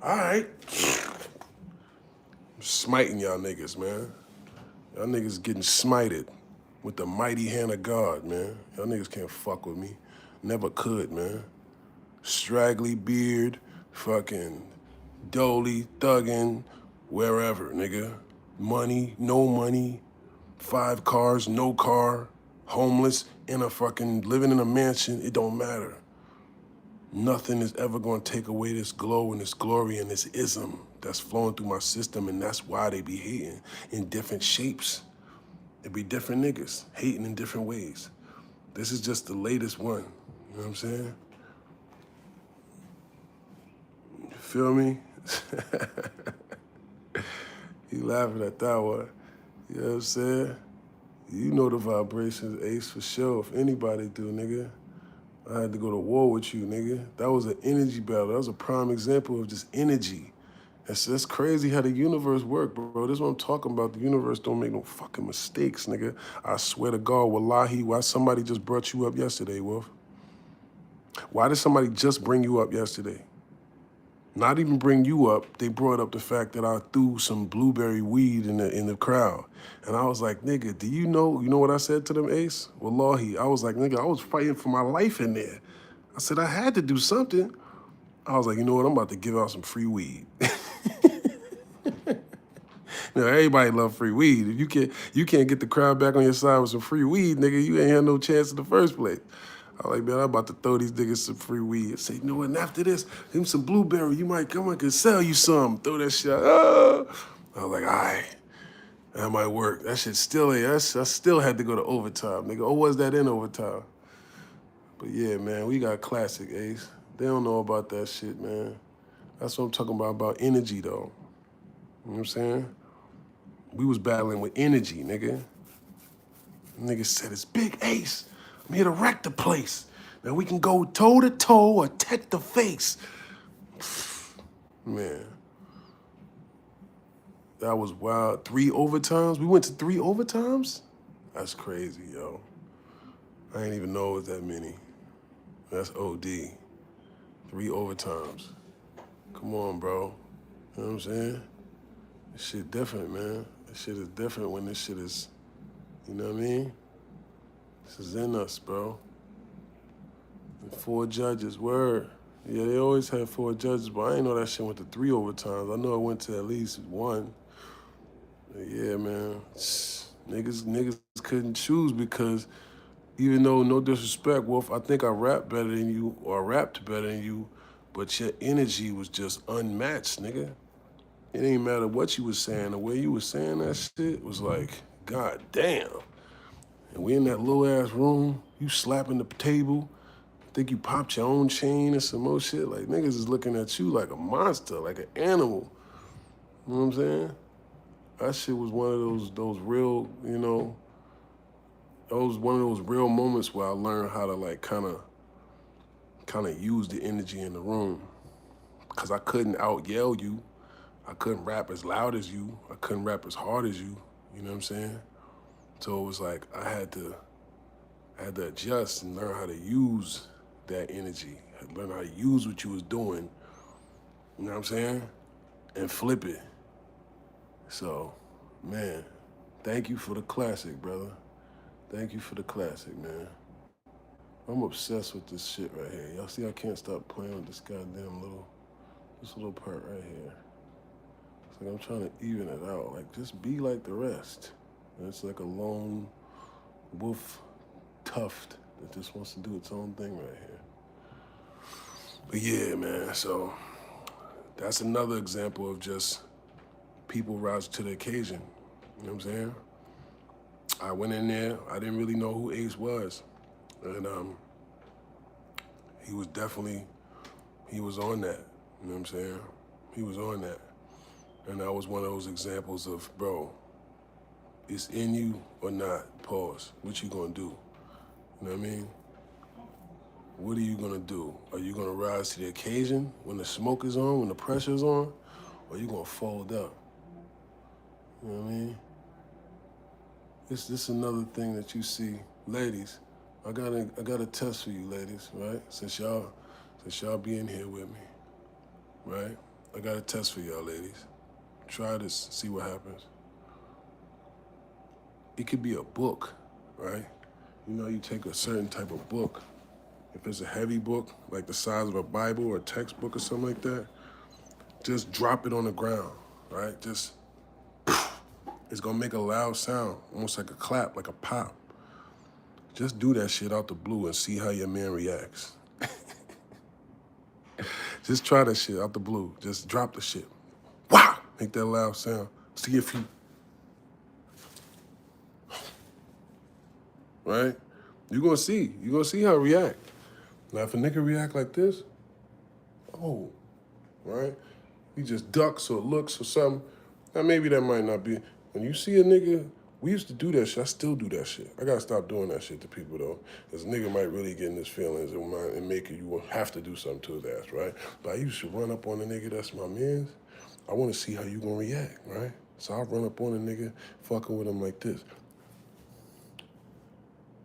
All right. I'm smiting y'all niggas, man. Y'all niggas getting smited with the mighty hand of God, man. Y'all niggas can't fuck with me. Never could, man. Straggly beard, fucking dolly, thuggin', wherever, nigga. Money, no money, 5 cars, no car, homeless, in a fucking, living in a mansion, it don't matter. Nothing is ever gonna take away this glow and this glory and this ism that's flowing through my system, and that's why they be hating in different shapes. It be different niggas hating in different ways. This is just the latest one, you know what I'm saying? You feel me? You laughing at that one, you know what I'm saying? You know the vibrations, Ace, for sure. If anybody do, nigga. I had to go to war with you, nigga. That was an energy battle. That was a prime example of just energy. That's crazy how the universe works, bro. This is what I'm talking about. The universe don't make no fucking mistakes, nigga. I swear to God, wallahi, why somebody just brought you up yesterday, Wolf? Why did somebody just bring you up yesterday? Not even bring you up, they brought up the fact that I threw some blueberry weed in the crowd. And I was like, nigga, do you know what I said to them, Ace? Wallahi, I was like, nigga, I was fighting for my life in there. I said, I had to do something. I was like, you know what, I'm about to give out some free weed. You know, everybody love free weed. If you can't get the crowd back on your side with some free weed, nigga, you ain't had no chance in the first place. I was like, man, I'm about to throw these niggas some free weed. I say, you know what, and after this, give them some blueberry. You might come, I can sell you some. Throw that shit out. I was like, all right, that might work. That shit still ain't, I still had to go to overtime, nigga. Or was that in overtime? But yeah, man, we got classic, Ace. They don't know about that shit, man. That's what I'm talking about energy, though. You know what I'm saying? We was battling with energy, nigga. Nigga said, it's Big Ace. I'm here to wreck the place. Now we can go toe to toe or tech the face. Man, that was wild. 3 overtimes? We went to 3 overtimes? That's crazy, yo. I didn't even know it was that many. That's OD. 3 overtimes. Come on, bro. You know what I'm saying? This shit different, man. This shit is different when this shit is, you know what I mean? This is in us, bro. And 4 judges, word. Yeah, they always had 4 judges, but I didn't know that shit went to 3 overtimes. I know it went to at least 1. But yeah, man. Niggas couldn't choose because even though, no disrespect, Wolf, I think I rapped better than you or rapped better than you, but your energy was just unmatched, nigga. It ain't matter what you was saying. The way you was saying that shit was like, God damn. And we in that little ass room, you slapping the table. I think you popped your own chain and some more shit. Like niggas is looking at you like a monster, like an animal. You know what I'm saying? That shit was one of those real, you know, that was one of those real moments where I learned how to like kind of use the energy in the room. Cause I couldn't out yell you. I couldn't rap as loud as you. I couldn't rap as hard as you. You know what I'm saying? So it was like I had to adjust and learn how to use that energy. I had to learn how to use what you was doing. You know what I'm saying? And flip it. So, man, thank you for the classic, brother. Thank you for the classic, man. I'm obsessed with this shit right here. Y'all see I can't stop playing with this goddamn this little part right here. It's like I'm trying to even it out. Like, just be like the rest. And it's like a lone wolf tuft that just wants to do its own thing right here. But yeah, man, so That's another example of just people rising to the occasion. You know what I'm saying? I went in there. I didn't really know who Ace was, and he was on that. You know what I'm saying? He was on that, and that was one of those examples of, bro, it's in you or not. Pause. What you gonna do? You know what I mean? What are you gonna do? Are you gonna rise to the occasion when the smoke is on, when the pressure's on, or are you gonna fold up? You know what I mean? It's just another thing that you see, ladies. I got a test for you, ladies, right? Since y'all be in here with me, right? I got a test for y'all, ladies. Try this, see what happens. It could be a book, right? You know, you take a certain type of book. If it's a heavy book, like the size of a Bible or a textbook or something like that, just drop it on the ground, right? Just, it's gonna make a loud sound, almost like a clap, like a pop. Just do that shit out the blue and see how your man reacts. Just try that shit out the blue. Just drop the shit. Wow! Make that loud sound. See if you, right? You're gonna see how it react. Now, if a nigga react like this, oh, right? He just ducks or looks or something. Now, maybe that might not be. When you see a nigga, we used to do that shit. I still do that shit. I gotta stop doing that shit to people, though. Because a nigga might really get in his feelings and make it, you will have to do something to his ass, right? But I used to run up on a nigga that's my man's. I want to see how you gonna react, right? So I run up on a nigga, fucking with him like this.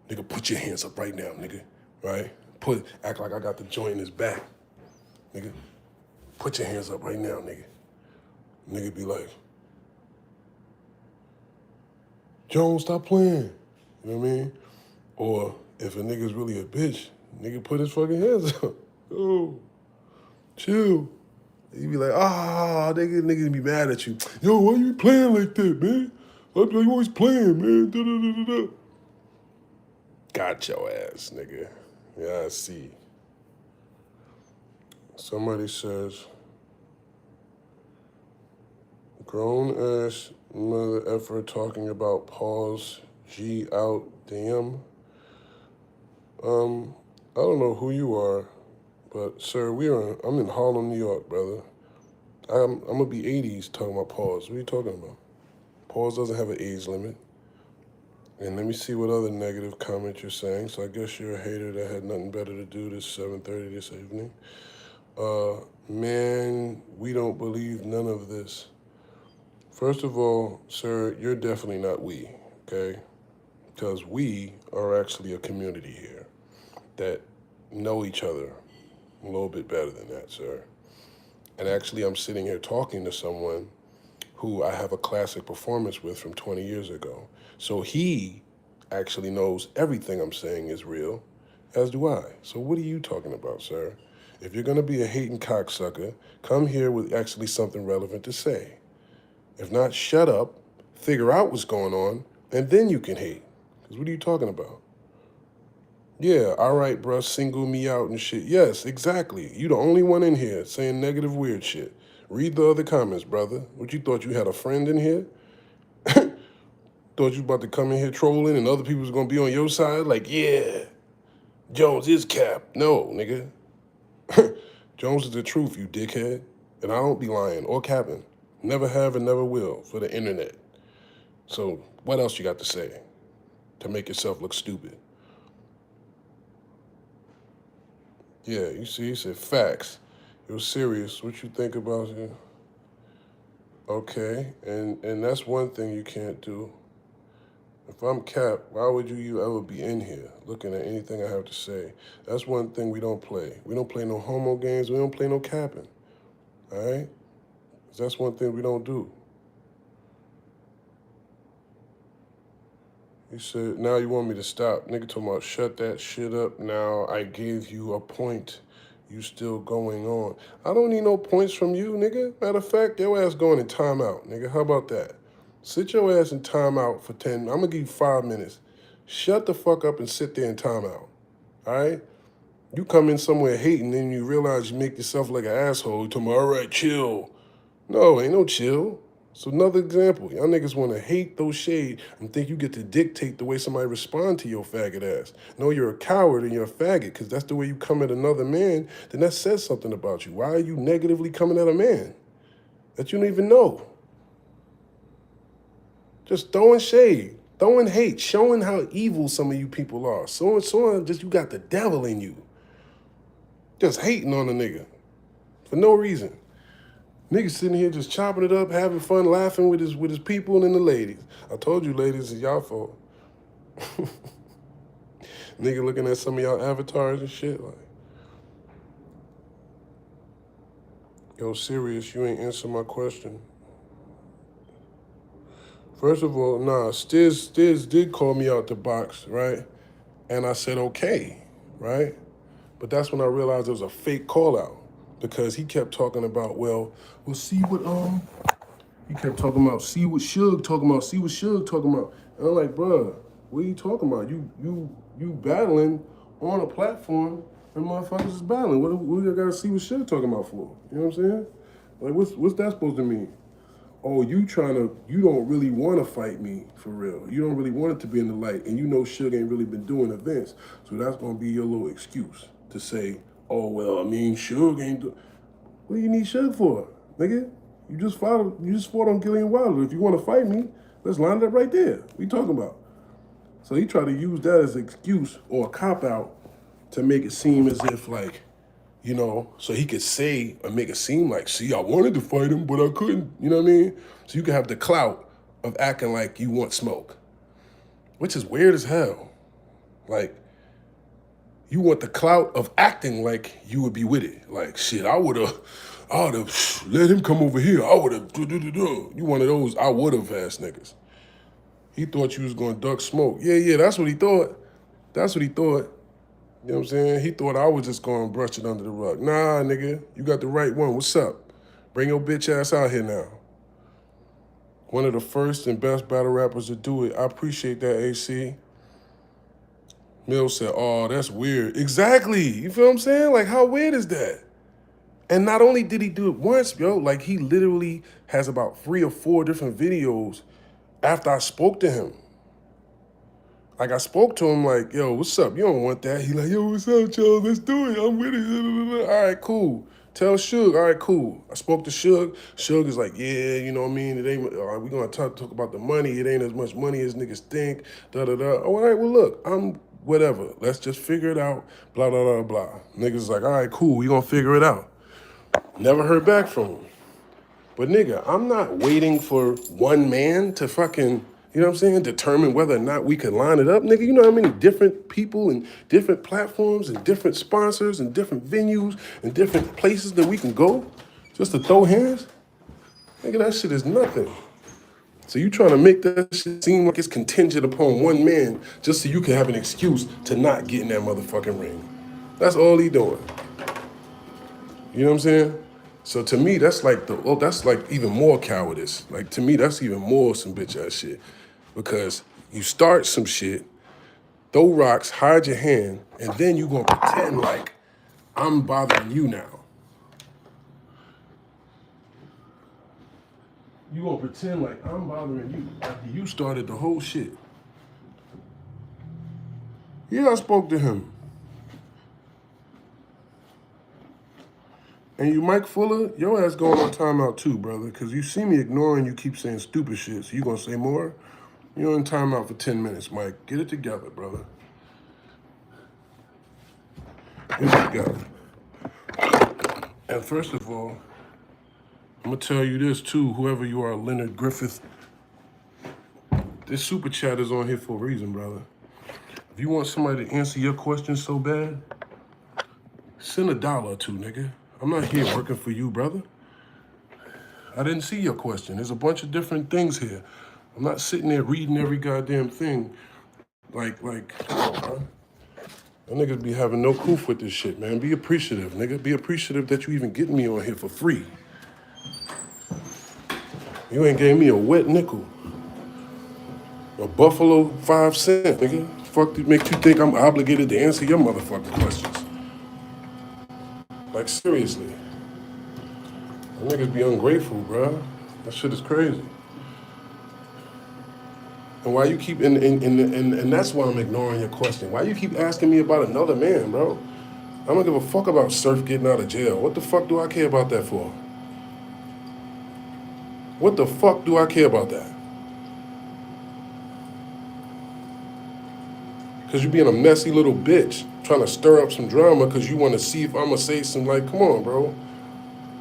Nigga, put your hands up right now, nigga, right? Act like I got the joint in his back. Nigga, put your hands up right now, nigga. Nigga be like, Jones, stop playing. You know what I mean? Or if a nigga's really a bitch, nigga put his fucking hands up. Oh, chill. You be like, nigga be mad at you. Yo, why you playing like that, man? You always playing, man. Da, da, da, da, da. Got your ass, nigga. Yeah, I see. Somebody says, grown ass mother effer talking about pause, G out, damn. I don't know who you are, but sir, I'm in Harlem, New York, brother. I'm gonna be 80s talking about pause. What are you talking about? Pause doesn't have an age limit. And let me see what other negative comment you're saying. So I guess you're a hater that had nothing better to do this 7:30 this evening. Man, we don't believe none of this. First of all, sir, you're definitely not we, okay? Because we are actually a community here that know each other a little bit better than that, sir. And actually, I'm sitting here talking to someone who I have a classic performance with from 20 years ago. So he actually knows everything I'm saying is real, as do I. So what are you talking about, sir? If you're gonna be a hating cocksucker, come here with actually something relevant to say. If not, shut up, figure out what's going on, and then you can hate. Because what are you talking about? Yeah, all right, bruh, single me out and shit. Yes, exactly. You the only one in here saying negative weird shit. Read the other comments, brother. What, you thought you had a friend in here? Thought you about to come in here trolling and other people was gonna be on your side? Like, yeah, Jones is cap. No, nigga. Jones is the truth, you dickhead. And I don't be lying or capping. Never have and never will for the internet. So what else you got to say to make yourself look stupid? Yeah, you see, he said facts. It was serious. What you think about it? Okay, and that's one thing you can't do. If I'm Cap, why would you ever be in here looking at anything I have to say? That's one thing we don't play. We don't play no homo games. We don't play no capping. All right? That's one thing we don't do. He said, now you want me to stop. Nigga talking about shut that shit up now. I gave you a point. You still going on. I don't need no points from you, nigga. Matter of fact, your ass going in timeout, nigga. How about that? Sit your ass in timeout for 10. I'm going to give you 5 minutes. Shut the fuck up and sit there in timeout. All right? You come in somewhere hating, and you realize you make yourself like an asshole. You talking about, all right, chill. No, ain't no chill. So another example, y'all niggas want to hate those shade and think you get to dictate the way somebody respond to your faggot ass. No, you're a coward and you're a faggot because that's the way you come at another man. Then that says something about you. Why are you negatively coming at a man that you don't even know? Just throwing shade, throwing hate, showing how evil some of you people are. So just you got the devil in you. Just hating on a nigga for no reason. Niggas sitting here just chopping it up, having fun, laughing with his people and the ladies. I told you, ladies, it's y'all fault. Nigga looking at some of y'all avatars and shit like, yo, Serius, you ain't answer my question. First of all, nah, Stizz did call me out the box, right? And I said, okay, right? But that's when I realized it was a fake call out because he kept talking about, well, we'll see what, he kept talking about, see what Suge talking about, see what Suge talking about. And I'm like, bruh, what are you talking about? You battling on a platform and motherfuckers is battling. What you gotta see what Suge talking about for? You know what I'm saying? Like, what's that supposed to mean? Oh, you don't really want to fight me for real. You don't really want it to be in the light. And you know Suge ain't really been doing events. So that's going to be your little excuse to say, oh, well, I mean, Suge ain't do. What do you need Suge for, nigga? You just fought on Gillian Wilder. If you want to fight me, let's line it up right there. What you talking about? So he tried to use that as an excuse or a cop-out to make it seem as if, like, you know, so he could say or make it seem like, see, I wanted to fight him, but I couldn't. You know what I mean? So you could have the clout of acting like you want smoke, which is weird as hell. Like, you want the clout of acting like you would be with it. Like, shit, I would have let him come over here. I would have, you one of those I would have ass niggas. He thought you was going to duck smoke. Yeah, that's what he thought. That's what he thought. You know what I'm saying? He thought I was just going to brush it under the rug. Nah, nigga, you got the right one. What's up? Bring your bitch ass out here now. One of the first and best battle rappers to do it. I appreciate that, AC. Mill said, oh, that's weird. Exactly. You feel what I'm saying? Like, how weird is that? And not only did he do it once, yo, like he literally has about 3 or 4 different videos after I spoke to him. Like, I spoke to him like, yo, what's up? You don't want that. He like, yo, what's up, Joe? Let's do it. I'm with it. All right, cool. Tell Suge, all right, cool. I spoke to Suge. Suge is like, yeah, you know what I mean? It ain't, we gonna talk about the money. It ain't as much money as niggas think, da-da-da. All right, well, look, I'm whatever. Let's just figure it out, blah, blah, blah, blah. Niggas like, all right, cool, we gonna figure it out. Never heard back from him. But nigga, I'm not waiting for one man to fucking, you know what I'm saying, determine whether or not we can line it up. Nigga, you know how many different people and different platforms and different sponsors and different venues and different places that we can go just to throw hands? Nigga, that shit is nothing. So you trying to make that shit seem like it's contingent upon one man just so you can have an excuse to not get in that motherfucking ring. That's all he doing. You know what I'm saying? So to me, that's like even more cowardice. Like to me, that's even more some bitch ass shit. Because you start some shit, throw rocks, hide your hand, and then you gonna pretend like I'm bothering you now. You gonna pretend like I'm bothering you after you started the whole shit. Yeah, I spoke to him. And you, Mike Fuller, your ass going on timeout too, brother, because you see me ignoring you keep saying stupid shit, so you gonna say more? You're in timeout for 10 minutes, Mike. Get it together, brother. Get it together. And first of all, I'm gonna tell you this too, whoever you are, Leonard Griffith, this super chat is on here for a reason, brother. If you want somebody to answer your questions so bad, send $1 or 2, nigga. I'm not here working for you, brother. I didn't see your question. There's a bunch of different things here. I'm not sitting there reading every goddamn thing. Like, come on, bro. That niggas be having no proof with this shit, man. Be appreciative, nigga. Be appreciative that you even getting me on here for free. You ain't gave me a wet nickel. A Buffalo 5 cent, nigga. Fuck to make you think I'm obligated to answer your motherfucking questions. Like, seriously. Them niggas be ungrateful, bro. That shit is crazy. And why you keep, and that's why I'm ignoring your question. Why you keep asking me about another man, bro? I don't give a fuck about Surf getting out of jail. What the fuck do I care about that for? What the fuck do I care about that? Because you being a messy little bitch, trying to stir up some drama because you want to see if I'm going to say some, like, come on, bro.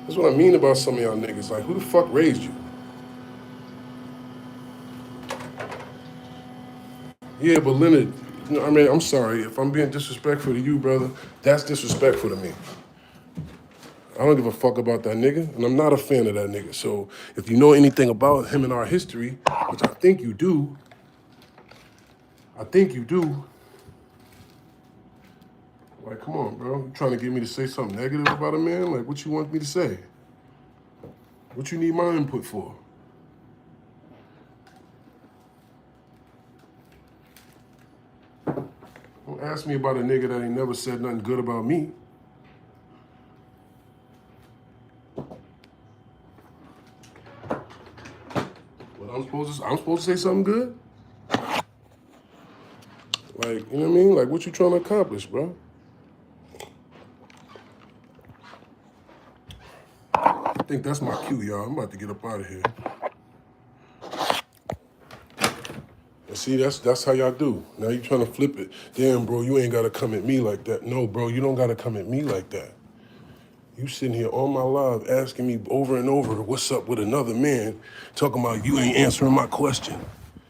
That's what I mean about some of y'all niggas. Like, who the fuck raised you? Yeah, but Leonard, you know, I mean, I'm sorry. If I'm being disrespectful to you, brother, that's disrespectful to me. I don't give a fuck about that nigga, and I'm not a fan of that nigga. So if you know anything about him and our history, which I think you do, like, come on, bro. You trying to get me to say something negative about a man? Like, what you want me to say? What you need my input for? Don't ask me about a nigga that ain't never said nothing good about me. What I'm supposed to say something good? Like, you know what I mean? Like, what you trying to accomplish, bro? I think that's my cue, y'all. I'm about to get up out of here. And see, that's how y'all do. Now you trying to flip it. Damn, bro, you ain't got to come at me like that. No, bro, you don't got to come at me like that. You sitting here all my life asking me over and over, what's up with another man, talking about you ain't answering my question.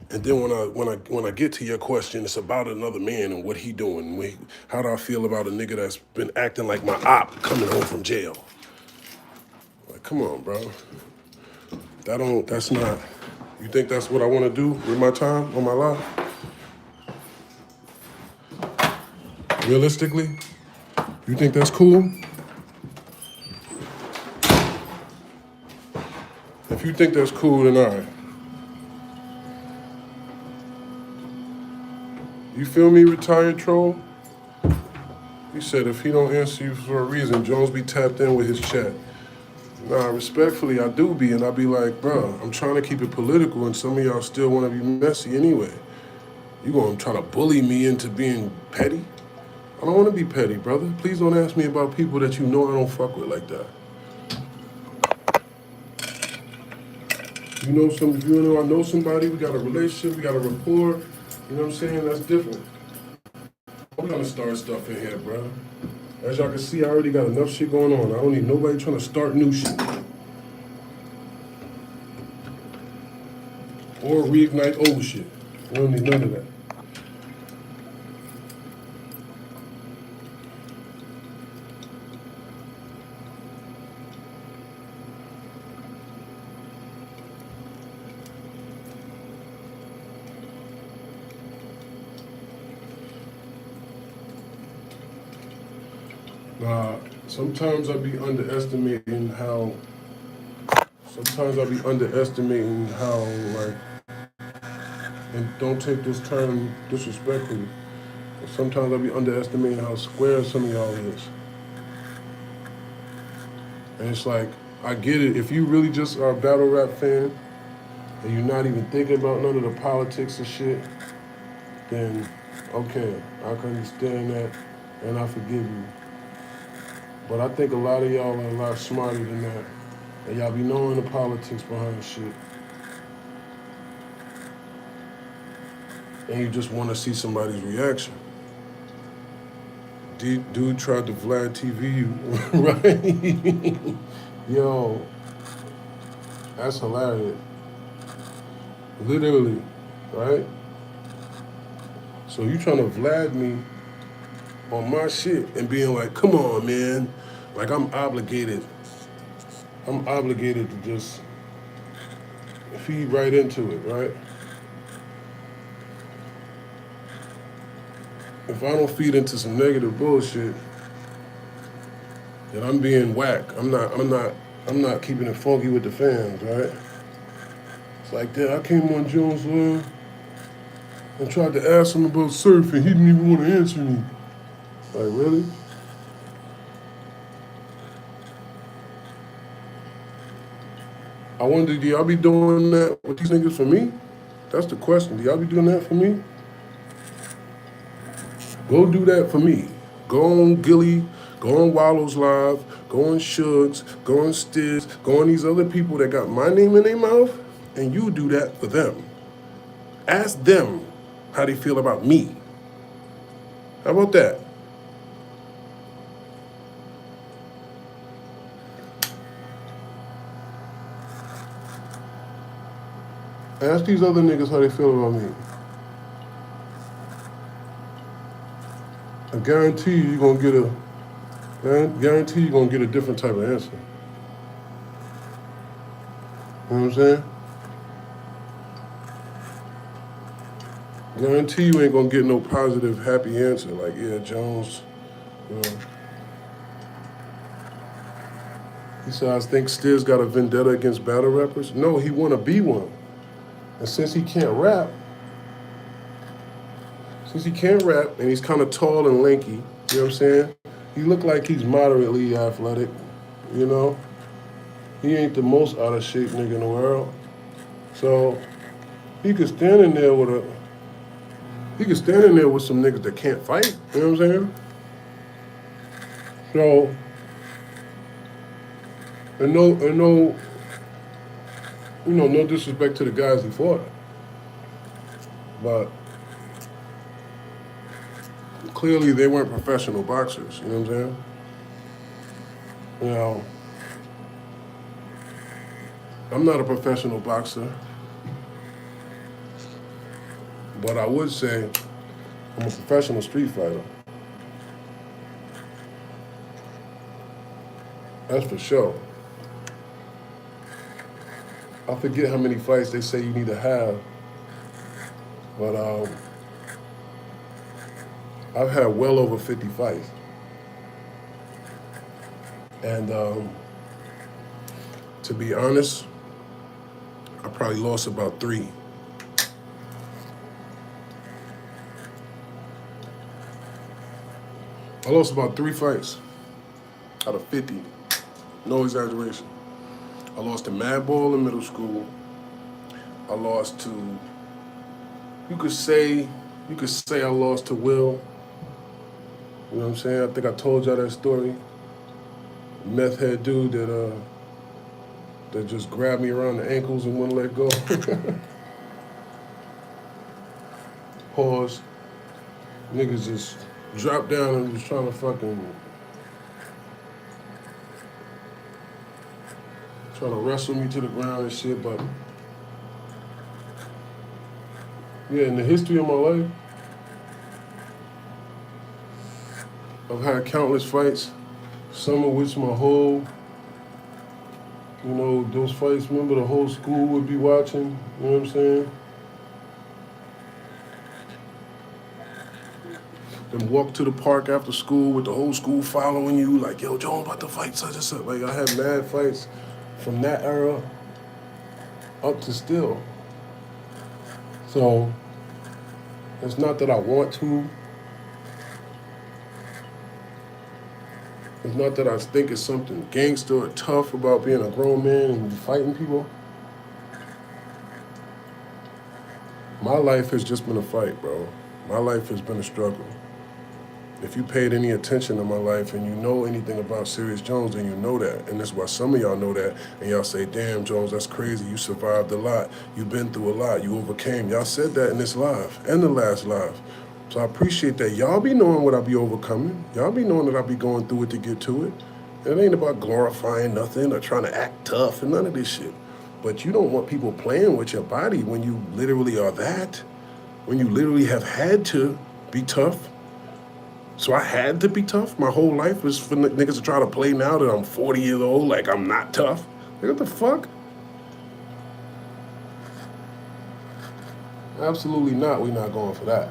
And then when I get to your question, it's about another man and what he doing. How do I feel about a nigga that's been acting like my op coming home from jail? Like, come on, bro. That's not, you think that's what I want to do with my time, on my life? Realistically, you think that's cool? If you think that's cool, then all right. You feel me, retired troll? He said if he don't answer you for a reason, Jones be tapped in with his chat. Nah, respectfully, I do be, and I be like, bro, I'm trying to keep it political, and some of y'all still want to be messy anyway. You gonna try to bully me into being petty? I don't want to be petty, brother. Please don't ask me about people that you know I don't fuck with like that. You know, if you know I know somebody, we got a relationship, we got a rapport. You know what I'm saying? That's different. I'm gonna start stuff in here, bro. As y'all can see, I already got enough shit going on. I don't need nobody trying to start new shit. Or reignite old shit. We don't need none of that. Sometimes I be underestimating how, like, and don't take this term disrespectfully, but sometimes I be underestimating how square some of y'all is. And it's like, I get it. If you really just are a battle rap fan and you're not even thinking about none of the politics and shit, then okay, I can understand that and I forgive you. But I think a lot of y'all are a lot smarter than that. And y'all be knowing the politics behind shit. And you just want to see somebody's reaction. Dude tried to Vlad TV you, right? Yo, that's hilarious. Literally, right? So you trying to Vlad me on my shit and being like, come on, man. Like I'm obligated to just feed right into it, right? If I don't feed into some negative bullshit, then I'm being whack. I'm not keeping it funky with the fans, right? It's like that. I came on Jones Live and tried to ask him about surfing. He didn't even want to answer me. Like, really? I wonder, do y'all be doing that with these niggas for me? That's the question. Do y'all be doing that for me? Go do that for me. Go on Gilly, go on Wallow's Live, go on Shugs, go on Stizz, go on these other people that got my name in their mouth, and you do that for them. Ask them how they feel about me. How about that? Ask these other niggas how they feel about me. I guarantee you, you're gonna get a different type of answer. You know what I'm saying? Guarantee you ain't gonna get no positive, happy answer like, yeah, Jones, you know. He said, I think Stizz got a vendetta against battle rappers. No, he wanna be one. And since he can't rap, and he's kind of tall and lanky, you know what I'm saying? He look like he's moderately athletic, you know? He ain't the most out of shape nigga in the world. So he could stand in there with some niggas that can't fight, you know what I'm saying? So, no disrespect to the guys he fought. But clearly they weren't professional boxers, you know what I'm saying? You know, I'm not a professional boxer, but I would say I'm a professional street fighter. That's for sure. I forget how many fights they say you need to have, but I've had well over 50 fights. And to be honest, I probably lost about 3. I lost about 3 fights out of 50. No exaggeration. I lost to Madball in middle school. I lost to, you could say I lost to Will. You know what I'm saying? I think I told y'all that story. Meth head dude that just grabbed me around the ankles and wouldn't let go. Pause. Niggas just dropped down and was trying to wrestle me to the ground and shit, but yeah, in the history of my life, I've had countless fights, some of which my whole, those fights, remember the whole school would be watching, you know what I'm saying? Then walk to the park after school with the whole school following you, like, yo, Jones about to fight such and such. Like, I had mad fights from that era up to still. So, it's not that I want to. It's not that I think it's something gangster or tough about being a grown man and fighting people. My life has just been a fight, bro. My life has been a struggle. If you paid any attention to my life and you know anything about Serius Jones, then you know that. And that's why some of y'all know that. And y'all say, damn, Jones, that's crazy. You survived a lot. You've been through a lot. You overcame. Y'all said that in this live and the last live. So I appreciate that. Y'all be knowing what I be overcoming. Y'all be knowing that I be going through it to get to it. It ain't about glorifying nothing or trying to act tough and none of this shit. But you don't want people playing with your body when you literally are that. When you literally have had to be tough. So I had to be tough. My whole life was for niggas to try to play now that I'm 40 years old like I'm not tough. Like, what the fuck? Absolutely not. We not going for that.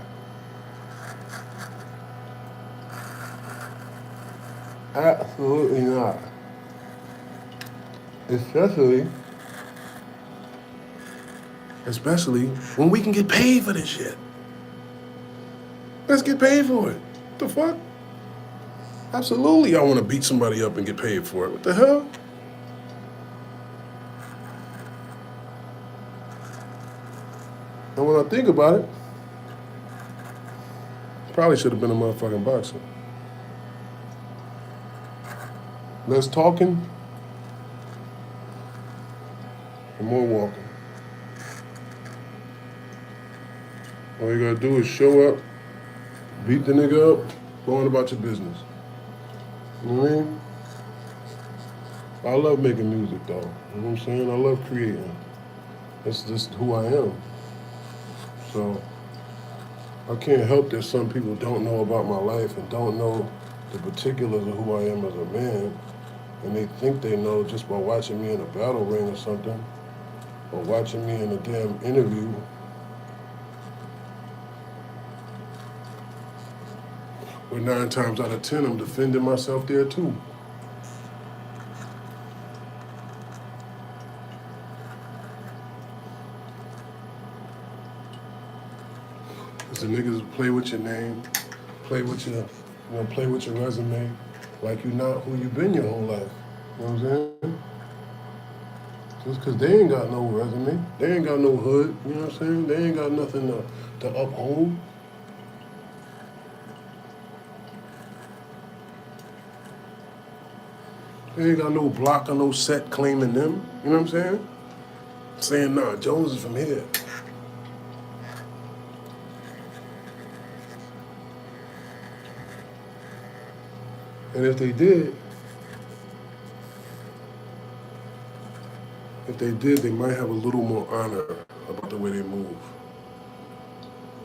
Absolutely not. Especially when we can get paid for this shit. Let's get paid for it. What the fuck? Absolutely, I want to beat somebody up and get paid for it. What the hell? And when I think about it, probably should have been a motherfucking boxer. Less talking and more walking. All you gotta do is show up, beat the nigga up, go on about your business. You know what I mean? I love making music though. You know what I'm saying? I love creating. That's just who I am. So I can't help that some people don't know about my life and don't know the particulars of who I am as a man. And they think they know just by watching me in a battle ring or something, or watching me in a damn interview. But 9 times out of 10, I'm defending myself there too. Cause the niggas play with your name, play with your resume, like you're not who you been your whole life. You know what I'm saying? Just cause they ain't got no resume, they ain't got no hood. You know what I'm saying? They ain't got nothing to uphold. They ain't got no block or no set claiming them. You know what I'm saying? Saying, nah, Jones is from here. And if they did, they might have a little more honor about the way they move. You know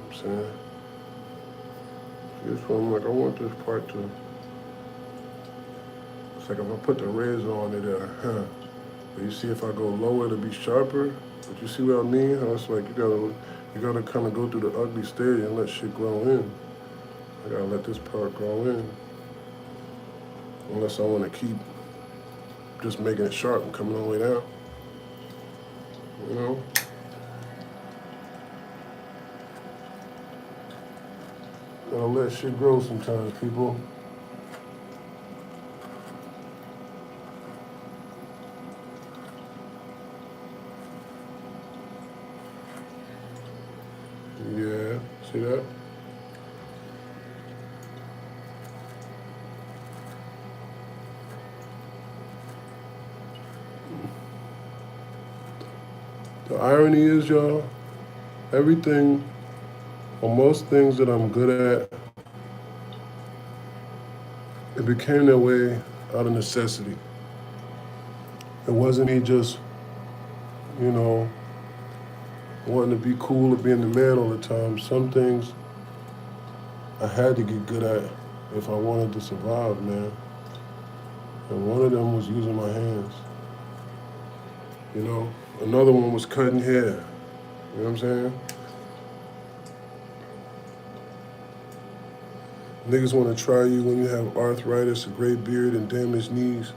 what I'm saying? This one, like, I want this part to. It's like if I put the reds on it, but you see if I go lower to be sharper, but you see what I mean? How it's like you gotta kind of go through the ugly stage and let shit grow in. I gotta let this part grow in. Unless I want to keep just making it sharp and coming all the way down. You know? Gotta let shit grow sometimes, people. Yeah, see that? The irony is, y'all, everything, or most things that I'm good at, it became that way out of necessity. It wasn't me just, you know, wanting to be cool or being the man all the time. Some things I had to get good at if I wanted to survive, man. And one of them was using my hands. You know, another one was cutting hair. You know what I'm saying? Niggas want to try you when you have arthritis, a gray beard, and damaged knees.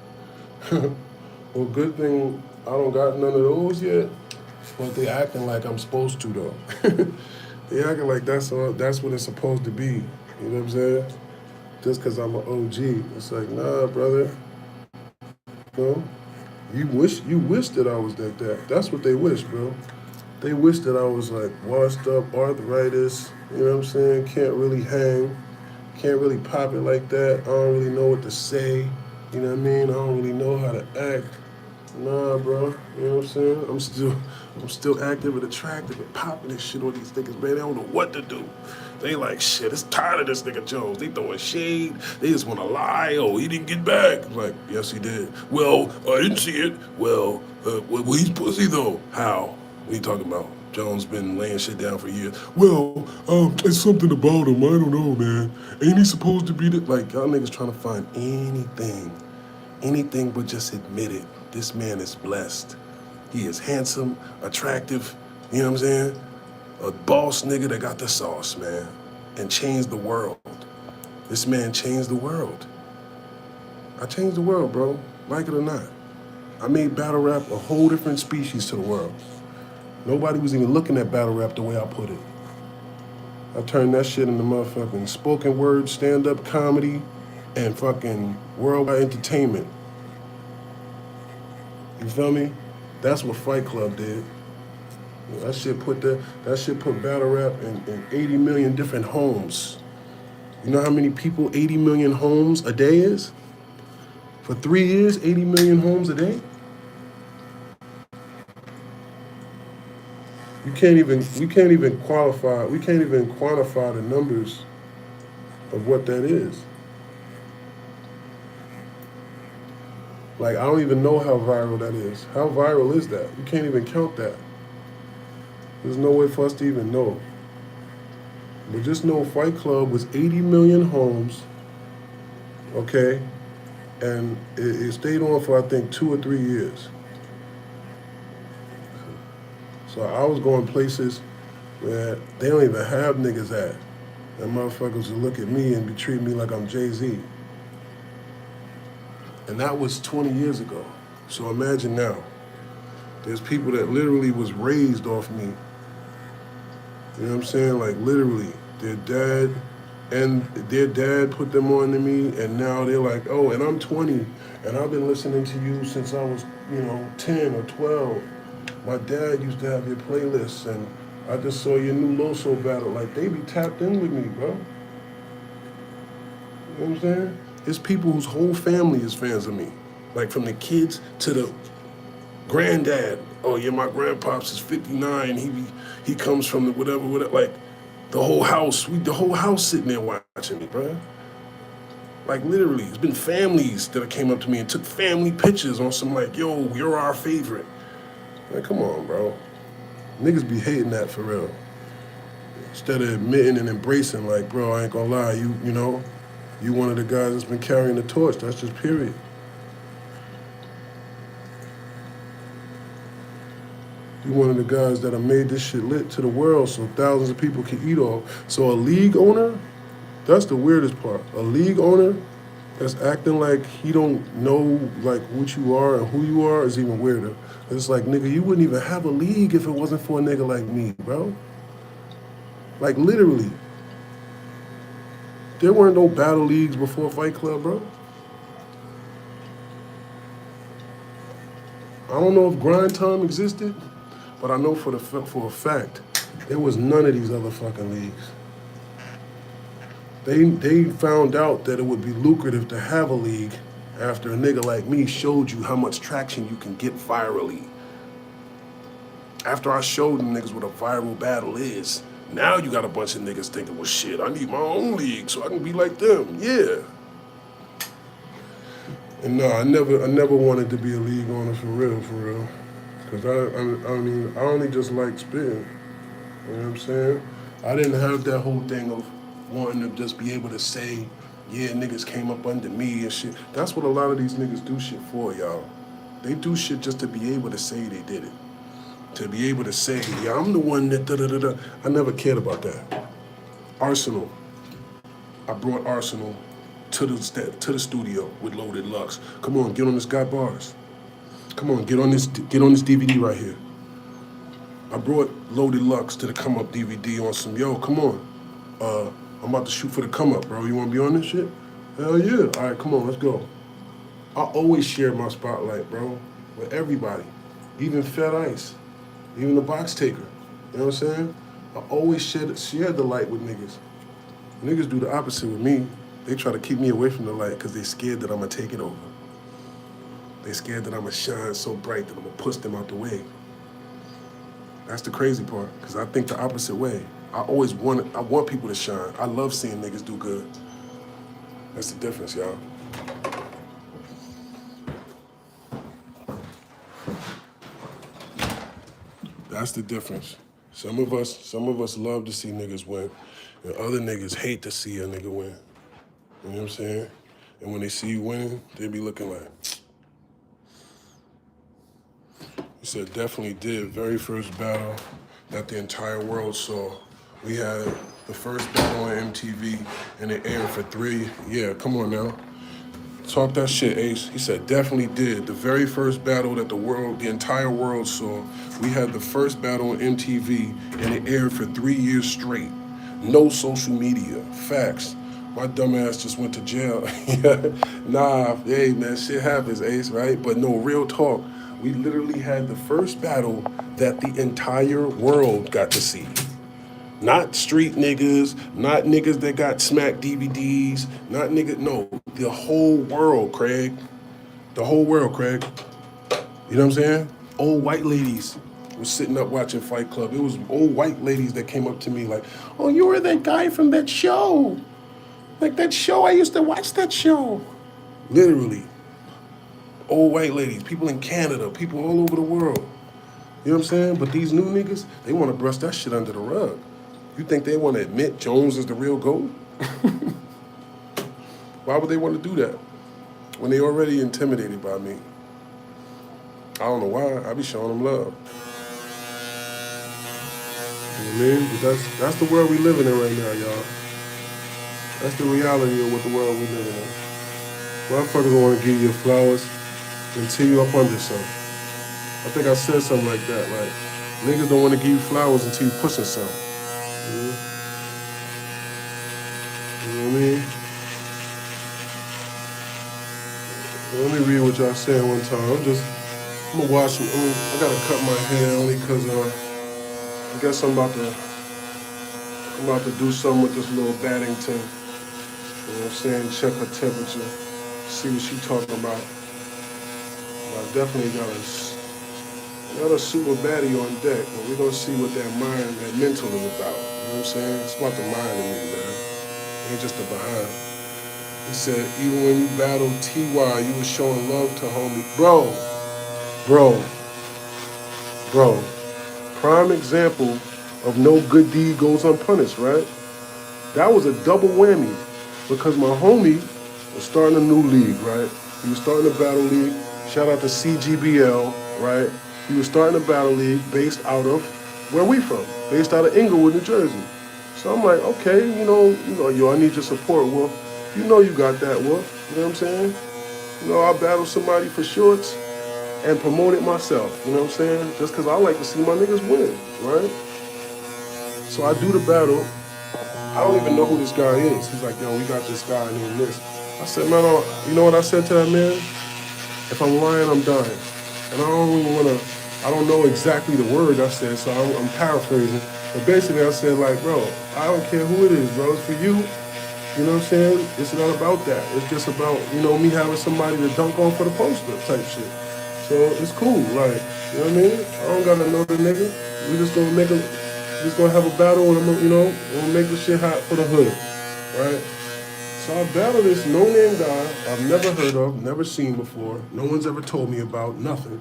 Well, good thing I don't got none of those yet, but they acting like I'm supposed to though. They acting like that's what it's supposed to be. You know what I'm saying? Just because I'm an OG, it's like, nah, brother. No, you wish that I was like that. That's what they wish, bro. They wish that I was like washed up, arthritis. You know what I'm saying? Can't really hang, can't really pop it like that. I don't really know what to say. You know what I mean? I don't really know how to act. Nah, bro. You know what I'm saying? I'm still active and attractive and popping this shit on these niggas, man. They don't know what to do. They like, shit, it's tired of this nigga Jones. They throwing shade. They just want to lie. Oh, he didn't get back. I'm like, yes, he did. Well, I didn't see it. Well, he's pussy though. How? What are you talking about? Jones been laying shit down for years. Well, it's something about him. I don't know, man. Ain't he supposed to be the... Like, y'all niggas trying to find anything but just admit it. This man is blessed. He is handsome, attractive, you know what I'm saying? A boss nigga that got the sauce, man, and changed the world. This man changed the world. I changed the world, bro, like it or not. I made battle rap a whole different species to the world. Nobody was even looking at battle rap the way I put it. I turned that shit into motherfucking spoken word, stand-up comedy, and fucking worldwide entertainment. You feel me? That's what Fight Club did. That shit put battle rap in 80 million different homes. You know how many people 80 million homes a day is? For 3 years, 80 million homes a day? We can't even quantify the numbers of what that is. Like I don't even know how viral that is. How viral is that? You can't even count that. There's no way for us to even know. But just know Fight Club was 80 million homes, okay? And it stayed on for I think 2 or 3 years. So I was going places where they don't even have niggas at. And motherfuckers would look at me and be treating me like I'm Jay-Z. And that was 20 years ago. So imagine now. There's people that literally was raised off me. You know what I'm saying? Like literally, their dad put them on to me, and now they're like, oh, and I'm 20, and I've been listening to you since I was, 10 or 12. My dad used to have your playlists, and I just saw your new Loso battle. Like they be tapped in with me, bro. You know what I'm saying? It's people whose whole family is fans of me. Like from the kids to the granddad. Oh yeah, my grandpops is 59. He comes from the whatever. Like the whole house. The whole house sitting there watching me, bro. Like literally, it's been families that came up to me and took family pictures on some like, yo, you're our favorite. Like, come on, bro. Niggas be hating that for real. Instead of admitting and embracing, like, bro, I ain't gonna lie, you one of the guys that's been carrying the torch. That's just period. You one of the guys that have made this shit lit to the world so thousands of people can eat off. So a league owner, that's the weirdest part. A league owner that's acting like he don't know like what you are and who you are is even weirder. It's like, nigga, you wouldn't even have a league if it wasn't for a nigga like me, bro. Like literally. There weren't no battle leagues before Fight Club, bro. I don't know if Grind Time existed, but I know for a fact, there was none of these other fucking leagues. They found out that it would be lucrative to have a league after a nigga like me showed you how much traction you can get virally. After I showed them niggas what a viral battle is, now you got a bunch of niggas thinking, well shit, I need my own league so I can be like them. Yeah. And no, I never wanted to be a league owner for real. Cause I only just like spitting. You know what I'm saying? I didn't have that whole thing of wanting to just be able to say, yeah, niggas came up under me and shit. That's what a lot of these niggas do shit for, y'all. They do shit just to be able to say they did it. To be able to say, yeah, I'm the one that da-da-da-da. I never cared about that. Arsenal. I brought Arsenal to the studio with Loaded Lux. Come on, get on this guy bars. Come on, get on this DVD right here. I brought Loaded Lux to the Come Up DVD on some, yo, come on. I'm about to shoot for the Come Up, bro. You wanna be on this shit? Hell yeah. All right, come on, let's go. I always share my spotlight, bro, with everybody. Even Fed Ice, even the Box Taker. You know what I'm saying? I always share the light with niggas. Niggas do the opposite with me. They try to keep me away from the light because they scared that I'm gonna take it over. They scared that I'm gonna shine so bright that I'm gonna push them out the way. That's the crazy part, because I think the opposite way. I want people to shine. I love seeing niggas do good. That's the difference, y'all. That's the difference. Some of us love to see niggas win, and other niggas hate to see a nigga win. You know what I'm saying? And when they see you winning, they be looking like. He said definitely did. Very first battle that the entire world saw. We had the first battle on MTV, and it aired for 3. Yeah, come on now. Talk that shit, Ace. He said definitely did. The very first battle that the entire world saw. We had the first battle on MTV, and it aired for 3 years straight. No social media. Facts. My dumb ass just went to jail. Nah, hey man, shit happens, Ace, right? But no, real talk. We literally had the first battle that the entire world got to see. Not street niggas, not niggas that got smack DVDs, not niggas, no, the whole world, Craig. The whole world, Craig. You know what I'm saying? Old white ladies was sitting up watching Fight Club. It was old white ladies that came up to me like, oh, you were that guy from that show. Like that show, I used to watch that show. Literally. Old white ladies, people in Canada, people all over the world. You know what I'm saying? But these new niggas, they want to brush that shit under the rug. You think they want to admit Jones is the real GOAT? Why would they want to do that when they already intimidated by me? I don't know why. I be showing them love. You know what I mean? But that's the world we living in right now, y'all. That's the reality of what the world we living in. Motherfuckers don't want to give you flowers until you up under something. I think I said something like that. Like, niggas don't want to give you flowers until you pushing something. You know what I mean? Let me read what y'all said one time. I'm gonna wash some. I gotta cut my hair only because I guess I'm about to do something with this little Baddington. You know what I'm saying? Check her temperature, see what she talking about. But I definitely got a super baddie on deck, but we're gonna see what that mental is about. You know what I'm saying? It's about the mind in me, man. It ain't just the behind. He said, even when you battled T.Y., you was showing love to homie. Bro. Prime example of no good deed goes unpunished, right? That was a double whammy because my homie was starting a new league, right? He was starting a battle league. Shout out to CGBL, right? He was starting a battle league based out of where we from, based out of Inglewood, New Jersey. So I'm like, okay, yo, I need your support, Wolf. You know you got that, Wolf. You know what I'm saying? You know, I'll battle somebody for shorts and promote it myself. You know what I'm saying? Just because I like to see my niggas win, right? So I do the battle. I don't even know who this guy is. He's like, yo, we got this guy named this. I said, man, you know what I said to that man? If I'm lying, I'm dying. And I don't know exactly the word I said, so I'm paraphrasing. But basically I said like, bro, I don't care who it is, bro. It's for you. You know what I'm saying? It's not about that. It's just about, me having somebody to dunk on for the poster type shit. So it's cool, like, you know what I mean? I don't gotta know the nigga. We just gonna have a battle and I'm gonna make the shit hot for the hood, right? So I battle this no-name guy I've never heard of, never seen before, no one's ever told me about, nothing,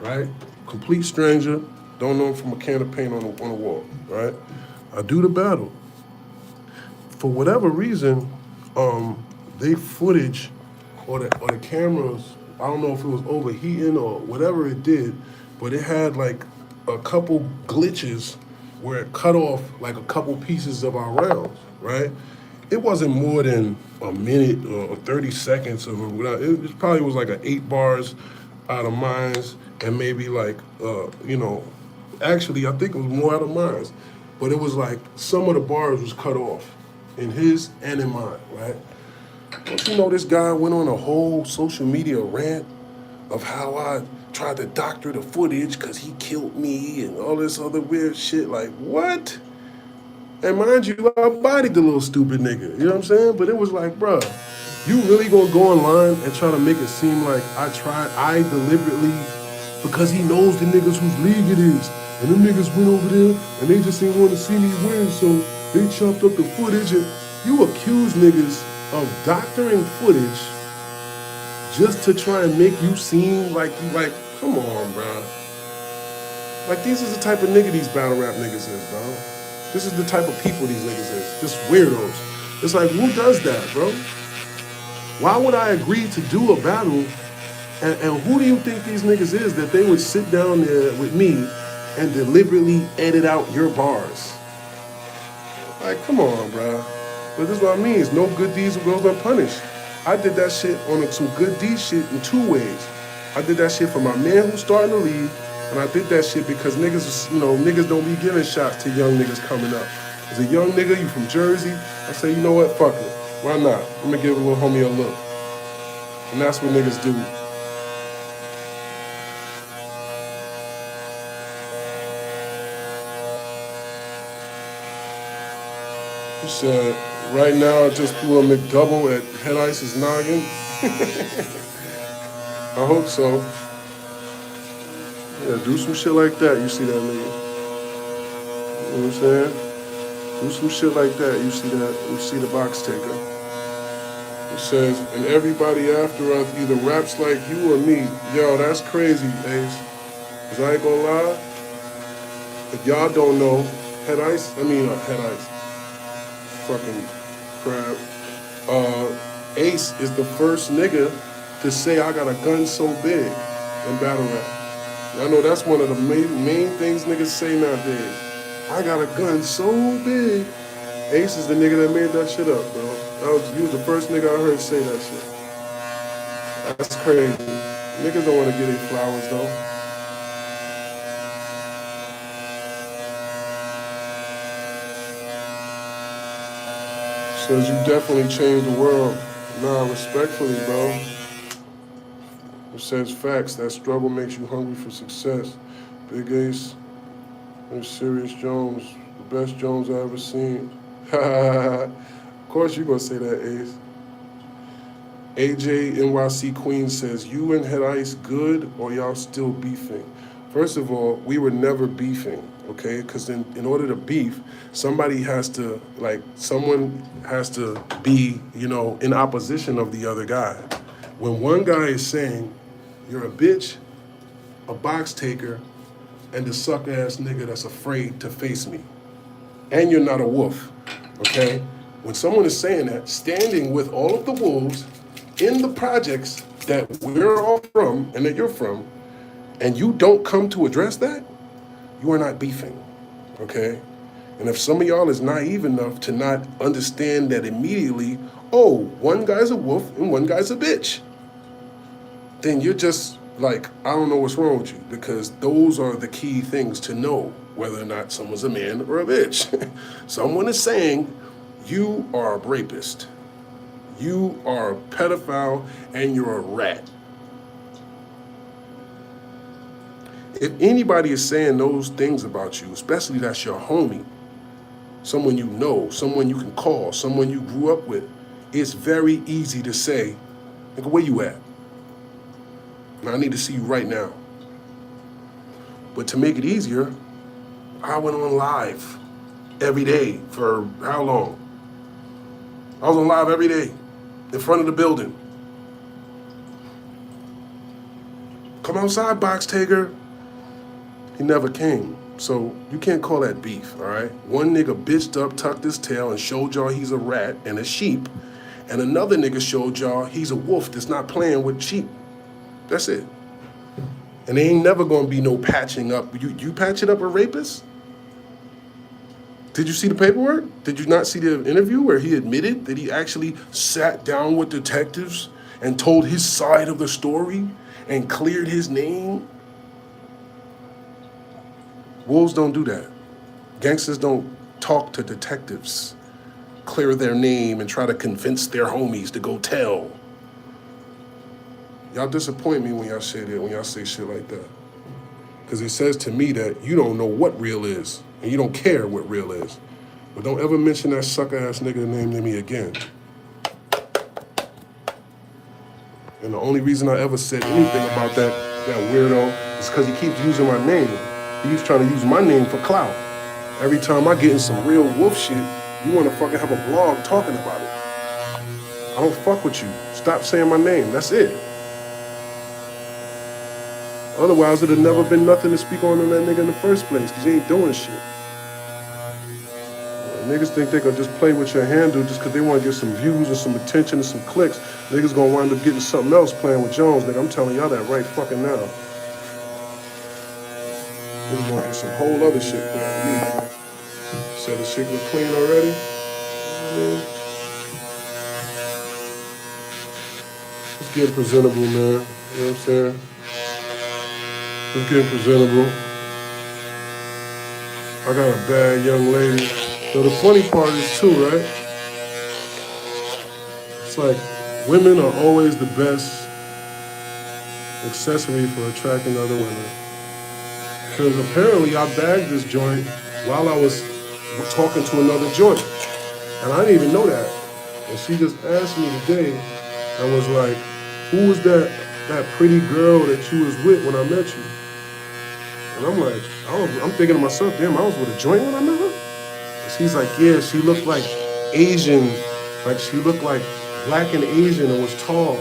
right? Complete stranger, don't know him from a can of paint on a wall, right? I do the battle. For whatever reason, they footage or the cameras, I don't know if it was overheating or whatever it did, but it had like a couple glitches where it cut off like a couple pieces of our rounds, right? It wasn't more than a minute or 30 seconds of it. It probably was like 8 bars out of mines and maybe like, actually I think it was more out of mines, but it was like some of the bars was cut off in his and in mine, right? Don't you know this guy went on a whole social media rant of how I tried to doctor the footage because he killed me and all this other weird shit. Like, what? And mind you, I bodied the little stupid nigga, you know what I'm saying? But it was like, bruh, you really gonna go online and try to make it seem like I deliberately, because he knows the niggas whose league it is, and them niggas went over there and they just didn't want to see me win, so they chopped up the footage. And you accuse niggas of doctoring footage just to try and make you seem like come on, bro. Like, these is the type of nigga these battle rap niggas is, bro. This is the type of people these niggas is. Just weirdos. It's like, who does that, bro? Why would I agree to do a battle? And who do you think these niggas is that they would sit down there with me and deliberately edit out your bars? Like, come on, bro. But this is what I mean. It's no good deeds goes unpunished. I did that shit on some good deed shit in 2 ways. I did that shit for my man who's starting the league, and I did that shit because niggas don't be giving shots to young niggas coming up. As a young nigga, you from Jersey, I say, you know what, fuck it. Why not? I'm gonna give a little homie a look. And that's what niggas do. He said, right now I just threw a McDouble at Head Ice's noggin. I hope so. Yeah, do some shit like that. You see that nigga? You know what I'm saying? Do some shit like that. You see that? You see the box taker. It says, and everybody after us either raps like you or me. Yo, that's crazy, Ace. Cause I ain't gonna lie. If y'all don't know, Head Ice, fucking crap. Ace is the first nigga to say I got a gun so big in battle rap. I know that's one of the main things niggas say nowadays. I got a gun so big. Ace is the nigga that made that shit up, bro. You was the first nigga I heard say that shit. That's crazy. Niggas don't want to get their flowers though. Says you definitely changed the world. Nah, respectfully, bro. It says facts. That struggle makes you hungry for success. Big Ace and Serius Jones, the best Jones I ever seen. Of course you gonna say that, Ace. AJ NYC Queen says, you and Head Ice good or y'all still beefing? First of all, we were never beefing, okay? Because in order to beef, someone has to be, in opposition of the other guy. When one guy is saying, you're a bitch, a box taker, and a suck-ass nigga that's afraid to face me, and you're not a wolf, okay? When someone is saying that, standing with all of the wolves in the projects that we're all from and that you're from, and you don't come to address that, you are not beefing, okay? And if some of y'all is naive enough to not understand that immediately, oh, one guy's a wolf and one guy's a bitch, then you're just like, I don't know what's wrong with you, because those are the key things to know whether or not someone's a man or a bitch. Someone is saying, you are a rapist, you are a pedophile, and you're a rat. If anybody is saying those things about you, especially that's your homie, someone you know, someone you can call, someone you grew up with, it's very easy to say, nigga, where you at? Now, I need to see you right now. But to make it easier, I went on live every day for how long? I was on live every day in front of the building. Come outside, box taker. He never came. So you can't call that beef, all right? One nigga bitched up, tucked his tail, and showed y'all he's a rat and a sheep. And another nigga showed y'all he's a wolf that's not playing with sheep. That's it. And there ain't never gonna be no patching up. You patch it up with rapists? Did you see the paperwork? Did you not see the interview where he admitted that he actually sat down with detectives and told his side of the story and cleared his name? Wolves don't do that. Gangsters don't talk to detectives, clear their name, and try to convince their homies to go tell. Y'all disappoint me when y'all say that, when y'all say shit like that. Because it says to me that you don't know what real is, and you don't care what real is. But don't ever mention that sucker-ass nigga name to me again. And the only reason I ever said anything about that weirdo is because he keeps using my name. He's trying to use my name for clout. Every time I get in some real wolf shit, you want to fucking have a blog talking about it. I don't fuck with you. Stop saying my name. That's it. Otherwise, it'd have never been nothing to speak on that nigga in the first place, because he ain't doing shit. Niggas think they can just play with your handle just because they want to get some views and some attention and some clicks. Niggas gonna wind up getting something else playing with Jones, nigga. I'm telling y'all that right fucking now. Niggas gonna get some whole other shit playing with me. Said the shit was clean already? Let's get presentable, man. You know what I'm saying? Let's get presentable. I got a bad young lady. So the funny part is too, right? It's like women are always the best accessory for attracting other women. Because apparently I bagged this joint while I was talking to another joint. And I didn't even know that. And she just asked me today and was like, who was that pretty girl that you was with when I met you? And I'm like, I'm thinking to myself, damn, I was with a joint when I met her? And she's like, yeah, she looked like Asian, like she looked like black and Asian and was tall.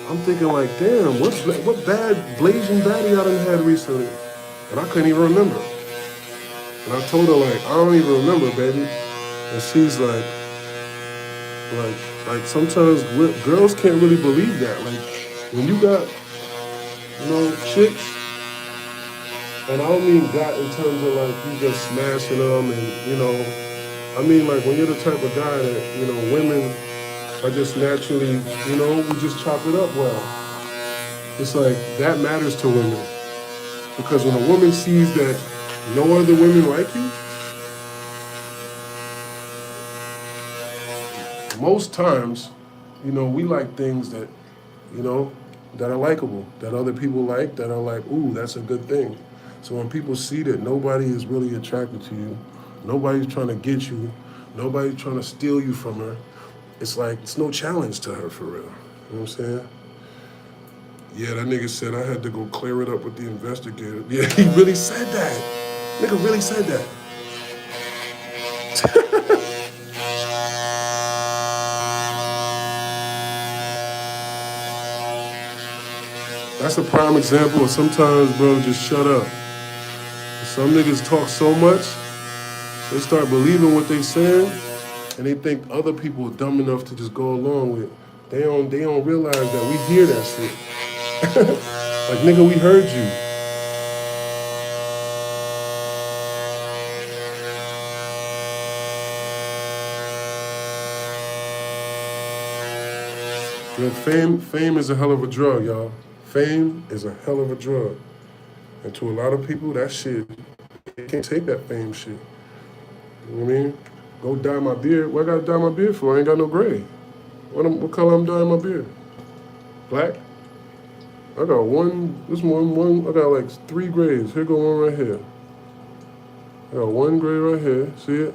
I'm thinking like, damn, what bad blazing baddie I done had recently? And I couldn't even remember. And I told her like, I don't even remember, baby. And she's like sometimes girls can't really believe that. Like when you got, chicks, and I don't mean got in terms of like you just smashing them and, I mean like when you're the type of guy that, women are just naturally, we just chop it up well. It's like that matters to women. Because when a woman sees that no other women like you, most times, we like things that, that are likable, that other people like, that are like, ooh, that's a good thing. So when people see that nobody is really attracted to you, nobody's trying to get you, nobody's trying to steal you from her, it's like, it's no challenge to her for real. You know what I'm saying? Yeah, that nigga said I had to go clear it up with the investigator. Yeah, he really said that. Nigga really said that. That's a prime example of sometimes, bro, just shut up. Some niggas talk so much, they start believing what they saying, and they think other people are dumb enough to just go along with it. They don't realize that we hear that shit. Like, nigga, we heard you. Fame is a hell of a drug, y'all. Fame is a hell of a drug. And to a lot of people, that shit, they can't take that fame shit. You know what I mean? Go dye my beard. What I gotta dye my beard for? I ain't got no gray. What color I'm dyeing my beard? Black? I got one, I got like 3 grays. Here go one right here. I got 1 gray right here. See it?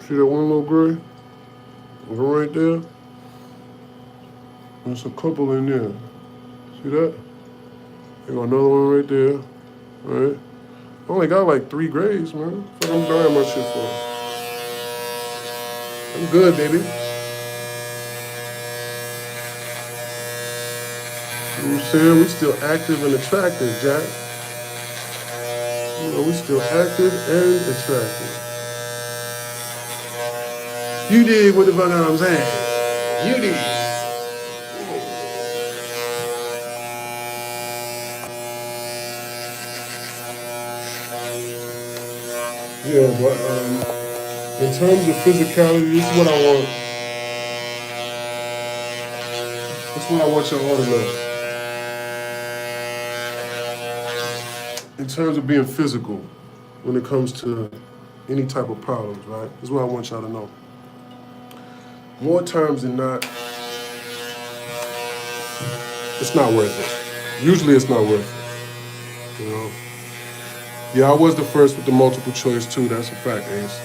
See that one little gray? Go right there. There's a couple in there. See that? There go another one right there. Alright? I only got like 3 grays, man. What I'm dyeing my shit for? I'm good, baby. You know what I'm saying? We still active and attractive, Jack. We still active and attractive. You dig what the fuck I'm saying? You dig. Yeah, but in terms of physicality, this is what I want. That's what I want y'all all to know. In terms of being physical, when it comes to any type of problems, right? This is what I want y'all to know. More times than not, it's not worth it. Usually it's not worth it, Yeah, I was the first with the multiple choice too, that's a fact, Ace.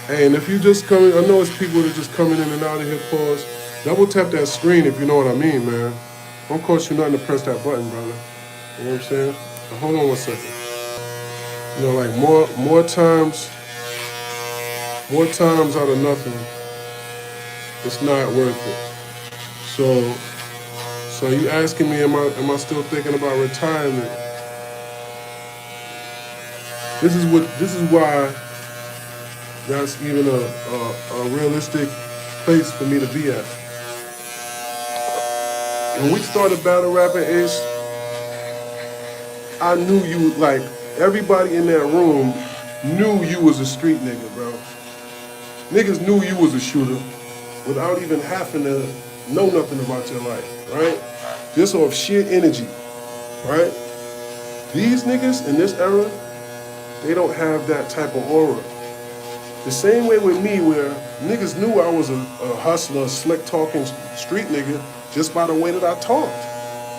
Hey, and if you just coming, I know it's people that just coming in and out of here, pause. Double tap that screen if you know what I mean, man. Don't cost you nothing to press that button, brother. You know what I'm saying? Now, hold on 1 second. Like more times out of nothing, it's not worth it. So you asking me, am I still thinking about retirement? This is why that's even a realistic place for me to be at. When we started battle rapping, Ace, I knew you, like, everybody in that room knew you was a street nigga, bro. Niggas knew you was a shooter without even having to know nothing about your life, right? Just off sheer energy, right? These niggas in this era, they don't have that type of aura. The same way with me, where niggas knew I was a hustler, slick talking street nigga just by the way that I talked,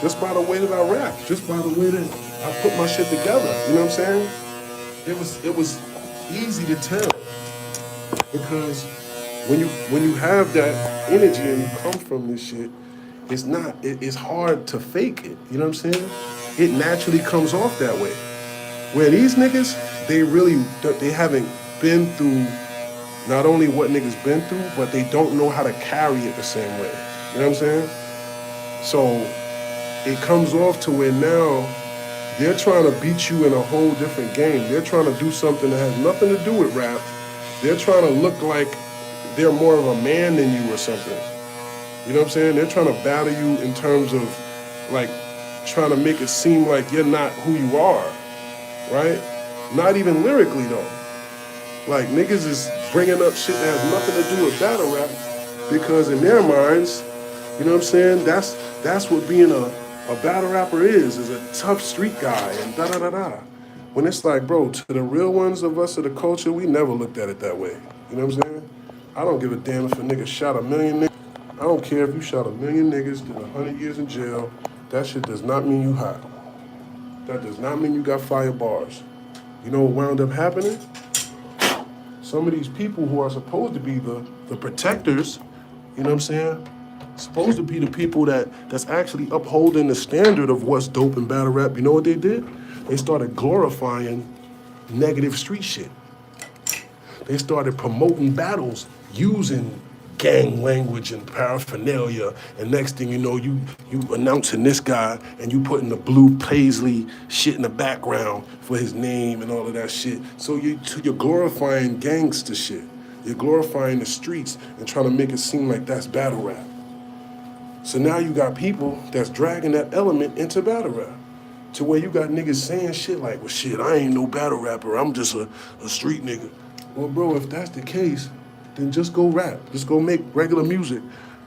just by the way that I rapped, just by the way that I put my shit together. You know what I'm saying? It was easy to tell because when you have that energy and you come from this shit, it's hard to fake it. You know what I'm saying? It naturally comes off that way. Where these niggas, they haven't been through not only what niggas been through, but they don't know how to carry it the same way. You know what I'm saying? So it comes off to where now they're trying to beat you in a whole different game. They're trying to do something that has nothing to do with rap. They're trying to look like they're more of a man than you or something. You know what I'm saying? They're trying to battle you in terms of like trying to make it seem like you're not who you are, right? Not even lyrically though. Like niggas is bringing up shit that has nothing to do with battle rap because in their minds, you know what I'm saying? That's what being a battle rapper is a tough street guy and da da da da. When it's like, bro, to the real ones of us of the culture, we never looked at it that way. You know what I'm saying? I don't give a damn if a nigga shot a million niggas. I don't care if you shot a million niggas, did 100 years in jail. That shit does not mean you hot. That does not mean you got fire bars. You know what wound up happening? Some of these people who are supposed to be the protectors, you know what I'm saying? Supposed to be the people that's actually upholding the standard of what's dope in battle rap. You know what they did? They started glorifying negative street shit. They started promoting battles using gang language and paraphernalia, and next thing you know, you announcing this guy and you putting the blue paisley shit in the background for his name and all of that shit. So you're glorifying gangster shit. You're glorifying the streets and trying to make it seem like that's battle rap. So now you got people that's dragging that element into battle rap. To where you got niggas saying shit like, well shit, I ain't no battle rapper, I'm just a street nigga. Well bro, if that's the case, then just go rap. Just go make regular music.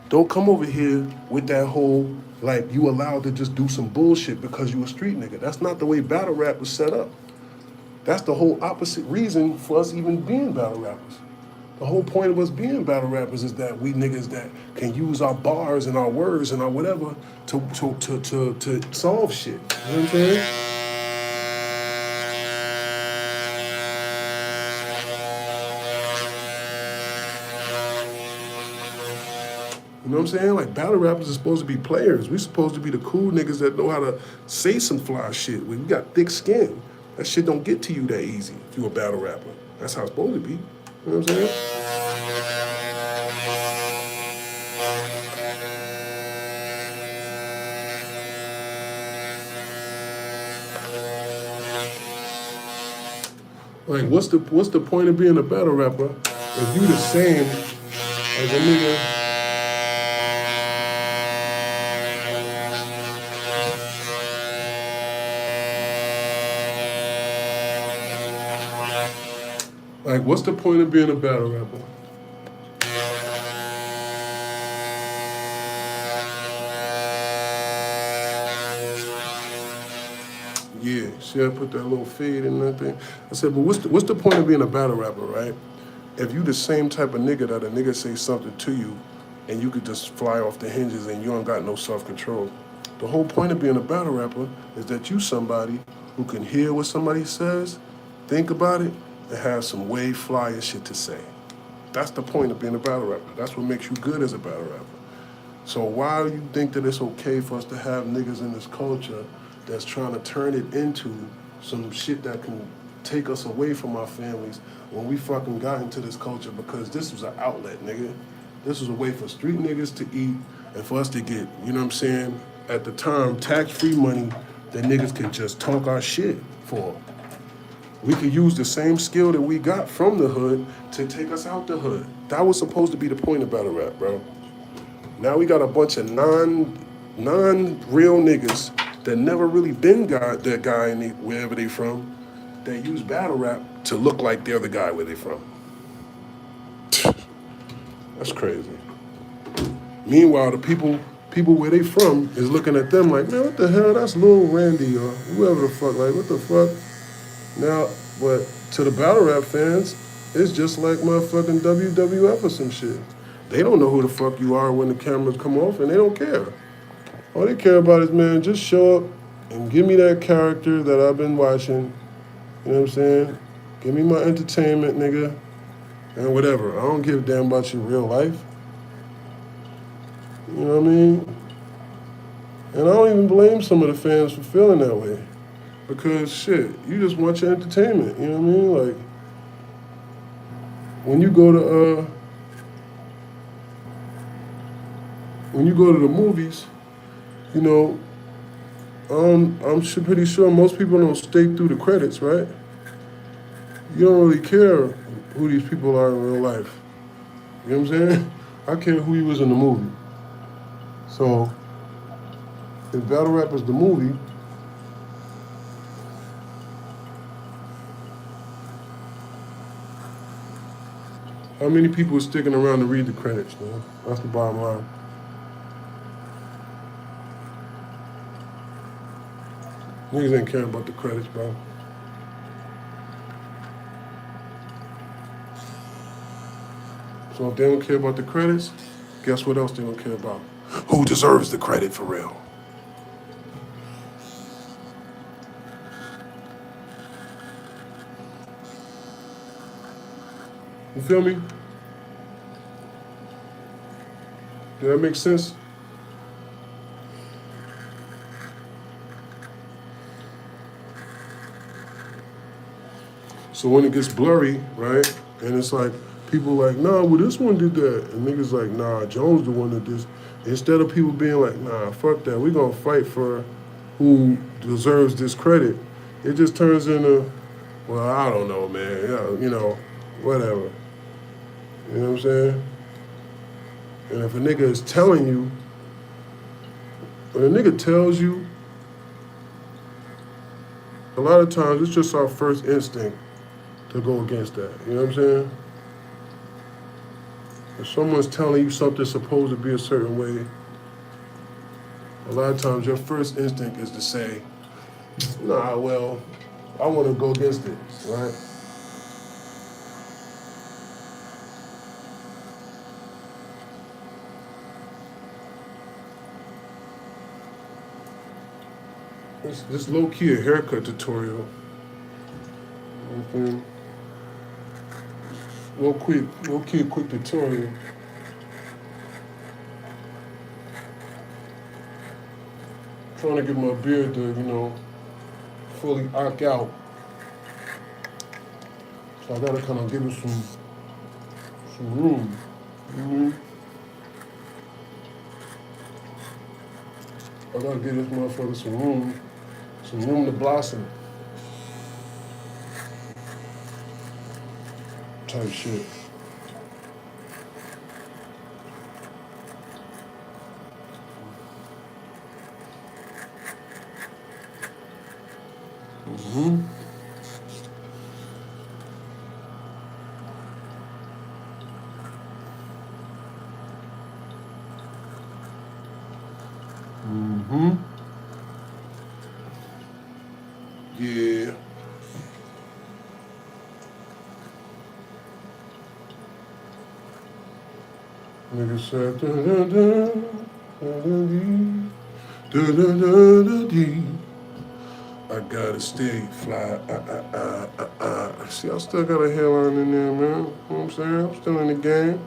Don't come over here with that whole, like, you allowed to just do some bullshit because you a street nigga. That's not the way battle rap was set up. That's the whole opposite reason for us even being battle rappers. The whole point of us being battle rappers is that we niggas that can use our bars and our words and our whatever to solve shit. You know what I'm saying? You know what I'm saying? Like, battle rappers are supposed to be players. We supposed to be the cool niggas that know how to say some fly shit. We got thick skin. That shit don't get to you that easy if you a battle rapper. That's how it's supposed to be. You know what I'm saying? Like, what's the point of being a battle rapper if you the same as a nigga? Like, what's the point of being a battle rapper? Yeah, see, I put that little fade in that thing. I said, but what's the point of being a battle rapper, right? If you the same type of nigga that a nigga say something to you and you could just fly off the hinges and you don't got no self-control. The whole point of being a battle rapper is that you somebody who can hear what somebody says, think about it, and have some way flyer shit to say. That's the point of being a battle rapper. That's what makes you good as a battle rapper. So why do you think that it's okay for us to have niggas in this culture that's trying to turn it into some shit that can take us away from our families when we fucking got into this culture? Because this was an outlet, nigga. This was a way for street niggas to eat and for us to get, you know what I'm saying, at the time, tax-free money that niggas could just talk our shit for. We could use the same skill that we got from the hood to take us out the hood. That was supposed to be the point of battle rap, bro. Now we got a bunch of non-real niggas that never really been that guy wherever they from, that use battle rap to look like they're the guy where they from. That's crazy. Meanwhile, the people where they from is looking at them like, man, what the hell? That's Lil Randy or whoever the fuck. Like, what the fuck? Now, but to the battle rap fans, it's just like motherfucking WWF or some shit. They don't know who the fuck you are when the cameras come off, and they don't care. All they care about is, man, just show up and give me that character that I've been watching, you know what I'm saying? Give me my entertainment, nigga, and whatever. I don't give a damn about your real life. You know what I mean? And I don't even blame some of the fans for feeling that way. Because shit, you just want your entertainment, you know what I mean? Like when you go to the movies, you know, I'm pretty sure most people don't stay through the credits, right? You don't really care who these people are in real life. You know what I'm saying? I care who he was in the movie. So if Battle Rap is the movie, how many people are sticking around to read the credits, man? That's the bottom line. Niggas ain't caring about the credits, bro. So if they don't care about the credits, guess what else they don't care about? Who deserves the credit for real? You feel me? Did that make sense? So when it gets blurry, right, and it's like, people like, nah, well, this one did that. And niggas like, nah, Jones the one that did this. Instead of people being like, nah, fuck that, we gonna fight for who deserves this credit, it just turns into, well, I don't know, man, yeah, you know, whatever. You know what I'm saying? And if a nigga is telling you, when a nigga tells you, a lot of times it's just our first instinct to go against that. You know what I'm saying? If someone's telling you something's supposed to be a certain way, a lot of times your first instinct is to say, nah, well, I want to go against it, right? This low-key a haircut tutorial. Okay. Low-key a quick tutorial. Trying to get my beard to, you know, fully arc out. So I gotta kind of give it some room. Mm-hmm. I gotta give this motherfucker some room to blossom. Type shit. Mm-hmm. Mm-hmm. Yeah. Nigga said, da-da-da-da-da-dee. I gotta stay fly. See, I still got a hairline in there, man. You know what I'm saying? I'm still in the game.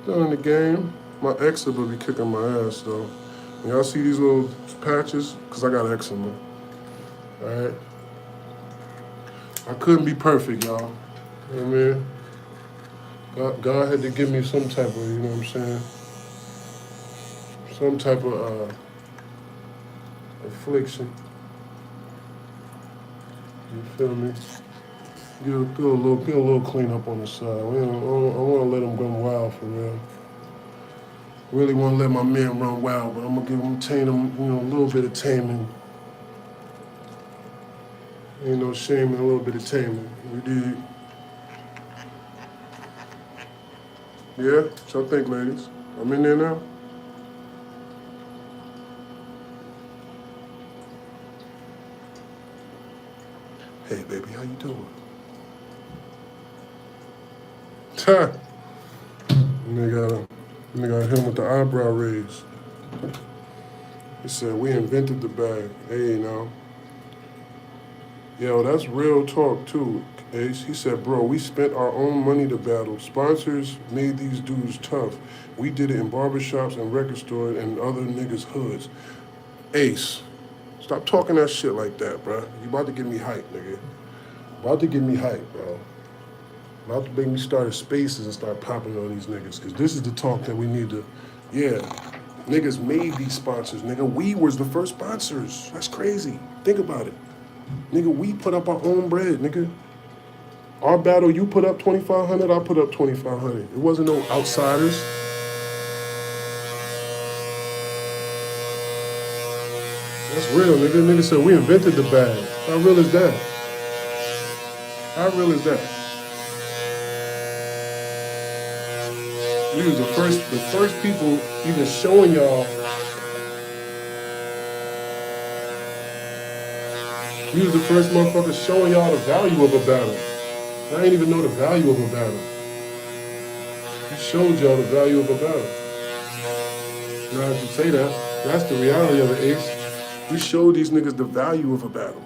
Still in the game. My eczema be kicking my ass, though. And y'all see these little patches? Because I got eczema. All right? I couldn't be perfect, y'all. You know what I mean? God had to give me some type of, you know what I'm saying? Some type of affliction. You feel me? Get a little clean up on the side. I want to let him run wild for real. Really want to let my man run wild, but I'm gonna give him a little bit of taming. Ain't no shame in a little bit of taming. We did. Yeah? What y'all think, ladies? I'm in there now? Hey, baby, how you doing? Ha! Nigga hit him with the eyebrow raise. He said, we invented the bag. Hey, now. Yo, that's real talk too, Ace. He said, bro, we spent our own money to battle. Sponsors made these dudes tough. We did it in barbershops and record stores and other niggas' hoods. Ace, stop talking that shit like that, bro. You about to get me hyped, nigga. About to get me hyped, bro. About to make me start at spaces and start popping on these niggas. Cause this is the talk that we need to, yeah. Niggas made these sponsors, nigga. We was the first sponsors. That's crazy. Think about it. Nigga, we put up our own bread, nigga. Our battle, you put up 2,500, I put up 2,500. It wasn't no outsiders. That's real, nigga. Nigga said we invented the bag. How real is that? How real is that? We was the first people even showing y'all. We was the first motherfuckers showing y'all the value of a battle. I didn't even know the value of a battle. We showed y'all the value of a battle. You know, I should say that. That's the reality of it, Ace. We showed these niggas the value of a battle.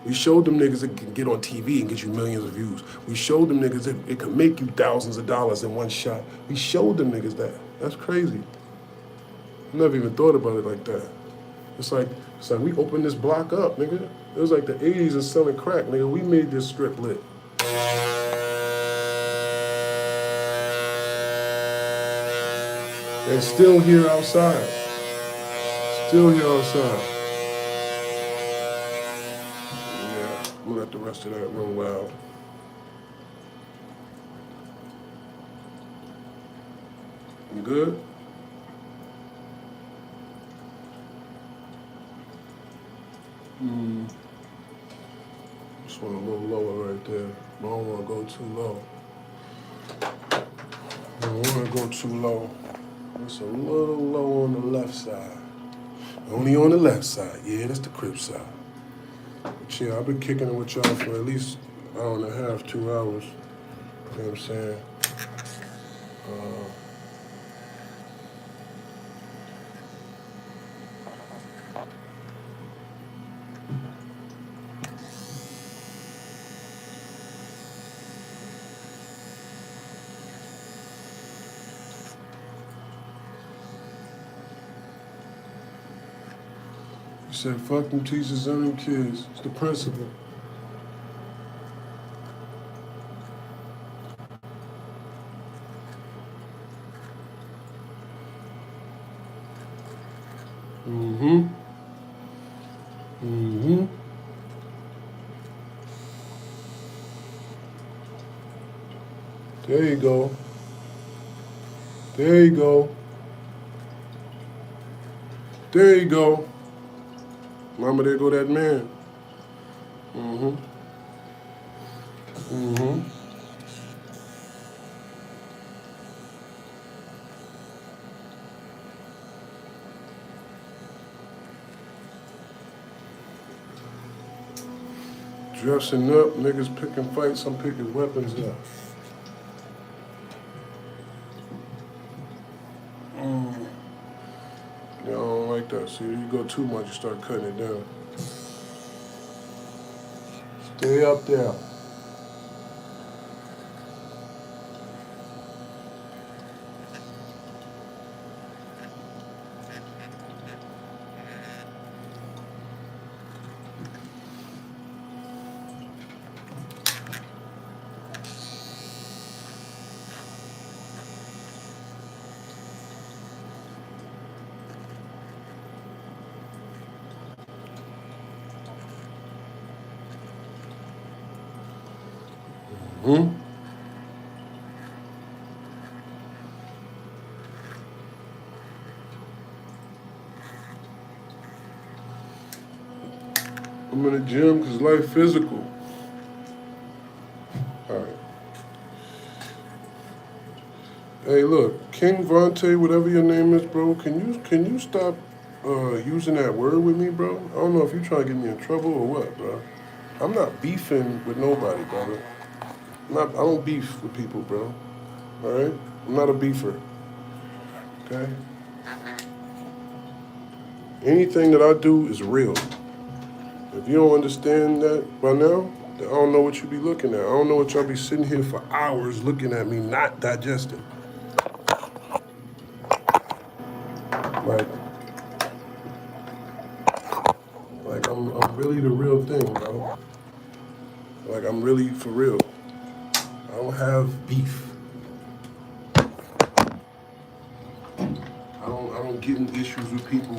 We showed them niggas it can get on TV and get you millions of views. We showed them niggas it can make you thousands of dollars in one shot. We showed them niggas that. That's crazy. I never even thought about it like that. It's like we opened this block up, nigga. It was like the 80s and selling crack, nigga. We made this strip lit. And still here outside. Still here outside. Yeah, I'm gonna let the rest of that run wild. You good? Just went a little lower right there. I don't want to go too low. I don't want to go too low. It's a little low on the left side. Only on the left side. Yeah, that's the crib side. But yeah, I've been kicking it with y'all for at least an hour and a half, 2 hours. You know what I'm saying? You said, fuck them teachers and them kids. It's the principle. Mm-hmm. Mm-hmm. There you go. There you go. There you go. Mama, there go that man. Mm-hmm. Mm-hmm. Dressing up, niggas picking fights, I'm picking weapons up. Yeah, I don't like that. See, you go too much, you start cutting it down. Stay up there. Hmm? I'm in the gym because life physical. All right. Hey, look, King Vontae, whatever your name is, bro, can you stop using that word with me, bro? I don't know if you're trying to get me in trouble or what, bro. I'm not beefing with nobody, brother. I don't beef with people, bro. All right? I'm not a beefer. Okay? Anything that I do is real. If you don't understand that by now, then I don't know what you be looking at. I don't know what y'all be sitting here for hours looking at me not digesting. Like, I'm really the real thing, bro. Like, I'm really for real. I don't have beef. I don't get in issues with people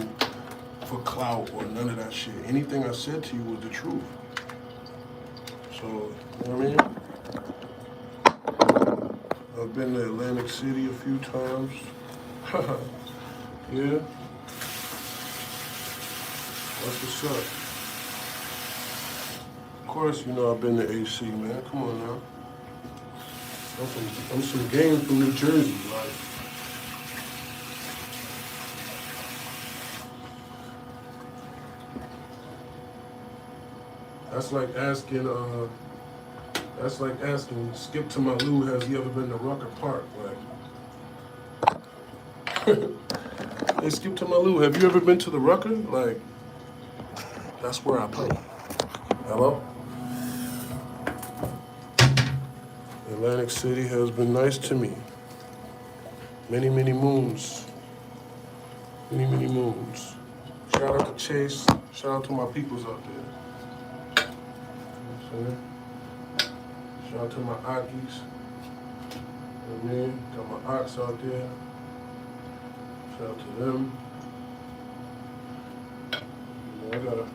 for clout or none of that shit. Anything I said to you was the truth. So, you know what I mean? I've been to Atlantic City a few times. Yeah, that's what's up. Of course, you know I've been to AC, man. Come on now. I'm some game from New Jersey, like. That's like asking Skip to Malou, has he ever been to Rucker Park? Like, hey, Skip to Malou, have you ever been to the Rucker? Like, that's where I play. Hello? Atlantic City has been nice to me. Many, many moons. Many, many moons. Shout out to Chase. Shout out to my peoples out there. You know what I'm saying? Shout out to my Akis. You know what I mean? Got my Ox out there. Shout out to them. You know,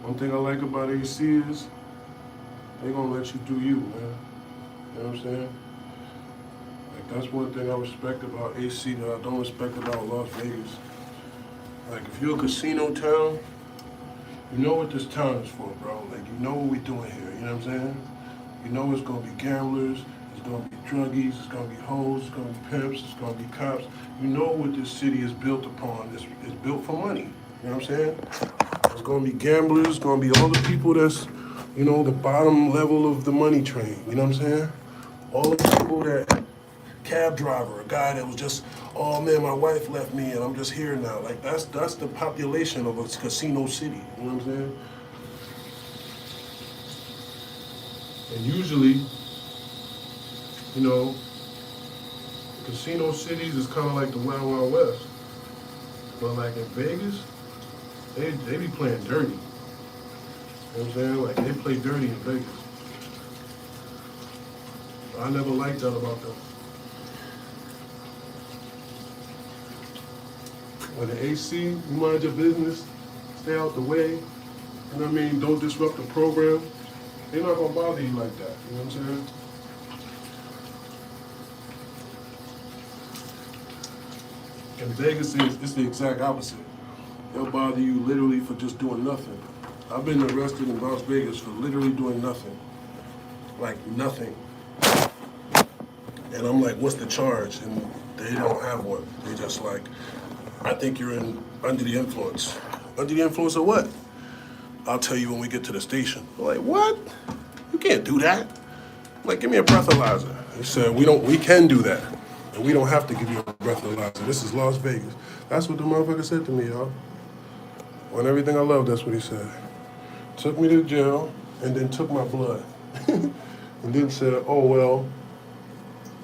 one thing I like about AC is they gonna let you do you, man. You know what I'm saying? Like, that's one thing I respect about AC that I don't respect about Las Vegas. Like, if you're a casino town, you know what this town is for, bro. Like, you know what we doing here, you know what I'm saying? You know it's gonna be gamblers, it's gonna be druggies, it's gonna be hoes, it's gonna be pimps, it's gonna be cops. You know what this city is built upon. It's built for money, you know what I'm saying? It's gonna be gamblers, it's gonna be all the people that's, you know, the bottom level of the money train, you know what I'm saying? All the people that, cab driver, a guy that was just, oh man, my wife left me and I'm just here now. Like, that's the population of a casino city, you know what I'm saying? And usually, you know, casino cities is kind of like the Wild Wild West. But like in Vegas, they be playing dirty. You know what I'm saying? Like, they play dirty in Vegas. I never liked that about them. When the AC, you mind your business, stay out the way, you know what I mean? Don't disrupt the program. They're not gonna bother you like that, you know what I'm saying? In Vegas, it's the exact opposite. They'll bother you literally for just doing nothing. I've been arrested in Las Vegas for literally doing nothing. Like, nothing. And I'm like, what's the charge? And they don't have one. They just like, I think you're under the influence. Under the influence of what? I'll tell you when we get to the station. I'm like, what? You can't do that. I'm like, give me a breathalyzer. He said, we can do that. And we don't have to give you a breathalyzer. This is Las Vegas. That's what the motherfucker said to me, y'all. On everything I love, that's what he said. Took me to jail and then took my blood. And then said, oh, well,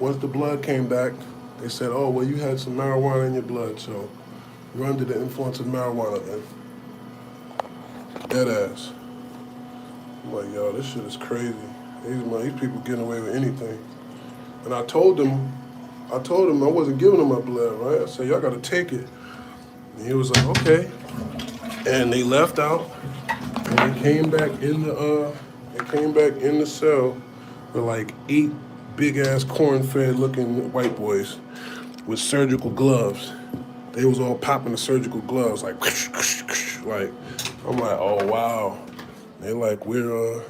once the blood came back, they said, oh, well, you had some marijuana in your blood, so you're under the influence of marijuana, man. Dead ass. I'm like, yo, this shit is crazy. These people getting away with anything. And I told them I wasn't giving them my blood, right? I said, y'all gotta take it. And he was like, okay. And they left out, and they came back in the cell with like 8 big ass corn-fed looking white boys with surgical gloves. They was all popping the surgical gloves like, like, I'm like, oh wow. They like, we're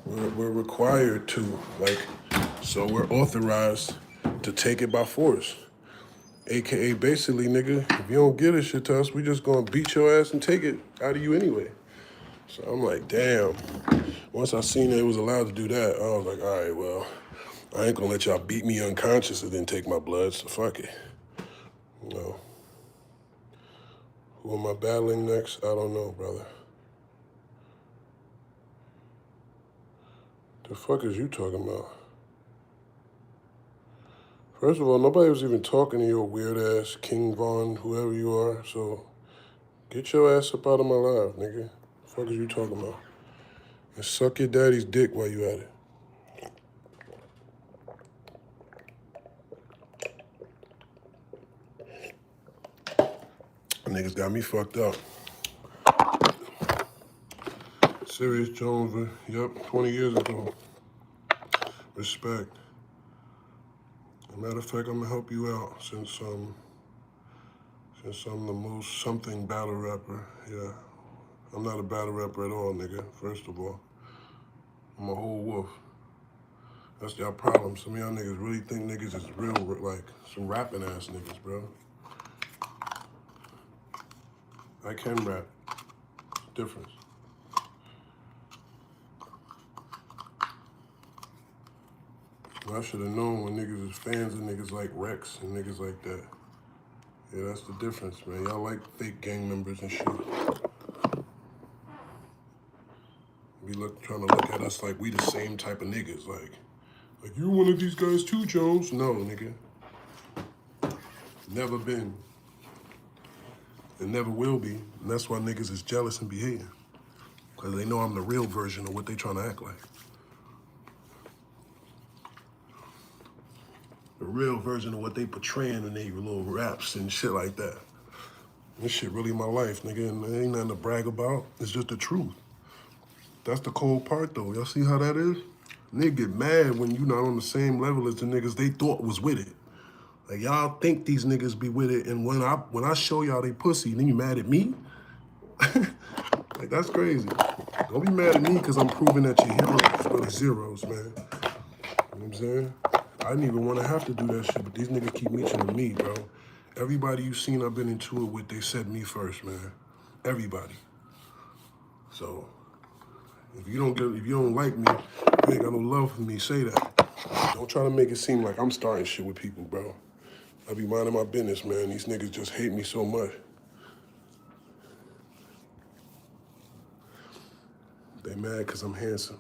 required to, like, so we're authorized to take it by force. AKA basically, nigga, if you don't give this shit to us, we just gonna beat your ass and take it out of you anyway. So I'm like, damn. Once I seen that it was allowed to do that, I was like, all right, well, I ain't gonna let y'all beat me unconscious and then take my blood, so fuck it. You know. Who am I battling next? I don't know, brother. The fuck is you talking about? First of all, nobody was even talking to your weird ass King Von, whoever you are, so get your ass up out of my life, nigga. The fuck is you talking about? And suck your daddy's dick while you at it. Niggas got me fucked up. Serius Jones, yep, 20 years ago. Respect. As a matter of fact, I'm gonna help you out since I'm the most something battle rapper. Yeah, I'm not a battle rapper at all, nigga. First of all, I'm a whole wolf. That's y'all problem. Some of y'all niggas really think niggas is real, like some rapping ass niggas, bro. I can rap. Difference. I should have known when niggas is fans of niggas like Rex and niggas like that. Yeah, that's the difference, man. Y'all like fake gang members and shit. We trying to look at us like we the same type of niggas. Like you one of these guys too, Jones? No, nigga. Never been. And never will be. And that's why niggas is jealous and be hating. Because they know I'm the real version of what they trying to act like. The real version of what they portraying in their little raps and shit like that. This shit really my life, nigga, and there ain't nothing to brag about. It's just the truth. That's the cold part, though. Y'all see how that is? Nigga get mad when you not on the same level as the niggas they thought was with it. Like, y'all think these niggas be with it, and when I show y'all they pussy, then you mad at me? Like, that's crazy. Don't be mad at me because I'm proving that your heroes is really zeros, man. You know what I'm saying? I didn't even want to have to do that shit, but these niggas keep mentioning me, bro. Everybody you seen I've been into it with, they said me first, man. Everybody. So, if you don't like me, you ain't got no love for me, say that. Don't try to make it seem like I'm starting shit with people, bro. I be minding my business, man. These niggas just hate me so much. They mad because I'm handsome.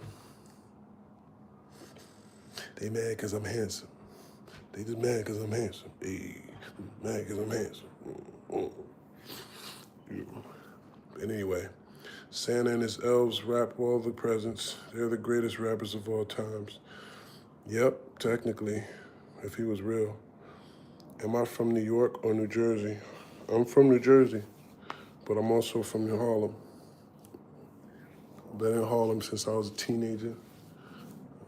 They mad because I'm handsome. They just mad because I'm handsome. Hey, mad because I'm handsome. But anyway, Santa and his elves rap all the presents. They're the greatest rappers of all times. Yep, technically, if he was real. Am I from New York or New Jersey? I'm from New Jersey, but I'm also from New Harlem. Been in Harlem since I was a teenager.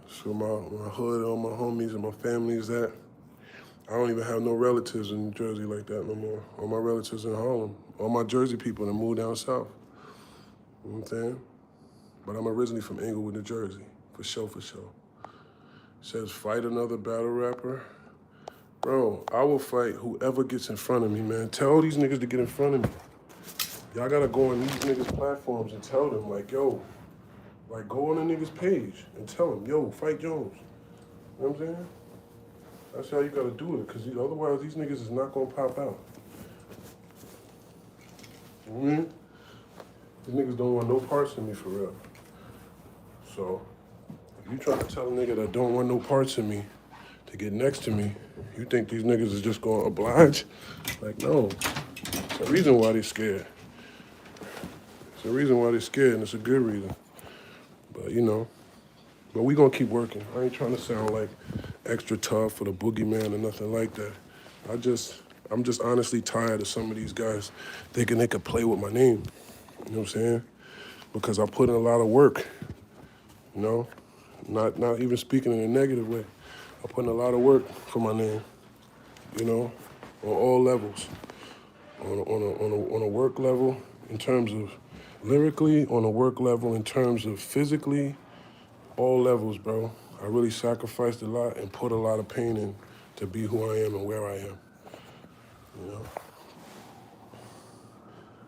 So my hood, all my homies and my family is that. I don't even have no relatives in New Jersey like that no more. All my relatives in Harlem. All my Jersey people that moved down south. You know what I'm saying? But I'm originally from Inglewood, New Jersey. For sure, for sure. Says fight another battle rapper. Bro, I will fight whoever gets in front of me, man. Tell these niggas to get in front of me. Y'all gotta go on these niggas' platforms and tell them, like, yo, like, go on a nigga's page and tell them, yo, fight Jones. You know what I'm saying? That's how you gotta do it, because otherwise these niggas is not gonna pop out. You know what I mean? These niggas don't want no parts in me for real. So, if you try to tell a nigga that don't want no parts in me to get next to me, you think these niggas is just gonna oblige? Like, no. It's a reason why they're scared. It's a reason why they're scared, and it's a good reason. But, you know, but we gonna keep working. I ain't trying to sound like extra tough or the boogeyman or nothing like that. I'm just honestly tired of some of these guys thinking they could play with my name. You know what I'm saying? Because I put in a lot of work, you know? Not even speaking in a negative way. I put in a lot of work for my name, you know, on all levels. On a work level in terms of lyrically, on a work level in terms of physically, all levels, bro. I really sacrificed a lot and put a lot of pain in to be who I am and where I am, you know?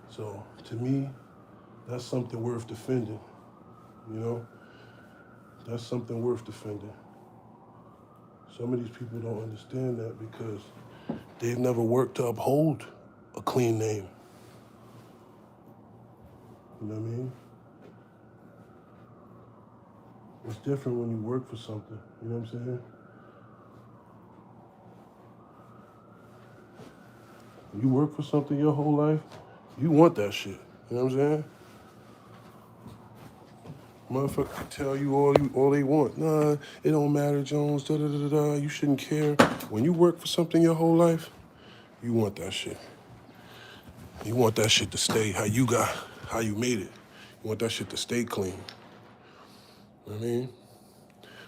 So, to me, that's something worth defending, you know? That's something worth defending. Some of these people don't understand that because they've never worked to uphold a clean name. You know what I mean? It's different when you work for something. You know what I'm saying? When you work for something your whole life, you want that shit. You know what I'm saying? Motherfucker can tell you all they want. Nah, it don't matter, Jones. Da da da da da. You shouldn't care. When you work for something your whole life, you want that shit. You want that shit to stay how you made it. You want that shit to stay clean. You know what I mean?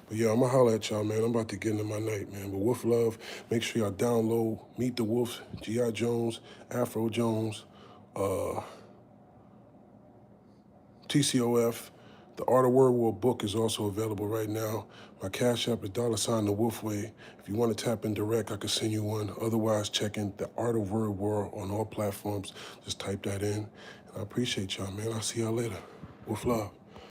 But yeah, I'ma holler at y'all, man. I'm about to get into my night, man. But Wolf Love, make sure y'all download Meet the Wolves, G.I. Jones, Afro Jones, TCOF. The Art of Word War book is also available right now. My Cash App is $the Wolfway. If you want to tap in direct, I can send you one. Otherwise, check in the Art of Word War on all platforms. Just type that in. And I appreciate y'all, man. I'll see y'all later. Wolf Love.